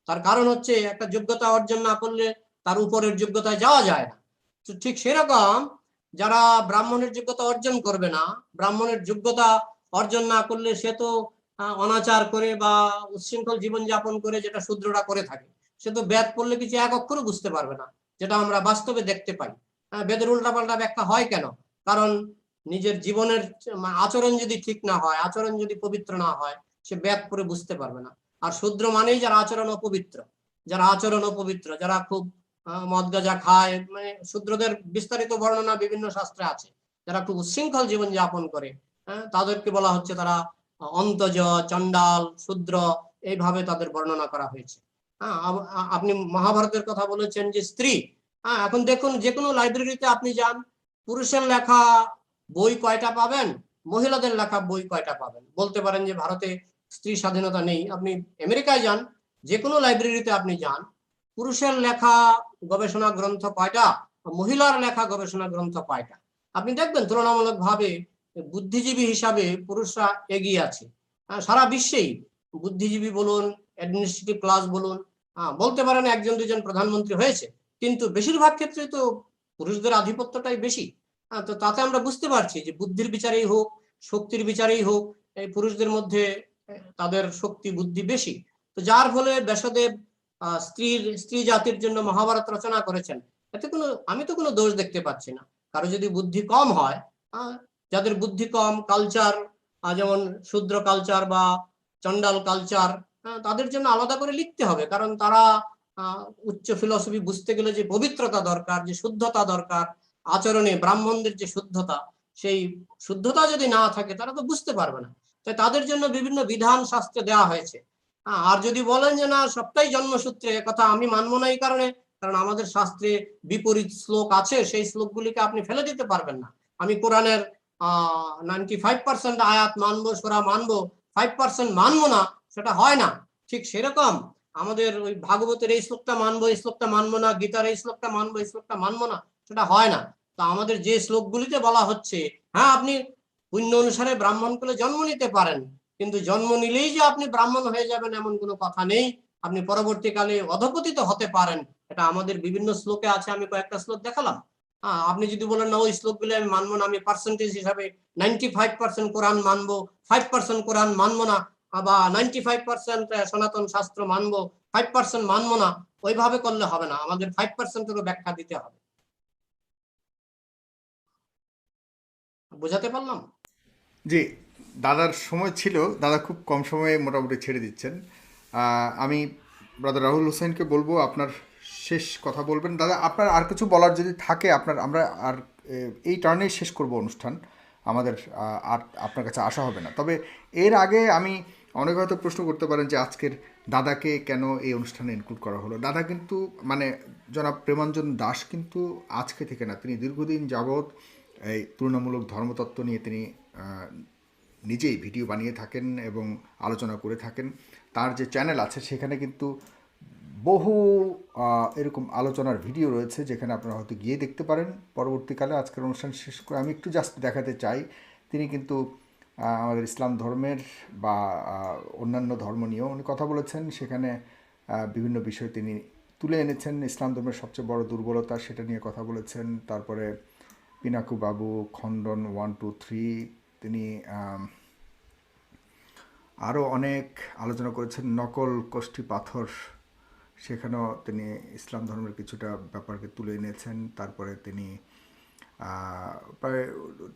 তার কারণ হচ্ছে একটা যোগ্যতা অর্জন না করলে তার উপরের যোগ্যতায় যাওয়া যায় না। তো ঠিক সেরকম যারা ব্রাহ্মণের যোগ্যতা অর্জন করবে না, ব্রাহ্মণের যোগ্যতা অর্জন না করলে সে তো অনাচার করে বা উচ্ছৃঙ্খল জীবনযাপন করে যেটা শূদ্ররা করে থাকে, সে তো বেদ পড়লে কিছু এক অক্ষরও বুঝতে পারবে না, যেটা আমরা বাস্তবে দেখতে পাই। বেদের উল্টাপাল্টা ব্যাখ্যা হয় কেন? কারণ নিজের জীবনের আচরণ যদি ঠিক না হয়, আচরণ যদি পবিত্র না হয়, সে বেদ পড়ে বুঝতে পারবে না। আর শূদ্র মানেই যারা আচরণ অপবিত্র, যারা আচরণ অপবিত্র, যারা খুব মদ গাঁজা খায়, মানে শূদ্রদের বিস্তারিত বর্ণনা বিভিন্ন শাস্ত্রে আছে। যারা খুব উচ্ছৃঙ্খল জীবন যাপন করে, তাদেরকে বলা হচ্ছে তারা অন্তজ, চণ্ডাল, শূদ্র, এইভাবে তাদের বর্ণনা করা হয়েছে। আপনি মহাভারতের কথা বলেছেন যে স্ত্রী, এখন দেখুন যে কোনো লাইব্রেরিতে আপনি যান, পুরুষের লেখা বই কয়টা পাবেন, মহিলাদের লেখা বই কয়টা পাবেন। বলতে পারেন যে ভারতে স্ত্রী স্বাধীনতা নেই। আপনি আমেরিকায় যান, যে কোনো লাইব্রেরিতে আপনি যান, পুরুষের লেখা গবেষণা গ্রন্থ কয়টা, মহিলার লেখা গবেষণা গ্রন্থ কয়টা, আপনি দেখবেন তুলনামূলক ভাবে বুদ্ধিজীবী হিসাবে পুরুষরা এগিয়ে আছে। সারা বিশ্বেই বুদ্ধিজীবী বলুন, অ্যাডমিনিস্ট্রেটিভ ক্লাস বলুন, বলতে পারেন 1-2 জন প্রধানমন্ত্রী হয়েছে, কিন্তু বেশিরভাগ ক্ষেত্রে তো পুরুষদের আধিপত্যটাই বেশি। তো তাতে আমরা বুঝতে পারছি যে বুদ্ধির বিচারেই হোক, শক্তির বিচারেই হোক, এই পুরুষদের মধ্যে তাদের শক্তি বুদ্ধি বেশি। তো যার ফলে ব্যাসদেব স্ত্রী জাতির জন্য মহাভারত রচনা করেছেন। এতে আমি তো কোনো দোষ দেখতে পাচ্ছি না। কারো যদি বুদ্ধি কম হয়, যাদের বুদ্ধি কম, কালচার যেমন শূদ্র কালচার বা চন্ডাল কালচার, তাদের জন্য আলাদা করে লিখতে হবে। কারণ তারা উচ্চ ফিলসফি বুঝতে গেলে যে পবিত্রতা দরকার, যে শুদ্ধতা দরকার, আচরণে ব্রাহ্মণদের যে শুদ্ধতা, সেই শুদ্ধতা যদি না থাকে তারা তো বুঝতে পারবে না। তাই তাদের জন্য বিভিন্ন বিধান শাস্ত্রে দেওয়া হয়েছে। আর যদি বলেন যে না সবটাই জন্মসূত্রে, কথা আমি মানবো না। এই কারণে, কারণ আমাদের শাস্ত্রে বিপরীত শ্লোক আছে, সেই শ্লোকগুলিকে আপনি ফেলে দিতে পারবেন না। আমি কোরআনের 95% আয়াত মানবো, সূরা মানবো, 5% মানবো না, সেটা হয় না। ঠিক সেরকম আমাদের ওই ভাগবতের এই শ্লোকটা মানবো, এই শ্লোকটা মানবো না, গীতার এই শ্লোকটা মানবো, এই শ্লোকটা মানবো না, সেটা হয় না। তো আমাদের যে শ্লোকগুলিতে বলা হচ্ছে, হ্যাঁ আপনি পুণ্য অনুসারে ব্রাহ্মণ কুলে জন্ম নিতে পারেন, কিন্তু জন্ম নিলেই যে আপনি ব্রাহ্মণ হয়ে যাবেন এমন কোনো কথা নেই। আপনি পরবর্তীকালে অধপতিত হতে পারেন, এটা আমাদের বিভিন্ন শ্লোকে আছে। আমি কয়েকটা শ্লোক দেখালাম। আপনি যদি বলেন না ওই শ্লোকগুলো আমি মানবো না, আমি পার্সেন্টেজ হিসাবে 95% কোরআন মানবো, 5% কোরআন মানবো না, বা 95% সনাতন শাস্ত্র মানবো, 5% মানবো না, ওইভাবে করলে হবে না। আমাদের 5%-এরও ব্যাখ্যা দিতে হবে। বুঝাতে পারলাম? জি, দাদার সময় ছিল, দাদা খুব কম সময়ে মোটামুটি ছেড়ে দিচ্ছেন। আমি ব্রাদার রাহুল হোসেনকে বলবো আপনার শেষ কথা বলবেন। দাদা আপনার আর কিছু বলার যদি থাকে আপনার, আমরা আর এই টার্নেই শেষ করব অনুষ্ঠান, আমাদের আর আপনার কাছে আসা হবে না। তবে এর আগে আমি অনেক হয়তো প্রশ্ন করতে পারেন যে আজকের দাদাকে কেন এই অনুষ্ঠানে ইনক্লুড করা হলো। দাদা কিন্তু মানে জনাব প্রেমাঞ্জন দাস কিন্তু আজকে থেকে না, তিনি দীর্ঘদিন যাবৎ এই তুলনামূলক ধর্মতত্ত্ব নিয়ে তিনি নিজেই ভিডিও বানিয়ে থাকেন এবং আলোচনা করে থাকেন। তার যে চ্যানেল আছে সেখানে কিন্তু বহু এরকম আলোচনার ভিডিও রয়েছে, যেখানে আপনারা হয়তো গিয়ে দেখতে পারেন পরবর্তীকালে। আজকের অনুষ্ঠান শেষ করে আমি একটু জাস্ট দেখাতে চাই, তিনি কিন্তু আমাদের ইসলাম ধর্মের বা অন্যান্য ধর্ম নিয়েও উনি কথা বলেছেন। সেখানে বিভিন্ন বিষয় তিনি তুলে এনেছেন। ইসলাম ধর্মের সবচেয়ে বড় দুর্বলতা, সেটা নিয়ে কথা বলেছেন। তারপরে পিনাকু বাবু খণ্ডন 1, 2, 3 তিনি আরও অনেক আলোচনা করেছেন নকল কোষ্ঠী পাথর, সেখানেও তিনি ইসলাম ধর্মের কিছুটা ব্যাপারকে তুলে এনেছেন। তারপরে প্রায়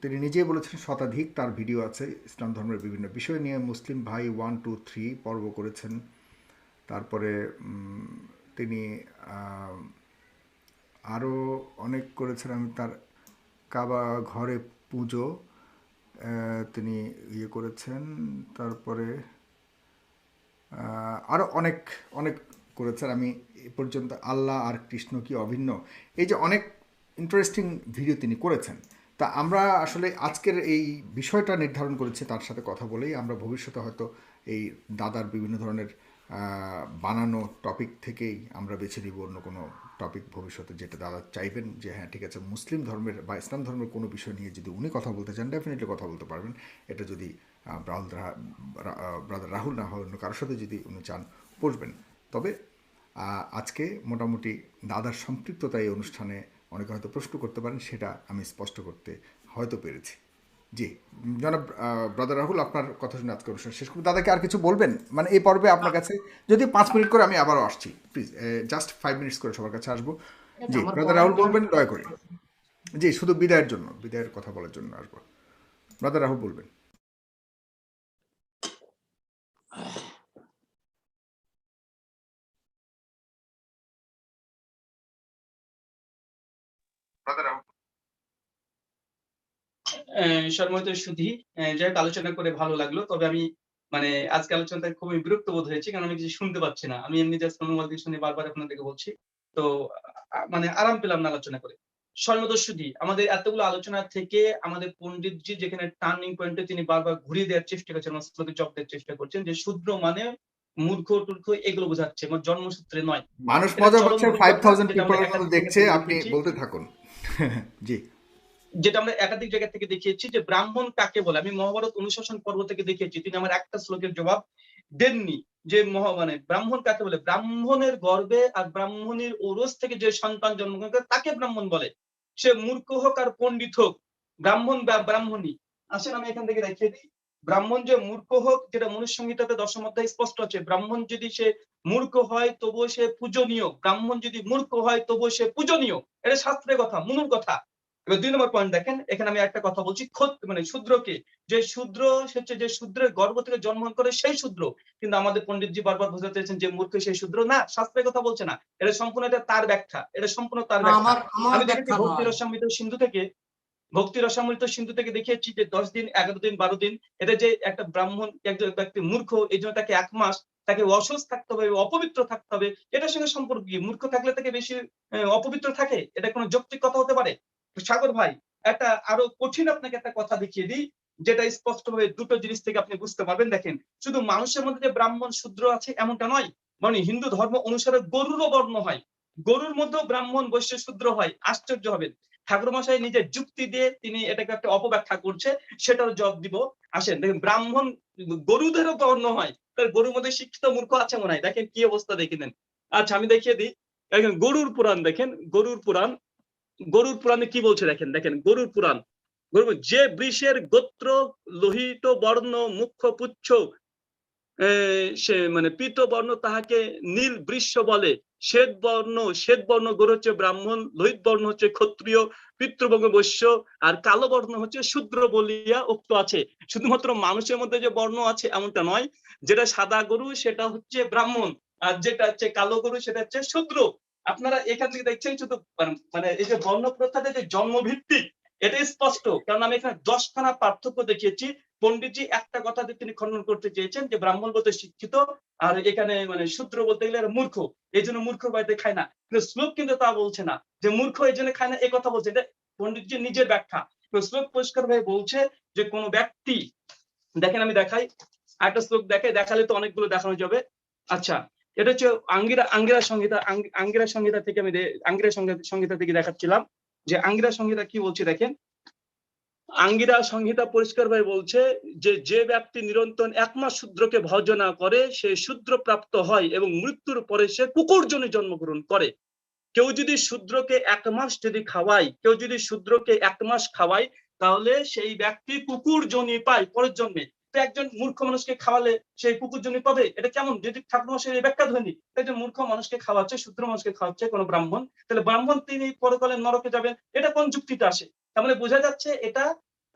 তিনি নিজেই বলেছেন শতাধিক তার ভিডিও আছে ইসলাম ধর্মের বিভিন্ন বিষয় নিয়ে। মুসলিম ভাই 1, 2, 3 পর্ব করেছেন। তারপরে তিনি আরও অনেক করেছেন। আমি তার কাবা ঘরে পুজো তিনি ইয়ে করেছেন। তারপরে আরও অনেক অনেক করেছেন। আমি এ পর্যন্ত আল্লাহ আর কৃষ্ণ কি অভিন্ন, এই যে অনেক ইন্টারেস্টিং ভিডিও তিনি করেছেন। তা আমরা আসলে আজকের এই বিষয়টা নির্ধারণ করেছি তার সাথে কথা বলেই। আমরা ভবিষ্যতে হয়তো এই দাদার বিভিন্ন ধরনের বানানো টপিক থেকেই আমরা বেছে নিব অন্য কোনো টপিক ভবিষ্যতে, যেটা দাদা চাইবেন যে হ্যাঁ ঠিক আছে মুসলিম ধর্মের বা ইসলাম ধর্মের কোনো বিষয় নিয়ে যদি উনি কথা বলতে চান ডেফিনেটলি কথা বলতে পারবেন। এটা যদি ব্রাদার রাহুল না হয় অন্য কারোর সাথে যদি উনি চান বসবেন। তবে আজকে মোটামুটি দাদার সম্পৃক্ততা এই অনুষ্ঠানে অনেকে হয়তো প্রশ্ন করতে পারেন, সেটা আমি স্পষ্ট করতে হয়তো পেরেছি। জি জনাব ব্রাদার রাহুল, আপনার কথা শুনে আজকে অনুষ্ঠান শেষ করবো। দাদাকে আর কিছু বলবেন মানে এই পর্বে আপনার কাছে? যদি 5 মিনিট করে, আমি আবারও আসছি, প্লিজ জাস্ট 5 মিনিটস করে সবার কাছে আসবো। জি আমার ব্রাদার রাহুল পয়েন্টটা বলবেন দয়া করে। জি শুধু বিদায়ের জন্য, বিদায়ের কথা বলার জন্য আসবো। ব্রাদার রাহুল বলবেন। ব্রাদার রাহুল। সম্মানিত সুধী, যাই হোক আলোচনা করে ভালো লাগলো। তবে আমি মানে আজকে আলোচনাটা খুবই বিরক্ত বোধ হয়েছি, কারণ আমি কিছু শুনতে পাচ্ছি না। আমি এমনি জাস্ট অনুবাদ শুনে বারবার আপনাদেরকে বলছি। তো মানে আরাম পেলাম না আলোচনা করে। সম্মানিত সুধী, আমাদের এতগুলো আলোচনা থেকে আমাদের পণ্ডিতজি যেখানে টার্নিং পয়েন্টে তিনি বারবার ঘুরিয়ে দেওয়ার চেষ্টা করছেন, মস্তকে চক দেওয়ার চেষ্টা করছেন যে শূদ্র মানে মূর্খ টূর্খ এগুলো বোঝাচ্ছে, মানে জন্মসূত্রে নয়। মানুষ এটা মজা চরম পাচ্ছে, ভুল কথা, 5000 যেটা আমরা পিপলের মতো একাধিক জায়গা দেখছে, থেকে আপনি দেখিয়েছি। বলতে থাকুন। জি যেটা আমরা একাধিক জায়গা থেকে দেখিয়েছি যে ব্রাহ্মণ কাকে বলে। আমি মহাভারত অনুশাসন পর্ব থেকে দেখিয়েছি, তিনি আমার একটা শ্লোকের জবাব দেননি যে মানে ব্রাহ্মণ কাকে বলে। ব্রাহ্মণের গর্ভে আর ব্রাহ্মণীর ওরস থেকে যে সন্তান জন্মগ্রহণ করে তাকে ব্রাহ্মণ বলে। সে মূর্খ হোক আর পণ্ডিত হোক, ব্রাহ্মণ বা ব্রাহ্মণী। আসেন আমি এখান থেকে দেখিয়ে দিই। ব্রাহ্মণ যে মূর্খ হোক, যেটা মনুষ্য সংহিতাতে 10ম অধ্যায়ে স্পষ্ট আছে, ব্রাহ্মণ যদি সে মূর্খ হয় তবুও সে পূজনীয়। ব্রাহ্মণ যদি মূর্খ হয় তবুও সে পূজনীয়। এটা শাস্ত্রের কথা, মনুর কথা। এবার 2 নম্বর পয়েন্ট দেখেন, এখানে আমি একটা কথা বলছি, মানে শূদ্রকে, যে শূদ্র হচ্ছে যে শূদ্রের গর্ভ থেকে জন্মগ্রহণ করে সেই শূদ্র। কিন্তু আমাদের পণ্ডিতজি বারবার বোঝাতে চেয়েছেন যে মূর্খ সেই শূদ্র না, শাস্ত্রের কথা বলছে না। এটা সম্পূর্ণ এটা তার ব্যাখ্যা, এটা সম্পূর্ণ তার ব্যাখ্যা। আমার আমি দেখেছি ব্যাখ্যা ভক্তি নয়। রসামৃত সিন্ধু থেকে, ভক্তি রসামৃত সিন্ধু থেকে দেখিয়েছি যে 10 দিন, 11 দিন, 12 দিন, এটা যে একটা ব্রাহ্মণ একজন ব্যক্তি মূর্খ, এই জন্য তাকে 1 মাস তাকে অসুস্থ থাকতে হবে, অপবিত্র থাকতে হবে। এটার সঙ্গে সম্পর্ক কি? মূর্খ থাকলে তাকে বেশি অপবিত্র থাকে? এটা কোনো যৌক্তিক কথা হতে পারে? সাগর ভাই, একটা আরো কঠিন আপনাকে একটা কথা দেখিয়ে দিই, যেটা স্পষ্টভাবে দুটো জিনিস থেকে আপনি বুঝতে পারবেন। দেখেন, শুধু মানুষের মধ্যে যে ব্রাহ্মণ শূদ্র আছে এমনটা নয়, মানে হিন্দু ধর্ম অনুসারে গরুরও বর্ণ হয়। গরুর মধ্যেও ব্রাহ্মণ, বৈশ্য, শূদ্র হয়। আশ্চর্য হবেন। ঠাকুরমশাই নিজের যুক্তি দিয়ে তিনি এটাকে একটা অপব্যাখ্যা করছে, সেটার জবাব দিব। আসেন দেখেন, ব্রাহ্মণ গরুদেরও বর্ণ হয়, তার গরুর মধ্যে শিক্ষিত মূর্খ আছে মনে হয়। দেখেন কি অবস্থা, দেখে নেন। আচ্ছা আমি দেখিয়ে দিই। দেখেন গরুর পুরাণ, দেখেন গরুর পুরাণ, গরুর পুরাণে কি বলছে দেখেন। দেখেন গরুর পুরাণ, যে বৃষের গোত্র লোহিত বর্ণ মুখ্য পুচ্ছ, সে মানে পীত বর্ণ তাহাকে নীল বৃষ্য বলে। শ্বেত বর্ণ গরু হচ্ছে ব্রাহ্মণ, লোহিত বর্ণ হচ্ছে ক্ষত্রিয়, পিতৃবঙ্গ বৈশ্য, আর কালো বর্ণ হচ্ছে শূদ্র বলিয়া উক্ত আছে। শুধুমাত্র মানুষের মধ্যে যে বর্ণ আছে এমনটা নয়, যেটা সাদা গরু সেটা হচ্ছে ব্রাহ্মণ, আর যেটা হচ্ছে কালো গরু সেটা হচ্ছে শূদ্র। আপনারা এখান থেকে দেখছেন শুধু মানে এই যে বর্ণ প্রথাতে যে জন্মভিত্তিক, এটা স্পষ্ট, কারণ আমি এখানে 10খানা পার্থক্য দেখিয়েছি। পণ্ডিতজি একটা কথা তিনি খণ্ডন করতে চেয়েছেন যে ব্রাহ্মণ বলতে শিক্ষিত, আর এখানে মানে শূদ্র বলতে গেলে মূর্খ, এই জন্য মূর্খ বাড়িতে খায় না। কিন্তু শ্লোক কিন্তু তা বলছে না যে মূর্খ এই জন্য খায় না, এই কথা বলছে। এটা পণ্ডিতজি নিজের ব্যাখ্যা। শ্লোক পরিষ্কার ভাবে বলছে যে কোন ব্যক্তি, দেখেন আমি দেখাই, একটা শ্লোক দেখালে তো অনেকগুলো দেখানো যাবে। আচ্ছা, এটা হচ্ছে আঙ্গিরা সংহিতা থেকে আমি আঙ্গিরা সংহিতা থেকে দেখাচ্ছিলাম যে আঙ্গিরা সংহিতা কি বলছে দেখেন। আঙ্গিরা সংহিতা পরিষ্কারভাবে বলছে যে যে ব্যক্তি নিরন্তর 1 মাস শূদ্রকে ভর্জনা করে সে শূদ্র প্রাপ্ত হয় এবং মৃত্যুর পরে সে কুকুর জনে জন্মগ্রহণ করে। কেউ যদি শূদ্রকে 1 মাস যদি খাওয়ায়, কেউ যদি শূদ্রকে 1 মাস খাওয়ায়, তাহলে সেই ব্যক্তি কুকুর জনি পায় পরের জন্মে। তো একজন মূর্খ মানুষকে খাওয়ালে সেই কুকুর জন্য পাবে, এটা কেমন? যদি ঠাকুরমশাই এই ব্যাখ্যা ধরেনি, একজন মূর্খ মানুষকে খাওয়াচ্ছে, শূদ্র মানুষকে খাওয়াচ্ছে কোনো ব্রাহ্মণ, তাহলে ব্রাহ্মণ তিনি পরকালে নরকে যাবেন, এটা কোন যুক্তিতে আসে? তার মানে বোঝা যাচ্ছে এটা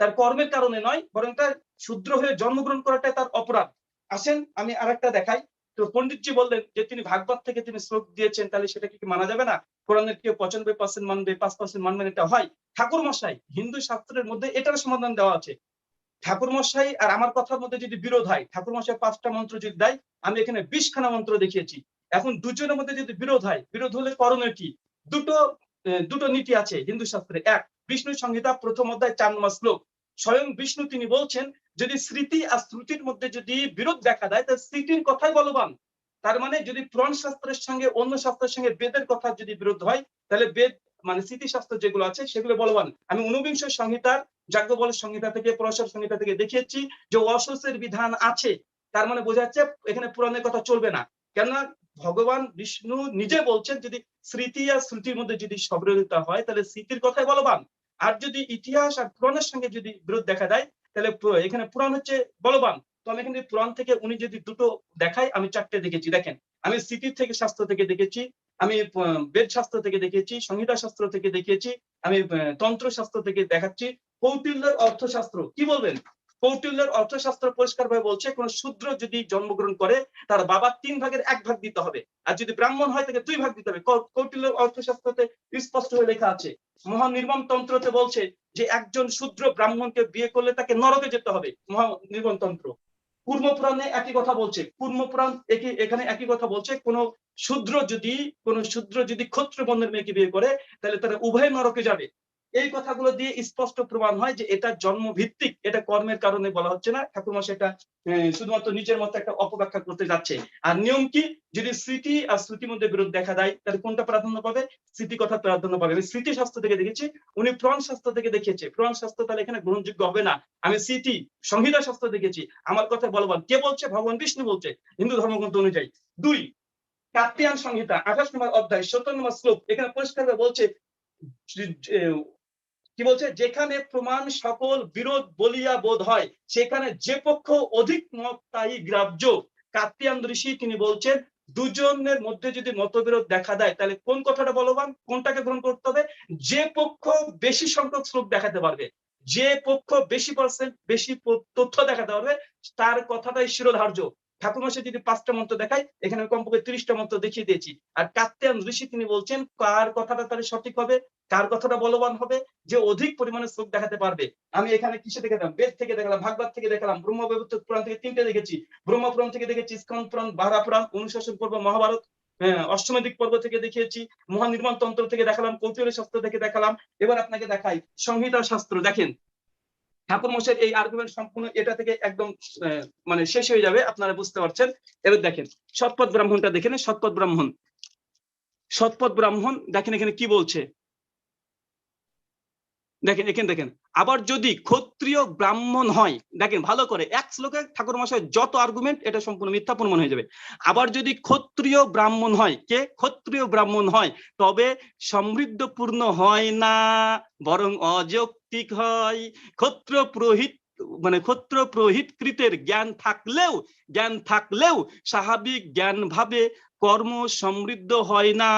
তার কর্মের কারণে নয়, বরং তার শূদ্র হয়ে জন্মগ্রহণ করাটাই তার অপরাধ। আসেন আমি আরেকটা দেখাই। তো পণ্ডিতজি বললেন যে তিনি ভাগবত থেকে তিনি শ্লোক দিয়েছেন, তাহলে সেটা কি মানা যাবে না? কোরআনের কেউ 95% মানবে, 5% মানবেন, এটা হয়? ঠাকুর মশাই হিন্দু শাস্ত্রের মধ্যে এটার সমাধান দেওয়া আছে। ঠাকুর মশাই আর আমার কথার মধ্যে যদি বিরোধ হয়, ঠাকুর মশাই 5টা মন্ত্র যদি দেয়, আমি এখানে 20 খানা মন্ত্র দেখিয়েছি। এখন দুজনের মধ্যে যদি বিরোধ হয়, বিরোধ হলে করণীয় কি? দুটো নীতি আছে হিন্দু শাস্ত্রে। এক, বিষ্ণু সংহিতা প্রথম অধ্যায় 4 নম্বর শ্লোক। স্বয়ং বিষ্ণু তিনি বলছেন, যদি স্মৃতি আর শ্রুতির মধ্যে যদি বিরোধ দেখা দেয়, তাহলে স্মৃতির কথাই বলবান। তার মানে যদি পুরাণ শাস্ত্রের সঙ্গে অন্য শাস্ত্রের সঙ্গে বেদের কথা যদি বিরোধ হয়, তাহলে বেদ মানে স্মৃতিশাস্ত্র যেগুলো আছে সেগুলো বলবান। আমি 49 সংহিতার যাজ্ঞবল্ক সংহিতা থেকে, পরাশর সংহিতা থেকে দেখিয়েছি যে অশৌচের বিধান আছে। তার মানে বোঝা যাচ্ছে এখানে পুরাণের কথা চলবে না। কেননা ভগবান বিষ্ণু নিজে বলছেন, যদি স্মৃতি আর শ্রুতির মধ্যে যদি সবিরোধিতা হয়, তাহলে স্মৃতির কথাই বলবান। আর যদি ইতিহাস আর পুরাণের সঙ্গে যদি বিরোধ দেখা দেয়, তাহলে এখানে পুরাণ হচ্ছে বলবান। তো আমি এখানে পুরাণ থেকে উনি যদি দুটো দেখায়, আমি 4টে দেখেছি। দেখেন, আমি স্মৃতির থেকে শাস্ত্র থেকে দেখেছি, আমি বেদ শাস্ত্র থেকে দেখেছি, সংহিতা শাস্ত্র থেকে দেখিয়েছি, আমি তন্ত্র শাস্ত্র থেকে দেখাচ্ছি। কৌটিল্যের অর্থশাস্ত্র কি বলবেন? কৌটিল্যের অর্থশাস্ত্র পরিষ্কারভাবে বলছে, কোন শূদ্র যদি জন্মগ্রহণ করে, তার বাবা 3 ভাগের 1 ভাগ দিতে হবে, আর যদি ব্রাহ্মণ হয় তাকে 2 ভাগ দিতে হবে। কৌটিল্যের অর্থশাস্ত্রতে স্পষ্ট হয়ে লেখা আছে। মহানির্মম তন্ত্রতে বলছে যে একজন শূদ্র ব্রাহ্মণকে বিয়ে করলে তাকে নরকে যেতে হবে, মহানির্মম তন্ত্র। কুর্ম পুরাণে একই কথা বলছে, কুর্ম পুরাণ এখানে একই কথা বলছে, কোন শূদ্র যদি ক্ষত্র বর্ণের মেয়েকে বিয়ে করে, তাহলে তারা উভয় নরকে যাবে। এই কথাগুলো দিয়ে স্পষ্ট প্রমাণ হয় যে এটা জন্মভিত্তিক, এটা কর্মের কারণে বলা হচ্ছে না। ঠাকুরমশাই এটা শুধুমাত্র নিজের মতো একটা অপব্যাখ্যা করতে যাচ্ছে। আর নিয়ম কি? যদি স্মৃতি আর শ্রুতির মধ্যে বিরোধ দেখা দেয়, তাহলে কোনটা প্রাধান্য পাবে? স্মৃতি কথা প্রাধান্য পাবে। আমি স্মৃতি শাস্ত্র থেকে দেখেছি, উনি পুরাণ শাস্ত্র থেকে দেখিয়েছে। পুরাণ শাস্ত্র তাহলে এখানে গ্রহণযোগ্য হবে না। আমি স্মৃতি সংহিতা শাস্ত্র দেখেছি, আমার কথা বলবান। কে বলছে? ভগবান বিষ্ণু বলছে, হিন্দু ধর্মগ্রন্থ অনুযায়ী। 2, কাত্যায়ন সংহিতা 28 নম্বর অধ্যায় 17 নম্বর শ্লোক, এখানে পরিষ্কারভাবে বলছে, কি বলছে? যেখানে প্রমাণ সকল বিরোধ বলিয়া বোধ হয়, সেখানে যে পক্ষ অধিক মত তাই গ্রাহ্য। কাত্যায়ন ঋষি তিনি বলছেন, দুজনের মধ্যে যদি মতবিরোধ দেখা দেয়, তাহলে কোন কথাটা বলবান, কোনটাকে গ্রহণ করতে হবে? যে পক্ষ বেশি সংখ্যক শ্লোক দেখাতে পারবে, যে পক্ষ বেশি পার্সেন্ট বেশি তথ্য দেখাতে পারবে, তার কথাটাই শিরোধার্য। ঠাকুরমশাই যদি 5টা মন্ত্র দেখায়, এখানে কমপক্ষে 30টা মন্ত্র দেখিয়ে দিয়েছি। আর কাত্যায়ন ঋষি তিনি বলছেন কার কথাটা তাহলে সঠিক হবে, কার কথাটা বলবান হবে, যে অধিক পরিমাণে শ্লোক দেখাতে পারবে। আমি এখানে কিসে দেখালাম? বেদ থেকে দেখালাম, ভাগবত থেকে দেখালাম, ব্রহ্মবৈবর্ত পুরাণ থেকে 3টে দেখেছি, ব্রহ্মপুরাণ থেকে দেখেছি, স্কন্দ পুরাণ, বারা পুরাণ, অনুশাসন পর্ব, মহাভারত, অষ্টমাদিক পর্ব থেকে দেখিয়েছি, মহানির্মাণ তন্ত্র থেকে দেখালাম, কৌটিল্য শাস্ত্র থেকে দেখালাম। এবার আপনাকে দেখাই সংহিতা শাস্ত্র। দেখেন, ঠাকুরমশাইয়ের এই আর্গুমেন্ট সম্পূর্ণ এটা থেকে একদম মানে শেষ হয়ে যাবে, আপনারা বুঝতে পারছেন। এবার দেখেন শতপথ ব্রাহ্মণটা, দেখেন শতপথ ব্রাহ্মণ দেখেন এখানে কি বলছে। দেখেন এখানে দেখেন, আবার যদি ক্ষত্রিয় ব্রাহ্মণ হয়, দেখেন ভালো করে, এক শ্লোকে ঠাকুরমশাই যত আর্গুমেন্ট, এটা সম্পূর্ণ মিথ্যা প্রমাণ হয়ে যাবে। আবার যদি ক্ষত্রিয় ব্রাহ্মণ হয়, কে? ক্ষত্রিয় ব্রাহ্মণ হয়, তবে সমৃদ্ধপূর্ণ হয় না, বরং অযৌক্তিক হয়। ক্ষত্র পুরোহিত ক্ষত্র পুরোহিত কৃতের জ্ঞান থাকলেও স্বাভাবিক জ্ঞান ভাবে কর্ম সমৃদ্ধ হয় না।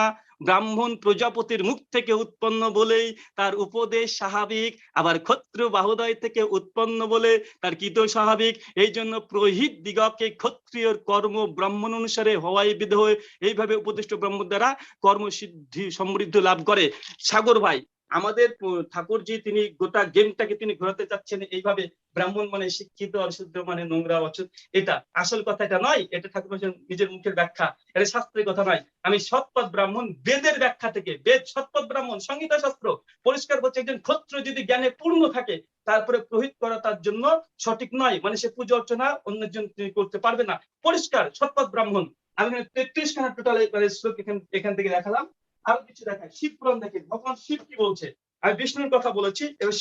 ব্রাহ্মণ প্রজাপতির মুখ থেকে উৎপন্ন বলেই তার উপদেশ স্বাভাবিক, আবার ক্ষত্র বাহুদয় থেকে উৎপন্ন বলে তার কৃত স্বাভাবিক। এই জন্য পুরোহিত দিগকে ক্ষত্রিয়র কর্ম ব্রাহ্মণ অনুসারে হওয়াই বিধেয়। এইভাবে উপদিষ্ট ব্রাহ্মণ দ্বারা কর্মসিদ্ধি সমৃদ্ধি লাভ করে। সাগর ভাই, আমাদের ঠাকুরজি তিনি গোটা গেমটাকে তিনি ঘোরাতে চাচ্ছেন এইভাবে, ব্রাহ্মণ মানে শিক্ষিত, অশুদ্ধ মানে নোংরা, অচুত। এটা আসল কথা এটা নয়, এটা ঠাকুর নিজের মুখের ব্যাখ্যা, এটা শাস্ত্রের কথা নয়। আমি শতপথ ব্রাহ্মণ বেদের ব্যাখ্যা থেকে, বেদ শতপথ ব্রাহ্মণ সংহিতা শাস্ত্র পরিষ্কার বলছে, একজন ক্ষত্র যদি জ্ঞানে পূর্ণ থাকে, তারপরে পুরোহিত করা তার জন্য সঠিক নয়, মানে সে পুজো অর্চনা অন্যজন তিনি করতে পারবে না। পরিষ্কার শতপথ ব্রাহ্মণ। আমি 33 খানা টোটাল শ্লোক এখান থেকে দেখালাম। আরো কিছু দেখায়, শিব পুরাণ দেখেন, ভগবান শিব কি বলছে। আমি বিষ্ণুর কথা বলেছি, এবার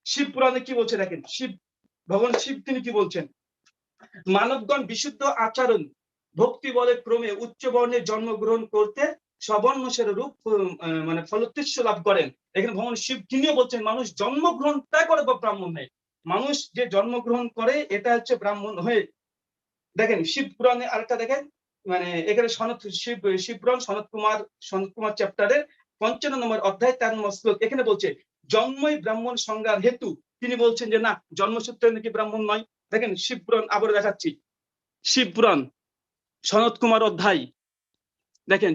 শিব পুরাণে কি বলছে দেখেন। ভগবান শিব তিনি কি বলছেন? মানবগণ বিশুদ্ধ আচরণ ভক্তি বলে ক্রমে উচ্চ বর্ণে জন্মগ্রহণ করতে সবর্ণসের রূপ মানে ফলোৎকৃষ্ট লাভ করেন। এখানে ভগবান শিব তিনিও বলছেন মানুষ জন্মগ্রহণ তাই করে ব্রাহ্মণ নেই, মানুষ যে জন্মগ্রহণ করে এটা হচ্ছে ব্রাহ্মণ হয়ে। দেখেন শিব পুরাণে আরেকটা দেখেন, মানে এখানে শিব পুরাণ সনত কুমার চ্যাপ্টারের 55 নম্বর অধ্যায় 4 নম্বর শ্লোক, এখানে বলছে জন্মই ব্রাহ্মণ সংজ্ঞার হেতু। তিনি বলছেন যে না, জন্মসূত্রে নাকি ব্রাহ্মণ নয়। দেখেন শিব পুরাণ আবার দেখাচ্ছি, শিব পুরাণ সনত কুমার অধ্যায়, দেখেন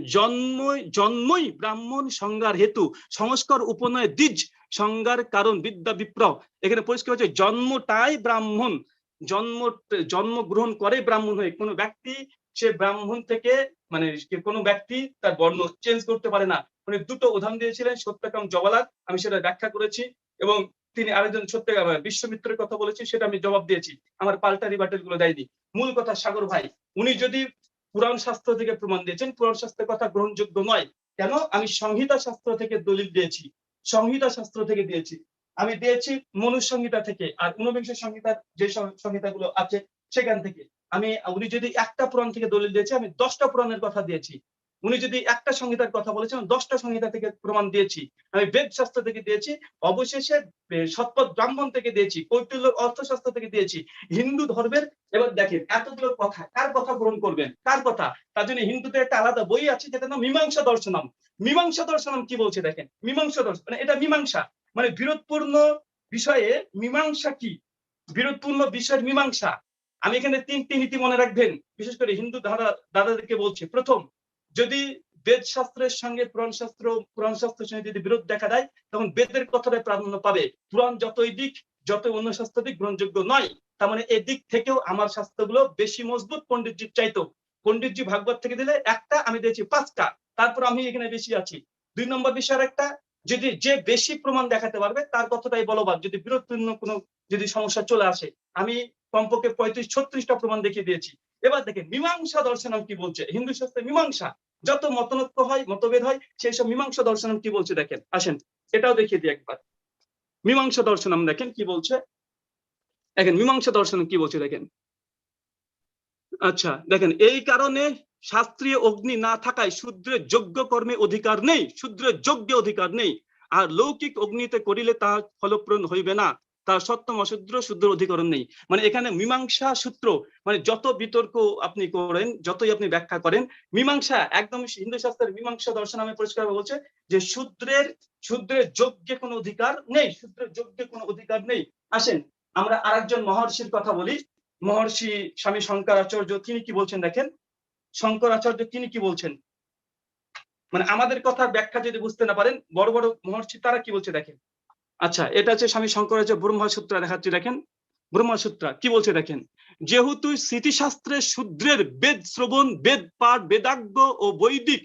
জন্মই ব্রাহ্মণ সংজ্ঞার হেতু, সংস্কার উপনয় দ্বিজ সংজ্ঞার কারণ বিদ্যা বিপ্র। এখানে পরিষ্কার হচ্ছে জন্মটাই ব্রাহ্মণ, জন্ম গ্রহণ করে ব্রাহ্মণ হয়ে। কোনো ব্যক্তি সে ব্রাহ্মণ থেকে মানে কোনো ব্যক্তি তার বর্ণ চেঞ্জ করতে পারে না। উনি দুটো উদাহরণ দিয়েছিলেন, সত্যকাম জবালাত, আমি সেটা ব্যাখ্যা করেছি, এবং তিনি আরেকজন বিশ্বমিত্রের কথা বলেছি, সেটা আমি জবাব দিয়েছি, আমার পাল্টা রিবাটেল গুলো দেয়নি। মূল কথা সাগর ভাই, উনি যদি পুরাণ শাস্ত্র থেকে প্রমাণ দিয়েছেন, পুরাণ শাস্ত্রের কথা গ্রহণযোগ্য নয় কেন, আমি সংহিতা শাস্ত্র থেকে দলিল দিয়েছি, সংহিতা শাস্ত্র থেকে দিয়েছি, আমি দিয়েছি মনুসংহিতা থেকে, আর ঊনবিংশ সংহিতার যে সংহিতাগুলো আছে সেখান থেকে। উনি যদি একটা পুরাণ থেকে দলিল দিয়েছে, আমি 10টা পুরাণের কথা দিয়েছি। উনি যদি একটা সংহিতার কথা বলেছেন, 10টা সংহিতা থেকে প্রমাণ দিয়েছি। আমি বেদ শাস্ত্র থেকে দিয়েছি, অবশেষে শতপথ ব্রাহ্মণ থেকে দিয়েছি, কৈটিল্যর অর্থশাস্ত্র থেকে দিয়েছি, হিন্দু ধর্মের। এবার দেখেন এতগুলো কথা, কার কথা গ্রহণ করবেন, কার কথা? তার জন্য হিন্দুতে একটা আলাদা বই আছে যেটা নাম মীমাংসা দর্শনম। মীমাংসা দর্শনম কি বলছে দেখেন, মীমাংসা দর্শন মানে এটা মীমাংসা, মানে বিরোধপূর্ণ বিষয়ে মীমাংসা কি, বিরোধপূর্ণ বিষয়ের মীমাংসা। আমি এখানে 3টি নীতি মনে রাখবেন, বিশেষ করে হিন্দু দাদাদেরকে বলছি। প্রথম, যদি বেদ শাস্ত্রের সঙ্গে পুরাণ শাস্ত্রের সঙ্গে যদি বিরোধ দেখা দেয়, তখন বেদের কথাটাই প্রাধান্য পাবে। পুরাণ যতই দিক, যত অন্য শাস্ত্র দিক গ্রহণযোগ্য নয়। তার মানে এই দিক থেকেও আমার শাস্ত্রগুলো বেশি মজবুত পণ্ডিতজির চাইতো। পণ্ডিতজি ভাগবত থেকে দিলে একটা, আমি দিয়েছি 5টা, তারপর আমি এখানে বেশি আছি। 2 নম্বর বিষয়ের একটা, যদি যে বেশি প্রমাণ দেখাতে পারবে তার কথাটাই বলবান। যদি বিরোধপূর্ণ কোনো যদি সমস্যা চলে আসে, আমি কমপক্ষে 35-36টা প্রমাণ দেখিয়ে দিয়েছি। এবার দেখেন মীমাংসা দর্শনম কি বলছে, হিন্দু শাস্ত্রে মীমাংসা যত মতনৈক্য হয়, মতভেদ হয়, সেই সব মীমাংসা দর্শনম কি বলছে দেখেন, আসেন এটাও দেখিয়ে দিই একবার। মীমাংসা দর্শনম দেখেন কি বলছে, দেখেন মীমাংসা দর্শনম কি বলছে দেখেন। আচ্ছা দেখেন, এই কারণে শাস্ত্রীয় অগ্নি না থাকায় শূদ্রের যোগ্য কর্মে অধিকার নেই, শূদ্রের যোগ্য অধিকার নেই। আর লৌকিক অগ্নিতে করিলে তা ফলপ্রদ হইবে না, তার সত্যম অশূদ্র শূদ্র অধিকরণ নেই। মানে এখানে মীমাংসা সূত্র, মানে যত বিতর্ক আপনি করেন, যতই আপনি ব্যাখ্যা করেন, মীমাংসা একদম হিন্দু শাস্ত্রের মীমাংসা দর্শন আমি পরিষ্কার বলছে যে শূদ্রের যোগ্যে কোনো অধিকার নেই, শূদ্রের যোগ্যে কোনো অধিকার নেই। আসেন আমরা আরেকজন মহর্ষির কথা বলি, মহর্ষি স্বামী শঙ্করাচার্য, তিনি কি বলছেন দেখেন। শঙ্করাচার্য তিনি কি বলছেন, মানে আমাদের কথা ব্যাখ্যা যদি বুঝতে না পারেন, বড় বড় মহর্ষি তারা কি বলছে দেখেন। আচ্ছা এটা হচ্ছে স্বামী শঙ্করাচার্য ব্রহ্মসূত্র দেখাচ্ছি দেখেন, ব্রহ্মসূত্র কি বলছে দেখেন। যেহেতু স্মৃতিশাস্ত্রে শূদ্রের বেদ শ্রবণ, বেদ পাঠ, বেদাজ্ঞ ও বৈদিক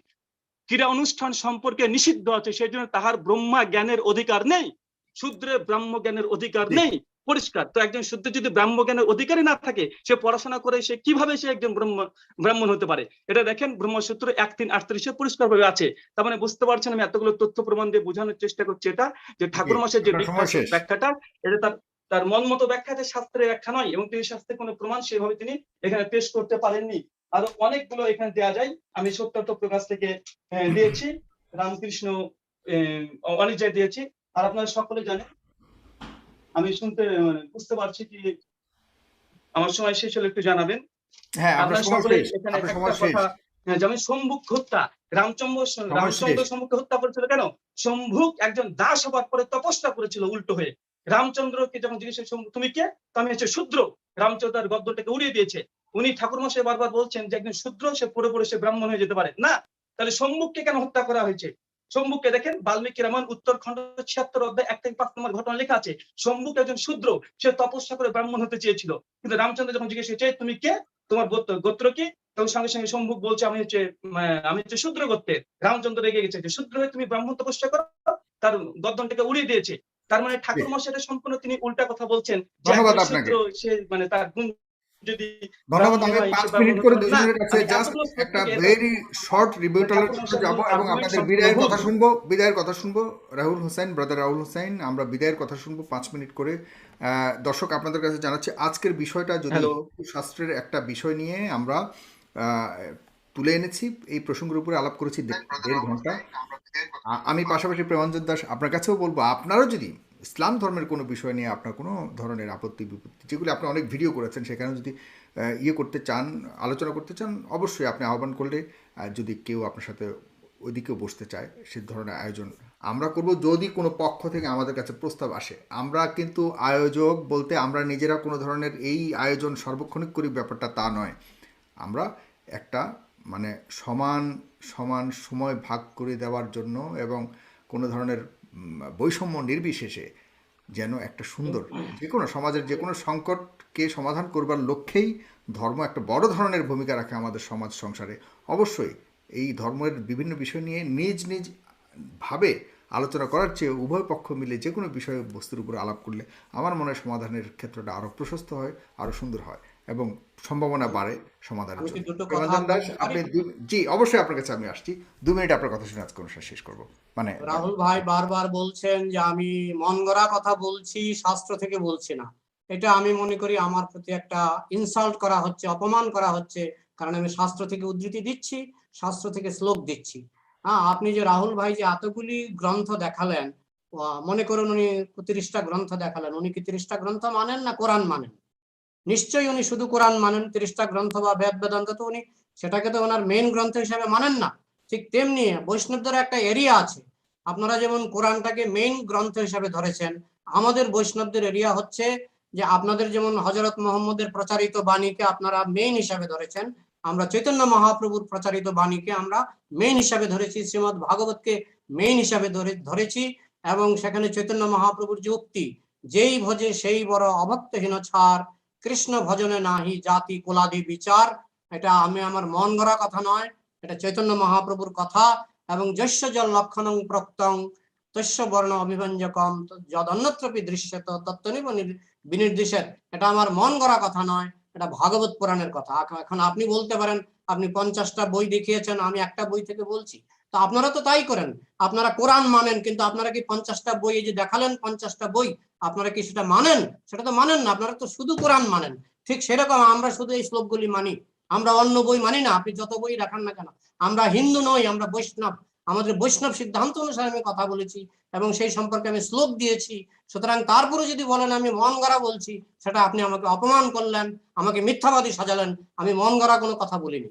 ক্রীড়া অনুষ্ঠান সম্পর্কে নিষিদ্ধ আছে, সেই জন্য তাহার ব্রহ্মা জ্ঞানের অধিকার নেই, শূদ্রের ব্রাহ্ম জ্ঞানের অধিকার নেই। পরিষ্কার। তো একজন শূদ্র যদি ব্রাহ্ম জ্ঞানের অধিকারী না থাকে, সে পড়াশোনা করে সে কিভাবে সে একজন ব্রাহ্মণ হতে পারে? এটা দেখেন ব্রহ্মসূত্র 1:3-38 পরিষ্কার ভাবে আছে। তার মানে বুঝতে পারছেন আমি এতগুলো তথ্য প্রমাণ দিয়ে বোঝানোর চেষ্টা করছি এটা, যে ঠাকুর মশাইয়ের যে ব্যাখ্যাটা, এটা তার মন মতো ব্যাখ্যা, শাস্ত্রের ব্যাখ্যা নয়, এবং তিনি শাস্ত্রে কোনো প্রমাণ সেভাবে তিনি এখানে পেশ করতে পারেননি। আরো অনেকগুলো এখানে দেওয়া যায়, আমি সত্যার্থ প্রকাশ থেকে দিয়েছি, রামকৃষ্ণ অনিজয় দিয়েছি। আর আপনারা সকলে জানেন, আমি শুনতে বুঝতে পারছি কি আমার সময় শেষ হলে একটু জানাবেন। হ্যাঁ, আপনারা সকলে এখানে একটা কথা, যেমন সম্ভুক হত্যা, রামচন্দ্র সম্ভুককে হত্যা করেছিল কেন? সম্ভুক একজন দাস হবার পরে তপস্যা করেছিল উল্টো হয়ে। রামচন্দ্রকে যখন জিজ্ঞেস তুমি কে, তো আমি হচ্ছে শূদ্র, রামচন্দ্র তার গদ্দটাকে উড়িয়ে দিয়েছে। উনি ঠাকুর মশাই বারবার বলছেন যে একজন শূদ্র সে পড়ে পড়ে সে ব্রাহ্মণ হয়ে যেতে পারে না। তাহলে সম্মুখকে কেন হত্যা করা হয়েছে? সম্মুখকে দেখেন বাল্মীকি রামায়ণ উত্তরখণ্ড 76 অধ্যায় 1 থেকে 5 নম্বর ঘটনা লেখা আছে। সম্মুখ একজন শূদ্র, সে তপস্যা করে ব্রাহ্মণ হতে চেয়েছিল, কিন্তু রামচন্দ্র যখন জিজ্ঞেস করছে তুমি কে, তোমার গোত্র কি, তখন সঙ্গে সঙ্গে সম্মুখ বলছে আমি হচ্ছে শূদ্র গোত্রের। রামচন্দ্র রেগে গেছে যে শূদ্র হয়ে তুমি ব্রাহ্মণ তপস্যা করো, তার গর্দনটাকে উড়িয়ে দিয়েছে। তার মানে ঠাকুর মশাইটা সম্পূর্ণ তিনি উল্টা কথা বলছেন। ধন্যবাদ আপনাকে। সে মানে তার গুণ যদি ধন্যবাদ। আমি 5 মিনিট করে দুজনের কাছে জাস্ট একটা ভেরি শর্ট রিভিউটালের জন্য যাব এবং আপনাদের বিদায়ের কথা শুনবো রাহুল হোসেন, ব্রাদার রাহুল হোসেন, আমরা বিদায়ের কথা শুনবো 5 মিনিট করে। দর্শক আপনাদের কাছে জানাচ্ছি আজকের বিষয়টা যদি শাস্ত্রের একটা বিষয় নিয়ে আমরা তুলে এনেছি, এই প্রসঙ্গের উপরে আলাপ করেছি 1.5 ঘন্টা। আমি পাশাপাশি প্রেমাঞ্জন দাস আপনার কাছেও বলবো, আপনারাও যদি ইসলাম ধর্মের কোনো বিষয় নিয়ে আপনার কোনো ধরনের আপত্তি বিপত্তি, যেগুলি আপনি অনেক ভিডিও করেছেন, সেখানে যদি ইয়ে করতে চান, আলোচনা করতে চান, অবশ্যই আপনি আহ্বান করলে, যদি কেউ আপনার সাথে ওইদিকেও বসতে চায়, সে ধরনের আয়োজন আমরা করব। যদি কোনো পক্ষ থেকে আমাদের কাছে প্রস্তাব আসে, আমরা কিন্তু আয়োজক বলতে আমরা নিজেরা কোনো ধরনের এই আয়োজন সার্বক্ষণিক করি ব্যাপারটা তা নয়। আমরা একটা মানে সমান সমান সময় ভাগ করে দেওয়ার জন্য এবং কোনো ধরনের বৈষম্য নির্বিশেষে যেন একটা সুন্দর যে কোনো সমাজের যে কোনো সংকটকে সমাধান করবার লক্ষ্যেই ধর্ম একটা বড় ধরনের ভূমিকা রাখে আমাদের সমাজ সংসারে। অবশ্যই এই ধর্মের বিভিন্ন বিষয় নিয়ে নিজ নিজ ভাবে আলোচনা করার চেয়ে উভয় পক্ষ মিলে যে কোনো বিষয় বস্তুর উপর আলাপ করলে আমার মনে হয় সমাধানের ক্ষেত্রটা আরও প্রশস্ত হয়, আরও সুন্দর হয় এবং সম্ভাবনা বাড়ে সমাধানের আমি কি জন্য। দুটো কথা প্রেমানন্দ দাস, বলতে আপনি পারি? জি অবশ্যই আপনার কাছে আমি আসছি। 2 মিনিট আপনার কথা শুনে আজকে অনুষ্ঠান শেষ করবো। মানে রাহুল ভাই বারবার বলছেন যে আমি মন গড়া কথা বলছি, শাস্ত্র থেকে বলছি না। এটা আমি মনে করি আমার প্রতি একটা ইনসাল্ট করা হচ্ছে, অপমান করা হচ্ছে, কারণ আমি শাস্ত্র থেকে উদ্ধৃতি দিচ্ছি, শাস্ত্র থেকে শ্লোক দিচ্ছি। হ্যাঁ, আপনি যে রাহুল ভাই যে এতগুলি গ্রন্থ দেখালেন, মনে করুন উনি 30টা গ্রন্থ দেখালেন, উনি কি 30টা গ্রন্থ মানেন না কোরআন মানেন? নিশ্চয়ই উনি শুধু কোরআন মানেন। 30টা গ্রন্থ বা বেদ বেদান্ত তো উনি সেটাকে তো ওনার মেইন গ্রন্থ হিসেবে মানেন না। ঠিক তেমনি বৈষ্ণবদের একটা এরিয়া আছে। আপনারা যেমন কোরআনটাকে মেইন গ্রন্থ হিসেবে ধরেছেন, আমাদের বৈষ্ণবদের এরিয়া হচ্ছে যে আপনাদের যেমন হযরত মুহাম্মদের প্রচারিত বাণীকে আপনারা মেইন হিসাবে ধরেছেন, আমরা চৈতন্য মহাপ্রভুর প্রচারিত বাণীকে আমরা মেইন হিসাবে ধরেছি, শ্রীমদ্ ভাগবতকে মেইন হিসাবে ধরেছি। এবং সেখানে চৈতন্য মহাপ্রভুর যে উক্তি, যেই ভজে সেই বড় অভক্তহীন ছাড়, কৃষ্ণ ভজনে নাহি জাতি কুলাদি বিচার, এটা আমি আমার মন গড়া কথা নয়, এটা চৈতন্য মহাপ্রভুর কথা। এবং যস্য জল লক্ষণং প্রক্তং তস্য বর্ণ অভিব্যঞ্জকম যদন্যত্রপি দৃশ্যত তত্ত্বনিব বিনির্দেশের, এটা আমার মন গড়া কথা নয়, এটা ভাগবত পুরাণের কথা। এখন আপনি বলতে পারেন আপনি 50টা বই দেখিয়েছেন, আমি একটা বই থেকে বলছি। তো আপনারা তো তাই করেন, আপনারা কোরআন মানেন, কিন্তু আপনারা কি 50টা বই এই যে দেখালেন 50টা বই, আপনারা কি সেটা মানেন? সেটা তো মানেন না, আপনারা তো শুধু কোরআন মানেন। ঠিক সেরকম আমরা শুধু এই শ্লোকগুলি মানি, আমরা অন্য বই মানি না। আপনি যত বই দেখান না কেন, আমরা হিন্দু নই, আমরা বৈষ্ণব। আমাদের বৈষ্ণব সিদ্ধান্ত অনুসারে আমি কথা বলেছি এবং সেই সম্পর্কে আমি শ্লোক দিয়েছি। সুতরাং তারপরে যদি বলেন আমি মন গড়া বলছি, সেটা আপনি আমাকে অপমান করলেন, আমাকে মিথ্যাবাদী সাজালেন। আমি মন গড়া কোনো কথা বলিনি,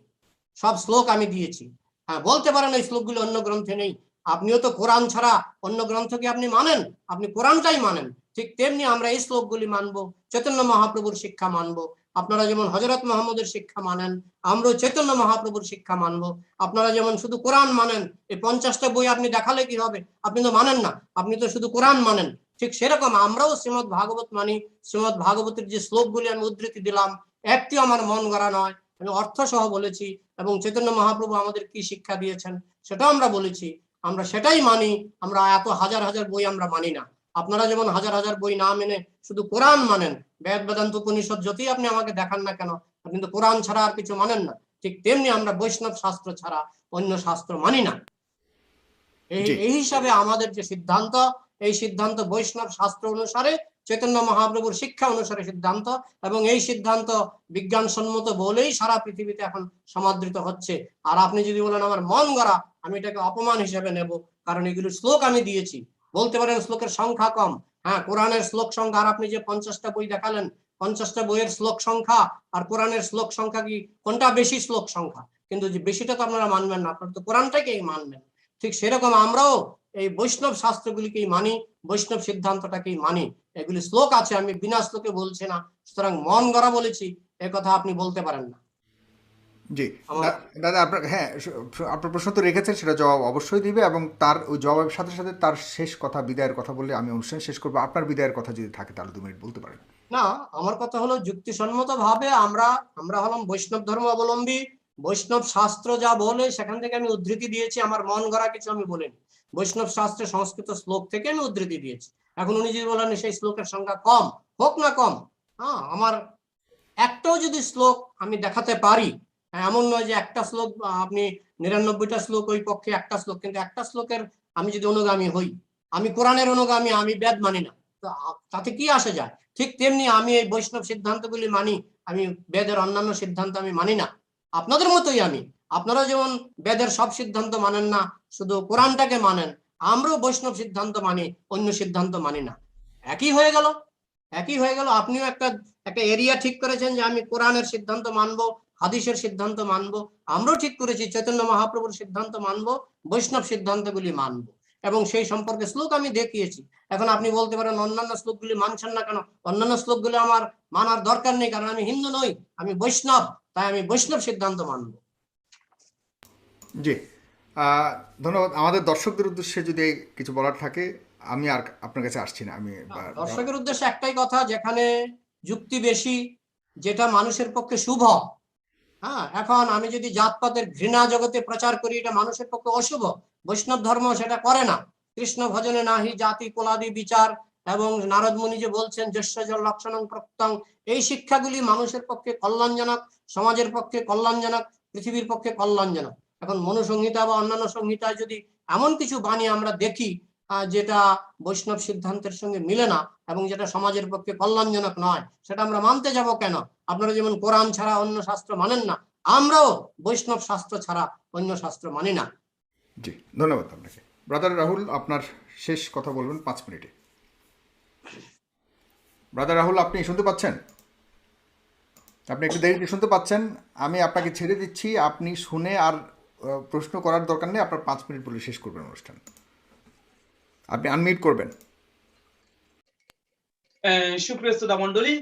সব শ্লোক আমি দিয়েছি। হ্যাঁ, বলতে পারেন এই শ্লোকগুলো অন্য গ্রন্থে নেই, আপনিও তো কোরআন ছাড়া অন্য গ্রন্থকে আপনি মানেন, আপনি কোরআনটাই মানেন। ঠিক তেমনি আমরা এই শ্লোকগুলি মানবো, চৈতন্য মহাপ্রভুর শিক্ষা মানবো। আপনারা যেমন হযরত মুহাম্মদের শিক্ষা মানেন, আমরাও চৈতন্য মহাপ্রভুর শিক্ষা মানবো। আপনারা যেমন শুধু কোরআন মানেন, এই 50টা বই আপনি দেখালে কি হবে? আপনি তো মানেন না, আপনি তো শুধু কোরআন মানেন। ঠিক সেরকম আমরাও শ্রীমদ্ ভাগবত মানি। শ্রীমদ্ ভাগবতের যে শ্লোকগুলি আমি উদ্ধৃতি দিলাম, একটিও আমার মন গড়া নয়, আমি অর্থ সহ বলেছি। এবং চৈতন্য মহাপ্রভু আমাদের কি শিক্ষা দিয়েছেন সেটাও আমরা বলেছি, আমরা সেটাই মানি। আমরা এত হাজার হাজার বই আমরা মানি না। আপনারা যেমন হাজার হাজার বই না মেনে শুধু কোরআন মানেন, বেদ বেদান্ত উপনিষদ যতই আপনি আমাকে দেখান না কেন, আপনি তো কোরআন ছাড়া আর কিছু মানেন না। ঠিক তেমনি আমরা বৈষ্ণব শাস্ত্র ছাড়া অন্য শাস্ত্র মানি না। এই হিসাবে আমাদের যে সিদ্ধান্ত, এই সিদ্ধান্ত বৈষ্ণব শাস্ত্র অনুসারে, চৈতন্য মহাপ্রভুর শিক্ষা অনুসারে সিদ্ধান্ত, এবং এই সিদ্ধান্ত বিজ্ঞানসম্মত বলেই সারা পৃথিবীতে এখন সমাদৃত হচ্ছে। আর আপনি যদি বলেন আমার মন গড়া, আমি এটাকে অপমান হিসেবে নেব, কারণ এগুলো শ্লোক আমি দিয়েছি। বলতে পারেন শ্লোকের সংখ্যা কম, হ্যাঁ কোরআনের শ্লোক সংখ্যা, আর আপনি যে 50টা বই দেখালেন, 50টা বইয়ের শ্লোক সংখ্যা আর কোরআনের শ্লোক সংখ্যা কি কোনটা বেশি শ্লোক সংখ্যা? কিন্তু যে বেশিটা তো আপনারা মানবেন না, আপনারা তো কোরআনটাকেই মানবেন। ঠিক সেরকম আমরাও এই বৈষ্ণব শাস্ত্রগুলিকেই মানি, বৈষ্ণব সিদ্ধান্তটাকেই মানি। এগুলি শ্লোক আছে, আমি বিনা শ্লোকে বলছি না। সুতরাং মন গড়া বলেছি এ কথা আপনি বলতে পারেন না। জি দাদা, আপনার হ্যাঁ আপনার প্রশ্ন তো রেখেছেন, সেটা জবাব অবশ্যই দিবে এবং তার ওই জবাবের সাথে সাথে তার শেষ কথা, বিদায়ের কথা বললে আমি অনুষ্ঠান শেষ করবো। আপনার বিদায়ের কথা যদি থাকে তাহলে 2 মিনিট বলতে পারেন। না, আমার কথা হলো যুক্তিসম্মত ভাবে আমরা হলাম বৈষ্ণব ধর্ম অবলম্বী। বৈষ্ণব শাস্ত্র যা বলে সেখান থেকে আমি উদ্ধৃতি দিয়েছি, আমার মন গড়া কিছু আমি বলিনি। বৈষ্ণব শাস্ত্রে সংস্কৃত শ্লোক থেকে আমি উদ্ধৃতি দিয়েছি। এখন উনি যদি বলেন সেই শ্লোকের সংখ্যা কম হোক না কম, হ্যাঁ আমার একটাও যদি শ্লোক আমি দেখাতে পারি, এমন নয় যে একটা শ্লোক আপনি 99টা শ্লোক ওই পক্ষে একটা শ্লোক, কিন্তু একটা শ্লোকের আমি যদি অনুগামী হই, আমি কোরআনের অনুগামী, আমি বেদ মানি না, তো তাতে কি আসে যায়? ঠিক তেমনি আমি এই বৈষ্ণব সিদ্ধান্তগুলি মানি, আমি বেদের অন্যান্য সিদ্ধান্ত আমি মানি না। আপনাদের মতোই আমি, আপনারা যেমন বেদের সব সিদ্ধান্ত মানেন না, শুধু কোরআনটাকে মানেন, আমরাও বৈষ্ণব সিদ্ধান্ত মানি, অন্য সিদ্ধান্ত মানি না। একই হয়ে গেল, একই হয়ে গেল। আপনিও একটা একটা এরিয়া ঠিক করেছেন যে আমি কোরআনের সিদ্ধান্ত মানবো, হাদিসের সিদ্ধান্ত মানবো। আমরাও ঠিক করেছি চৈতন্য মহাপ্রভুর সিদ্ধান্ত মানবো, বৈষ্ণব সিদ্ধান্তগুলি মানবো, এবং সেই সম্পর্কে শ্লোক আমি দেখিয়েছি। এখন আপনি বলতে পারেন অন্যান্য শ্লোকগুলি মানছেন না কেন? অন্যান্য শ্লোকগুলি আমার মানার দরকার নেই, কারণ আমি হিন্দু নই, আমি বৈষ্ণব, তাই আমি বৈষ্ণব সিদ্ধান্ত মানবো। জি, ধন্যবাদ। আমাদের দর্শকদের উদ্দেশ্যে যদি কিছু বলার থাকে, আমি আর আপনার কাছে আসছি না। আমি দর্শকের উদ্দেশ্যে একটাই কথা, যেখানে যুক্তি বেশি, যেটা মানুষের পক্ষে শুভ। হ্যাঁ, এখন আমি যদি জাতপাতের ঘৃণা জগতে প্রচার করি, এটা মানুষের পক্ষে অশুভ। বৈষ্ণব ধর্ম সেটা করে না। কৃষ্ণ ভজনে নাহি জাতি কোলাদি বিচার, এবং নারদ মুনি যে বলছেন যস্য লক্ষণং প্রত্যং, এই শিক্ষাগুলি মানুষের পক্ষে কল্যাণজনক, সমাজের পক্ষে কল্যাণজনক, পৃথিবীর পক্ষে কল্যাণজনক। এখন মনুসংহিতা বা অন্যান্য সংহিতায় যদি এমন কিছু বাণী আমরা দেখি যেটা বৈষ্ণব সিদ্ধান্তের সঙ্গে মিলে না এবং যেটা সমাজের পক্ষে কল্যাণজনক নয়, সেটা আমরা মানতে যাব কেন? আপনারা যেমন কোরআন ছাড়া অন্য শাস্ত্র মানেন না, আমরাও বৈষ্ণব শাস্ত্র ছাড়া অন্য শাস্ত্র মানি না। জি, ধন্যবাদ আপনাকে। ব্রাদার রাহুল, আপনার শেষ কথা বলবেন 5 মিনিটে। ব্রাদার রাহুল, আপনি শুনতে পাচ্ছেন? আপনি একটু দেরিতে শুনতে পাচ্ছেন। আমি আপনাকে ছেড়ে দিচ্ছি, আপনি শুনে আর প্রশ্ন করার দরকার নেই। আপনার 5 মিনিট বলে শেষ করবেন অনুষ্ঠান। আপনি আনমিউট করবেন। সুপ্রিয় শ্রোতা মণ্ডলী,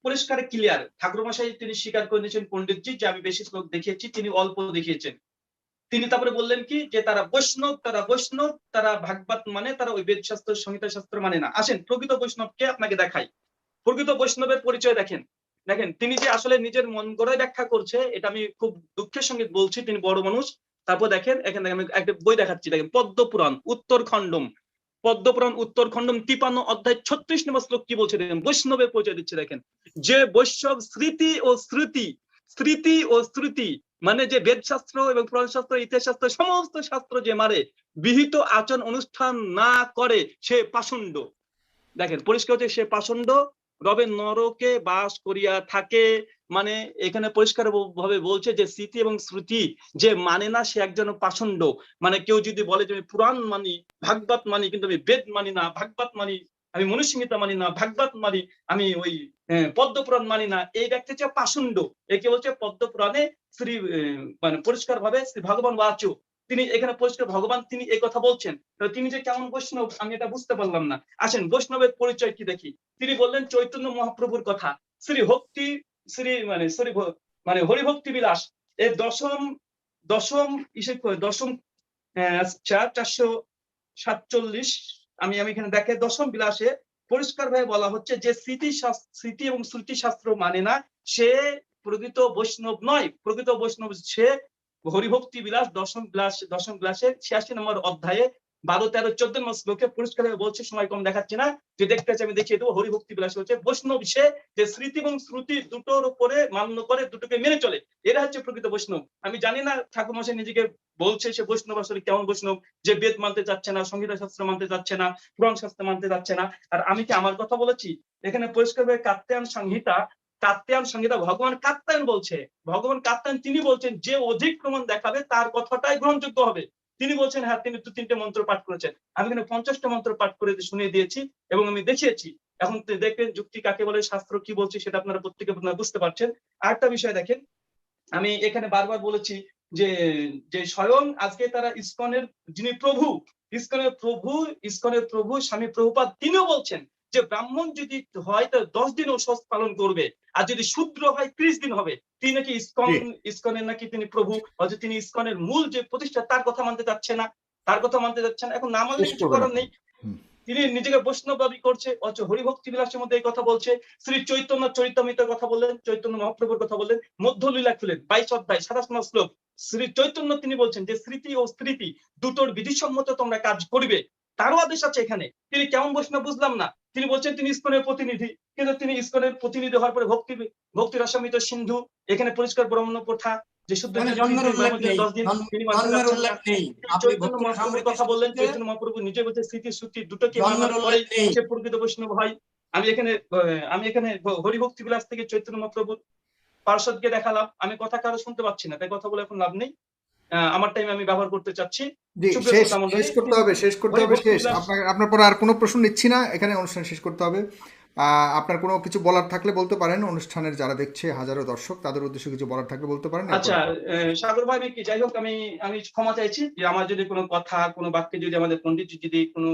পরিষ্কার ক্লিয়ার ঠাকুরমশাই তিনি স্বীকার করে নিয়েছেন পণ্ডিতজি যে আমি বেশি শ্লোক দেখিয়েছি, তিনি অল্প দেখিয়েছেন। তিনি তারপরে বললেন কি যে তারা বৈষ্ণব, তারা ভাগবত মানে, তারা ওই বেদ শাস্ত্র সংহিতা শাস্ত্র মানে না। আসেন প্রকৃত বৈষ্ণবকে আপনাকে দেখাই। প্রকৃত বৈষ্ণবের পরিচয় দেখেন, তিনি যে আসলে নিজের মন গড়ায় ব্যাখ্যা করছে, এটা আমি খুব দুঃখের সঙ্গে বলছি, তিনি বড় মানুষ। তারপর দেখেন, এখানে আমি একটা বই দেখাচ্ছি, দেখেন পদ্মপুরাণ উত্তরখণ্ডম, পদ্মপুরাণ উত্তরখণ্ডম 53 অধ্যায় 36 নম্বর শ্লোক কি বলছে দেখেন, বৈষ্ণবের পরিচয় দিচ্ছে দেখেন। যে বৈষ্ণব স্মৃতি ও শ্রুতি মানে যে বেদ শাস্ত্র এবং পুরাণ শাস্ত্র, ইতিহাস শাস্ত্র, সমস্ত শাস্ত্র যে মারে, বিহিত আচরণ অনুষ্ঠান না করে, সে পাষণ্ড। দেখেন পরিষ্কার হচ্ছে সে পাষণ্ড, রবে নরকে বাস করিয়া থাকে। মানে এখানে পরিষ্কার ভাবে বলছে যে স্মৃতি এবং শ্রুতি যে মানে না, সে একজন পাষণ্ড। মানে কেউ যদি বলে যে আমি পুরাণ মানি, ভাগবত মানি, কিন্তু আমি বেদ মানি না, ভাগবত মানি, আমি মনুসংহিতা মানি না, ভাগবত মানি, আমি ওই পদ্মপুরাণ মানি না, এই ব্যক্তি হচ্ছে পাষণ্ড। একে বলছে পদ্মপুরাণে শ্রী মানে পরিষ্কার ভাবে শ্রী ভগবান বাচু, তিনি এখানে পরিষ্কার ভগবান তিনি এই কথা বলছেন। তিনি যে কেমন বৈষ্ণব আমি এটা বুঝতে পারলাম না। আসেন বৈষ্ণবের পরিচয় কি দেখি। তিনি বললেন চৈতন্য মহাপ্রভুর কথা, শ্রী ভক্তি শ্রী মানে হরিভক্তি বিলাস এর দশম দশম 447, আমি এখানে দেখে দশম বিলাসে পরিষ্কার ভাবে বলা হচ্ছে যে স্মৃতি এবং শ্রুতি শাস্ত্র মানে না, সে প্রকৃত বৈষ্ণব নয়। প্রকৃত বৈষ্ণব সে হরিভক্তি বিলাস দশম বিলাসের 86 নম্বর অধ্যায়ে 12, 13, 14 নম্বর শ্লোকে পরিষ্কার বলছে, সময় কম দেখাচ্ছি না, যে দেখতে চাই আমি দেখিয়ে দেবো। হরিভক্তি বিলাস হচ্ছে বৈষ্ণব সে যে স্মৃতি এবং শ্রুতি দুটোর উপরে মান্য করে, দুটোকে মেনে চলে, এরা হচ্ছে প্রকৃত বৈষ্ণব। আমি জানি না ঠাকুরমশাই নিজেকে বলছে সে বৈষ্ণব, আসলে কেমন বৈষ্ণব, যে বেদ মানতে চাচ্ছে না, সংহিতা শাস্ত্র মানতে চাচ্ছে না, পুরাণ শাস্ত্র মানতে চাচ্ছে না। আর আমি কি আমার কথা বলেছি? এখানে পরিষ্কারভাবে কাত্যায়ন সংহিতা ভগবান কাত্যায়ন বলছে, ভগবান কাত্যায়ন তিনি বলছেন যে অধিক প্রমাণ দেখাবে তার কথাটাই গ্রহণযোগ্য হবে। তিনি বলছেন হ্যাঁ তিনি 2-3টে মন্ত্র পাঠ করেছেন, আমি এখানে 50টা মন্ত্র পাঠ করে শুনিয়ে দিয়েছি এবং আমি দেখিয়েছি। এখন দেখবেন যুক্তি কাকে বলে, শাস্ত্র কি বলছে সেটা আপনারা প্রত্যেকে বুঝতে পারছেন। আরেকটা বিষয় দেখেন, আমি এখানে বারবার বলেছি যে যে স্বয়ং আজকে তারা ইসকনের যিনি প্রভু, ইসকনের প্রভু স্বামী প্রভুপাদ, তিনিও বলছেন যে ব্রাহ্মণ যদি হয় তাহলে 10 দিন উপবাস পালন করবে, আর যদি শূদ্র হয় 30 দিন হবে। তিনি নাকি ইসকনের নাকি তিনি প্রভু, অথচ তিনি ইসকনের মূল যে প্রতিষ্ঠা তার কথা মানতে যাচ্ছে না, এখন না মানলে কিছু করার নেই। তিনি নিজেকে বৈষ্ণব দাবি করছে, অথচ হরিভক্তি বিলাসের মধ্যে এই কথা বলছে। শ্রী চৈতন্য চরিতামৃতের কথা বললেন, চৈতন্য মহাপ্রভুর কথা বললেন, মধ্যলীলা খুলেন 22 অধ্যায় 27 নম্বর শ্লোক। শ্রী চৈতন্য তিনি বলছেন যে স্মৃতি ও স্মৃতি দুটোর বিধিসম্মত তোমরা কাজ করবে, তারও আদেশ আছে এখানে। তিনি কেমন বৈষ্ণব বুঝলাম না। তিনি বলছেন তিনি ইসকনের প্রতিনিধি, কিন্তু তিনি ইসকনের প্রতিনিধি হওয়ার পরে ভক্তি রসামৃত সিন্ধু, এখানে পরিষ্কার ব্রাহ্মণ প্রথা যে শুদ্ধ 10 দিন তিনি মানতে যাচ্ছেন না। চৈতন্য মহাপ্রভুর কথা বললেন, চৈতন্য মহাপ্রভু নিজে বলছে স্মৃতি শ্রুতি দুটোকে মানার পরে সে প্রকৃত বৈষ্ণব হয়। আমি এখানে হরিভক্তি বিলাস থেকে চৈতন্য মহাপ্রভুর পার্শ্বদকে দেখালাম। আমি কথা কারো শুনতে পাচ্ছি না, তাই কথা বলে এখন লাভ নেই। আমার টাইম আমি ব্যবহার করতে চাচ্ছি। জি, সুপ্রিয় শেষ শ্রোতা মণ্ডলী, শেষ করতে হবে, শেষ করতে উনি হবে, শেষ। বক্তব্য আপনার পরে আর কোনো প্রশ্ন নিচ্ছি না, এখানে অনুষ্ঠান শেষ করতে হবে। আপনার কোনো কিছু বলার থাকলে বলতে পারেন, অনুষ্ঠানের যারা দেখছে হাজারো দর্শক তাদের উদ্দেশ্যে কিছু বলার থাকলে বলতে পারেন, এরপর আচ্ছা, সাগর ভাই, আমি কি যাই হোক, আমি আমি ক্ষমা চাইছি যে আমার যদি কোনো কথা, কোনো বাক্যে যদি আমাদের পণ্ডিত যদি কোনো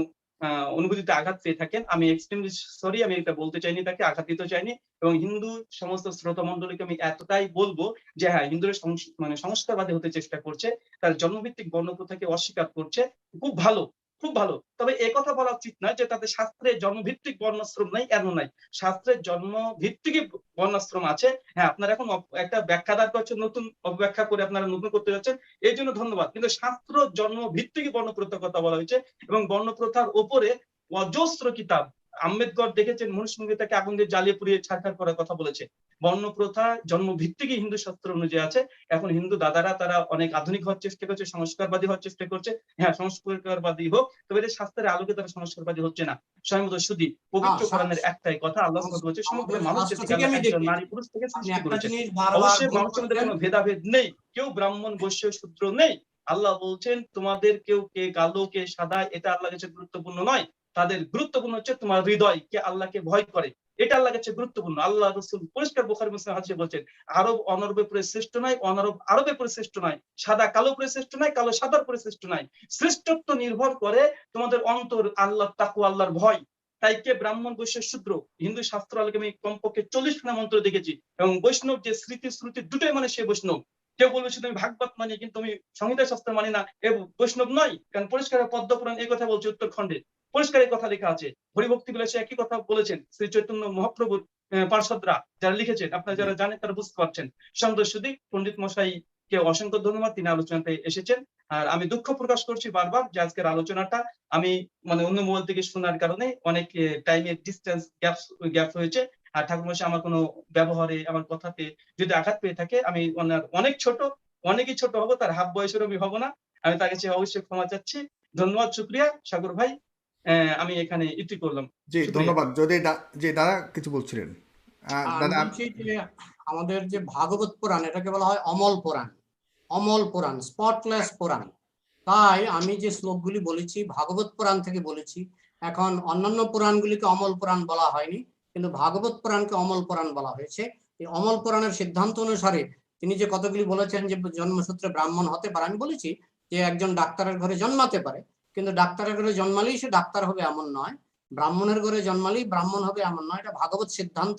অনুভূতিতে আঘাত পেয়ে থাকেন, আমি এক্সট্রিমলি সরি, আমি এটা বলতে চাইনি, তাকে আঘাত দিতে চাইনি। এবং হিন্দু সমস্ত শ্রোতা মণ্ডলীকে আমি এতটাই বলবো যে হ্যাঁ, হিন্দুরা মানে সংস্কারবাদী হতে চেষ্টা করছে, তার জন্মভিত্তিক বর্ণপ্রথাকে অস্বীকার করছে। খুব ভালো, খুব ভালো। তবে একথা বলা উচিত নয় যে তাদের শাস্ত্রে জন্মভিত্তিক বর্ণাশ্রম নাই, এমন নাই। শাস্ত্রের জন্মভিত্তিক বর্ণাশ্রম আছে। হ্যাঁ, আপনারা এখন একটা ব্যাখ্যা দাঁড় করছেন, নতুন অব্যাখ্যা করে আপনারা নতুন করতে যাচ্ছেন, এই জন্য ধন্যবাদ। কিন্তু শাস্ত্র জন্ম ভিত্তিক বর্ণপ্রথার কথা বলা হয়েছে, এবং বর্ণপ্রথার ওপরে অজস্র কিতাব। আম্বেদকর দেখেছেন মনুস্মৃতিটাকে আগুন দিয়ে জ্বালিয়ে পুড়িয়ে ছারখার করার কথা বলেছে। বর্ণপ্রথা জন্ম ভিত্তিক হিন্দু শাস্ত্র অনুযায়ী আছে। এখন হিন্দু দাদারা তারা অনেক আধুনিক হওয়ার চেষ্টা করছে, সংস্কারবাদী হওয়ার চেষ্টা করছে। হ্যাঁ, সংস্কারবাদী হোক, তবে এদের শাস্ত্রের আলোকে তারা সংস্কারবাদী হচ্ছে না। স্বয়ং শুধু পবিত্র কোরআনের একটাই কথা, আল্লাহ বলছে সমগ্র আমাদের মানুষ শাস্ত্র জাতিকে থেকে আল্লাহ আমি একজন দেখেছি, নারী পুরুষ থেকে আপনি সৃষ্টি একটা করেছেন। জিনিস বারবার অবশ্যই ভুল মানুষের মধ্যে করছেন। কোনো ভেদাভেদ নেই, কেউ ব্রাহ্মণ বৈশ্য শূদ্র নেই। আল্লাহ বলছেন তোমাদের কেউ কে কালো কে সাদা, এটা আল্লাহর কাছে গুরুত্বপূর্ণ নয়। তাদের গুরুত্বপূর্ণ হচ্ছে তোমার হৃদয় কে আল্লাহকে ভয় করে, এটা আল্লাহর কাছে গুরুত্বপূর্ণ। আল্লাহ রাসূল পরিষ্কার বুখারী মুসলিম হাদিসে বলছেন, আরব অনরবের উপরে শ্রেষ্ঠ নয়, অনরব আরবের উপরে শ্রেষ্ঠ নয়, সাদা কালো উপরে শ্রেষ্ঠ নয়, কালো সাদার উপরে শ্রেষ্ঠ নয়। শ্রেষ্ঠত্ব নির্ভর করে তোমাদের অন্তর, আল্লাহর তাকওয়া, আল্লাহর ভয়। তাই কে ব্রাহ্মণ বৈশ্য শূদ্র, হিন্দু শাস্ত্র আলোকে আমি কমপক্ষে 40খানা মন্ত্র দেখেছি। এবং বৈষ্ণব যে স্মৃতি শ্রুতি দুটোই মানে সে বৈষ্ণব। কেউ বলবে শুধু আমি ভাগবত মানি কিন্তু আমি সংহিতা শাস্ত্র মানি না, এ বৈষ্ণব নয়। কারণ পরিষ্কার পদ্মপুরাণ এই কথা বলছে, উত্তরখণ্ডে পরিষ্কার এই কথা লেখা আছে। হরিভক্তি বিলাসে একই কথা বলেছেন শ্রী চৈতন্য মহাপ্রভুর পার্ষদরা যারা লিখেছেন, আপনারা যারা জানেন তারা বুঝতে পারছেন। সন্তোষী পণ্ডিত মশাই কে অসংখ্য ধন্যবাদ, তিনি আলোচনাতে এসেছেন। আর আমি দুঃখ প্রকাশ করছি বারবার যে আজকের আলোচনাটা আমি মানে অন্য মোবাইল থেকে শোনার কারণে অনেক টাইমের ডিস্টেন্স গ্যাপ হয়েছে। আর ঠাকুরমশাই আমার কোনো ব্যবহারে, আমার কথাতে যদি আঘাত পেয়ে থাকে, আমি ওনার অনেক ছোট, অনেকই ছোট হবো, তার হাফ বয়সের আমি হব না। আমি তার কাছে অবশ্যই ক্ষমা চাচ্ছি। ধন্যবাদ, শুক্রিয়া সাগর ভাই। আমি এখানে ইতি করলাম। জি, শুক্রিয়া। ধন্যবাদ। যদি যে দাদা কিছু বলছিলেন, আমি দাদা। বলছি যে আমাদের যে ভাগবত পুরাণ, এটাকে বলা হয় অমল পুরাণ। অমল পুরাণ, স্পটলেস পুরাণ। তাই আমি যে শ্লোকগুলি বলেছি ভাগবত পুরাণ থেকে বলেছি। এখন অন্যান্য পুরাণগুলিকে অমল পুরাণ বলা হয়নি, কিন্তু ভাগবত পুরাণকে অমল পুরাণ বলা হয়েছে। এই অমল পুরাণের সিদ্ধান্ত অনুসারে তিনি যে কতগুলি বলেছেন যে জন্মসূত্রে ব্রাহ্মণ হতে পারে, আমি বলেছি যে একজন ডাক্তারের ঘরে জন্মাতে পারে, কিন্তু ডাক্তারের ঘরে জন্মালেই সে ডাক্তার হবে এমন নয়, ব্রাহ্মণের ঘরে জন্মালেই ব্রাহ্মণ হবে এমন নয়। এটা ভাগবত সিদ্ধান্ত,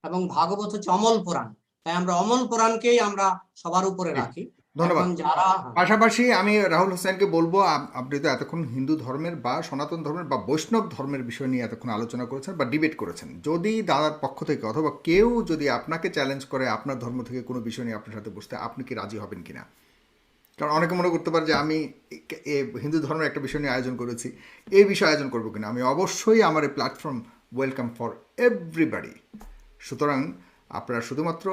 এবং ভাগবত হচ্ছে অমল পুরাণ। তাই আমরা অমল পুরাণকেই আমরা সবার উপরে জি, রাখি। ধন্যবাদ। এখন যারা পাশাপাশি আমি রাহুল হোসেনকে বলবো, আপনি তো এতক্ষণ হিন্দু ধর্মের বা সনাতন ধর্মের বা বৈষ্ণব ধর্মের বিষয় নিয়ে এতক্ষণ আলোচনা করেছেন বা ডিবেট করেছেন। যদি দাদার পক্ষ থেকে অথবা কেউ যদি আপনাকে চ্যালেঞ্জ করে আপনার ধর্ম থেকে কোনো বিষয় নিয়ে আপনার সাথে বসতে, আপনি কি রাজি হবেন কিনা? কারণ অনেকে মনে করতে পারে যে আমি হিন্দু ধর্মের একটা বিষয় নিয়ে আয়োজন করেছি, এই বিষয়ে আয়োজন করবো কিনা। আমি অবশ্যই আমার এই প্ল্যাটফর্ম ওয়েলকাম ফর এভরিবাডি। সুতরাং আপনারা শুধুমাত্র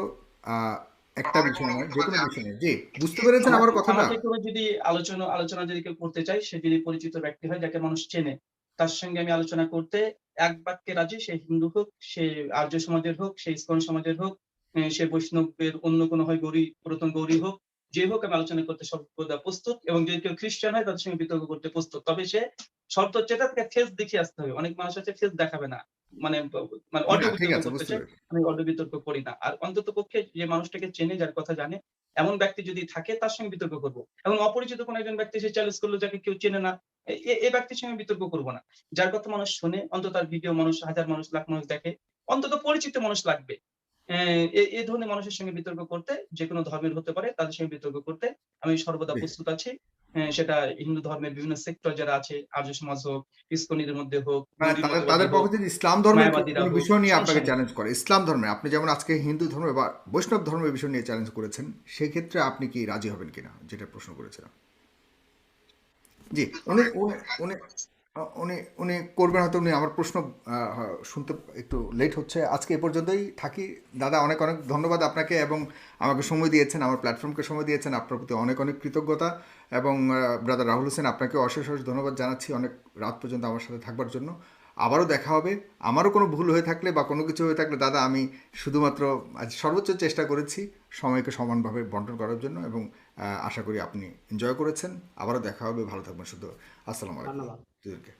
একটা বিষয় নয়, যে কোনো বিষয় নিয়ে। জি, বুঝতে পেরেছেন আমার কথাটা? আমাকে কেউ যদি আলোচনা যদি কেউ করতে চায়, সে যদি পরিচিত ব্যক্তি হয় যাকে মানুষ চেনে, তার সঙ্গে আমি আলোচনা করতে এক বাক্যে রাজি। সে হিন্দু হোক, সে আর্য সমাজের হোক, সে ইসকন সমাজের হোক, সে বৈষ্ণবের অন্য কোনো হয়, গৌরী পুরাতন গৌরী হোক, যে হোক, আমি আলোচনা করতে সর্বদা প্রস্তুত। এবং যদি কেউ খ্রিস্টান হয় তাদের সঙ্গে বিতর্ক করতে প্রস্তুত। তবে সে শর্ত হচ্ছে এটা, তাকে ফেস দেখিয়ে আসতে হবে। অনেক মানুষ আছে ফেস দেখাবে না, মানে মানে না, অডিও ঠিক বিতর্ক আছে, করতে বুঝতে চায়। পেরেছি। আমি অডিও বিতর্ক করি না। আর অন্তত পক্ষে যে মানুষটাকে চেনে, যার কথা জানে, এমন ব্যক্তি যদি থাকে তার সঙ্গে বিতর্ক করবো। এবং অপরিচিত কোনো একজন ব্যক্তি সে চ্যালেঞ্জ করলো যাকে কেউ চেনে না, এই ব্যক্তির সঙ্গে বিতর্ক করবো না। যার কথা মানুষ শোনে, অন্তত তার ভিডিও মানুষ হাজার মানুষ লাখ মানুষ দেখে, অন্তত পরিচিত মানুষ লাগবে। এই ধরনের মানুষের সঙ্গে বিতর্ক করতে, যে কোনো ধর্মের হতে পারে, তাদের সঙ্গে বিতর্ক করতে আমি সর্বদা জি, প্রস্তুত আছি। সেটা হিন্দু ধর্মের বিভিন্ন সেক্টর যারা আছে, আর্য সমাজ হোক, ইসকনের মধ্যে হোক, মানে গৌরী তাদের মতবাদী তাদের হোক, পক্ষে যদি ইসলাম ধর্মের মায়াবাদীরা কোনো হোক, বিষয় নিয়ে সমস্যা আপনাকে নেই। চ্যালেঞ্জ করে, ইসলাম ধর্মে আপনি যেমন আজকে হিন্দু ধর্মে বা বৈষ্ণব ধর্মের বিষয় নিয়ে চ্যালেঞ্জ করেছেন, সেক্ষেত্রে আপনি কি রাজি হবেন কিনা, যেটা প্রশ্ন করেছিলাম। জি, উনি উনি উনি উনি উনি করবেন হয়তো। উনি আমার প্রশ্ন শুনতে একটু লেট হচ্ছে। আজকে এ পর্যন্তই থাকি। দাদা, অনেক অনেক ধন্যবাদ আপনাকে, এবং আমাকে সময় দিয়েছেন, আমার প্ল্যাটফর্মকে সময় দিয়েছেন। আপনার প্রতি অনেক অনেক কৃতজ্ঞতা। এবং ব্রাদার রাহুল হোসেন, আপনাকে অশেষ অশেষ ধন্যবাদ জানাচ্ছি অনেক রাত পর্যন্ত আমার সাথে থাকবার জন্য। আবারও দেখা হবে। আমারও কোনো ভুল হয়ে থাকলে বা কোনো কিছু হয়ে থাকলে দাদা, আমি শুধুমাত্র আজ সর্বোচ্চ চেষ্টা করেছি সময়কে সমানভাবে বন্টন করার জন্য, এবং আশা করি আপনি এনজয় করেছেন। আবারও দেখা হবে, ভালো থাকবেন শুধু। আসসালামু আলাইকুম। ধন্যবাদ। ওকে।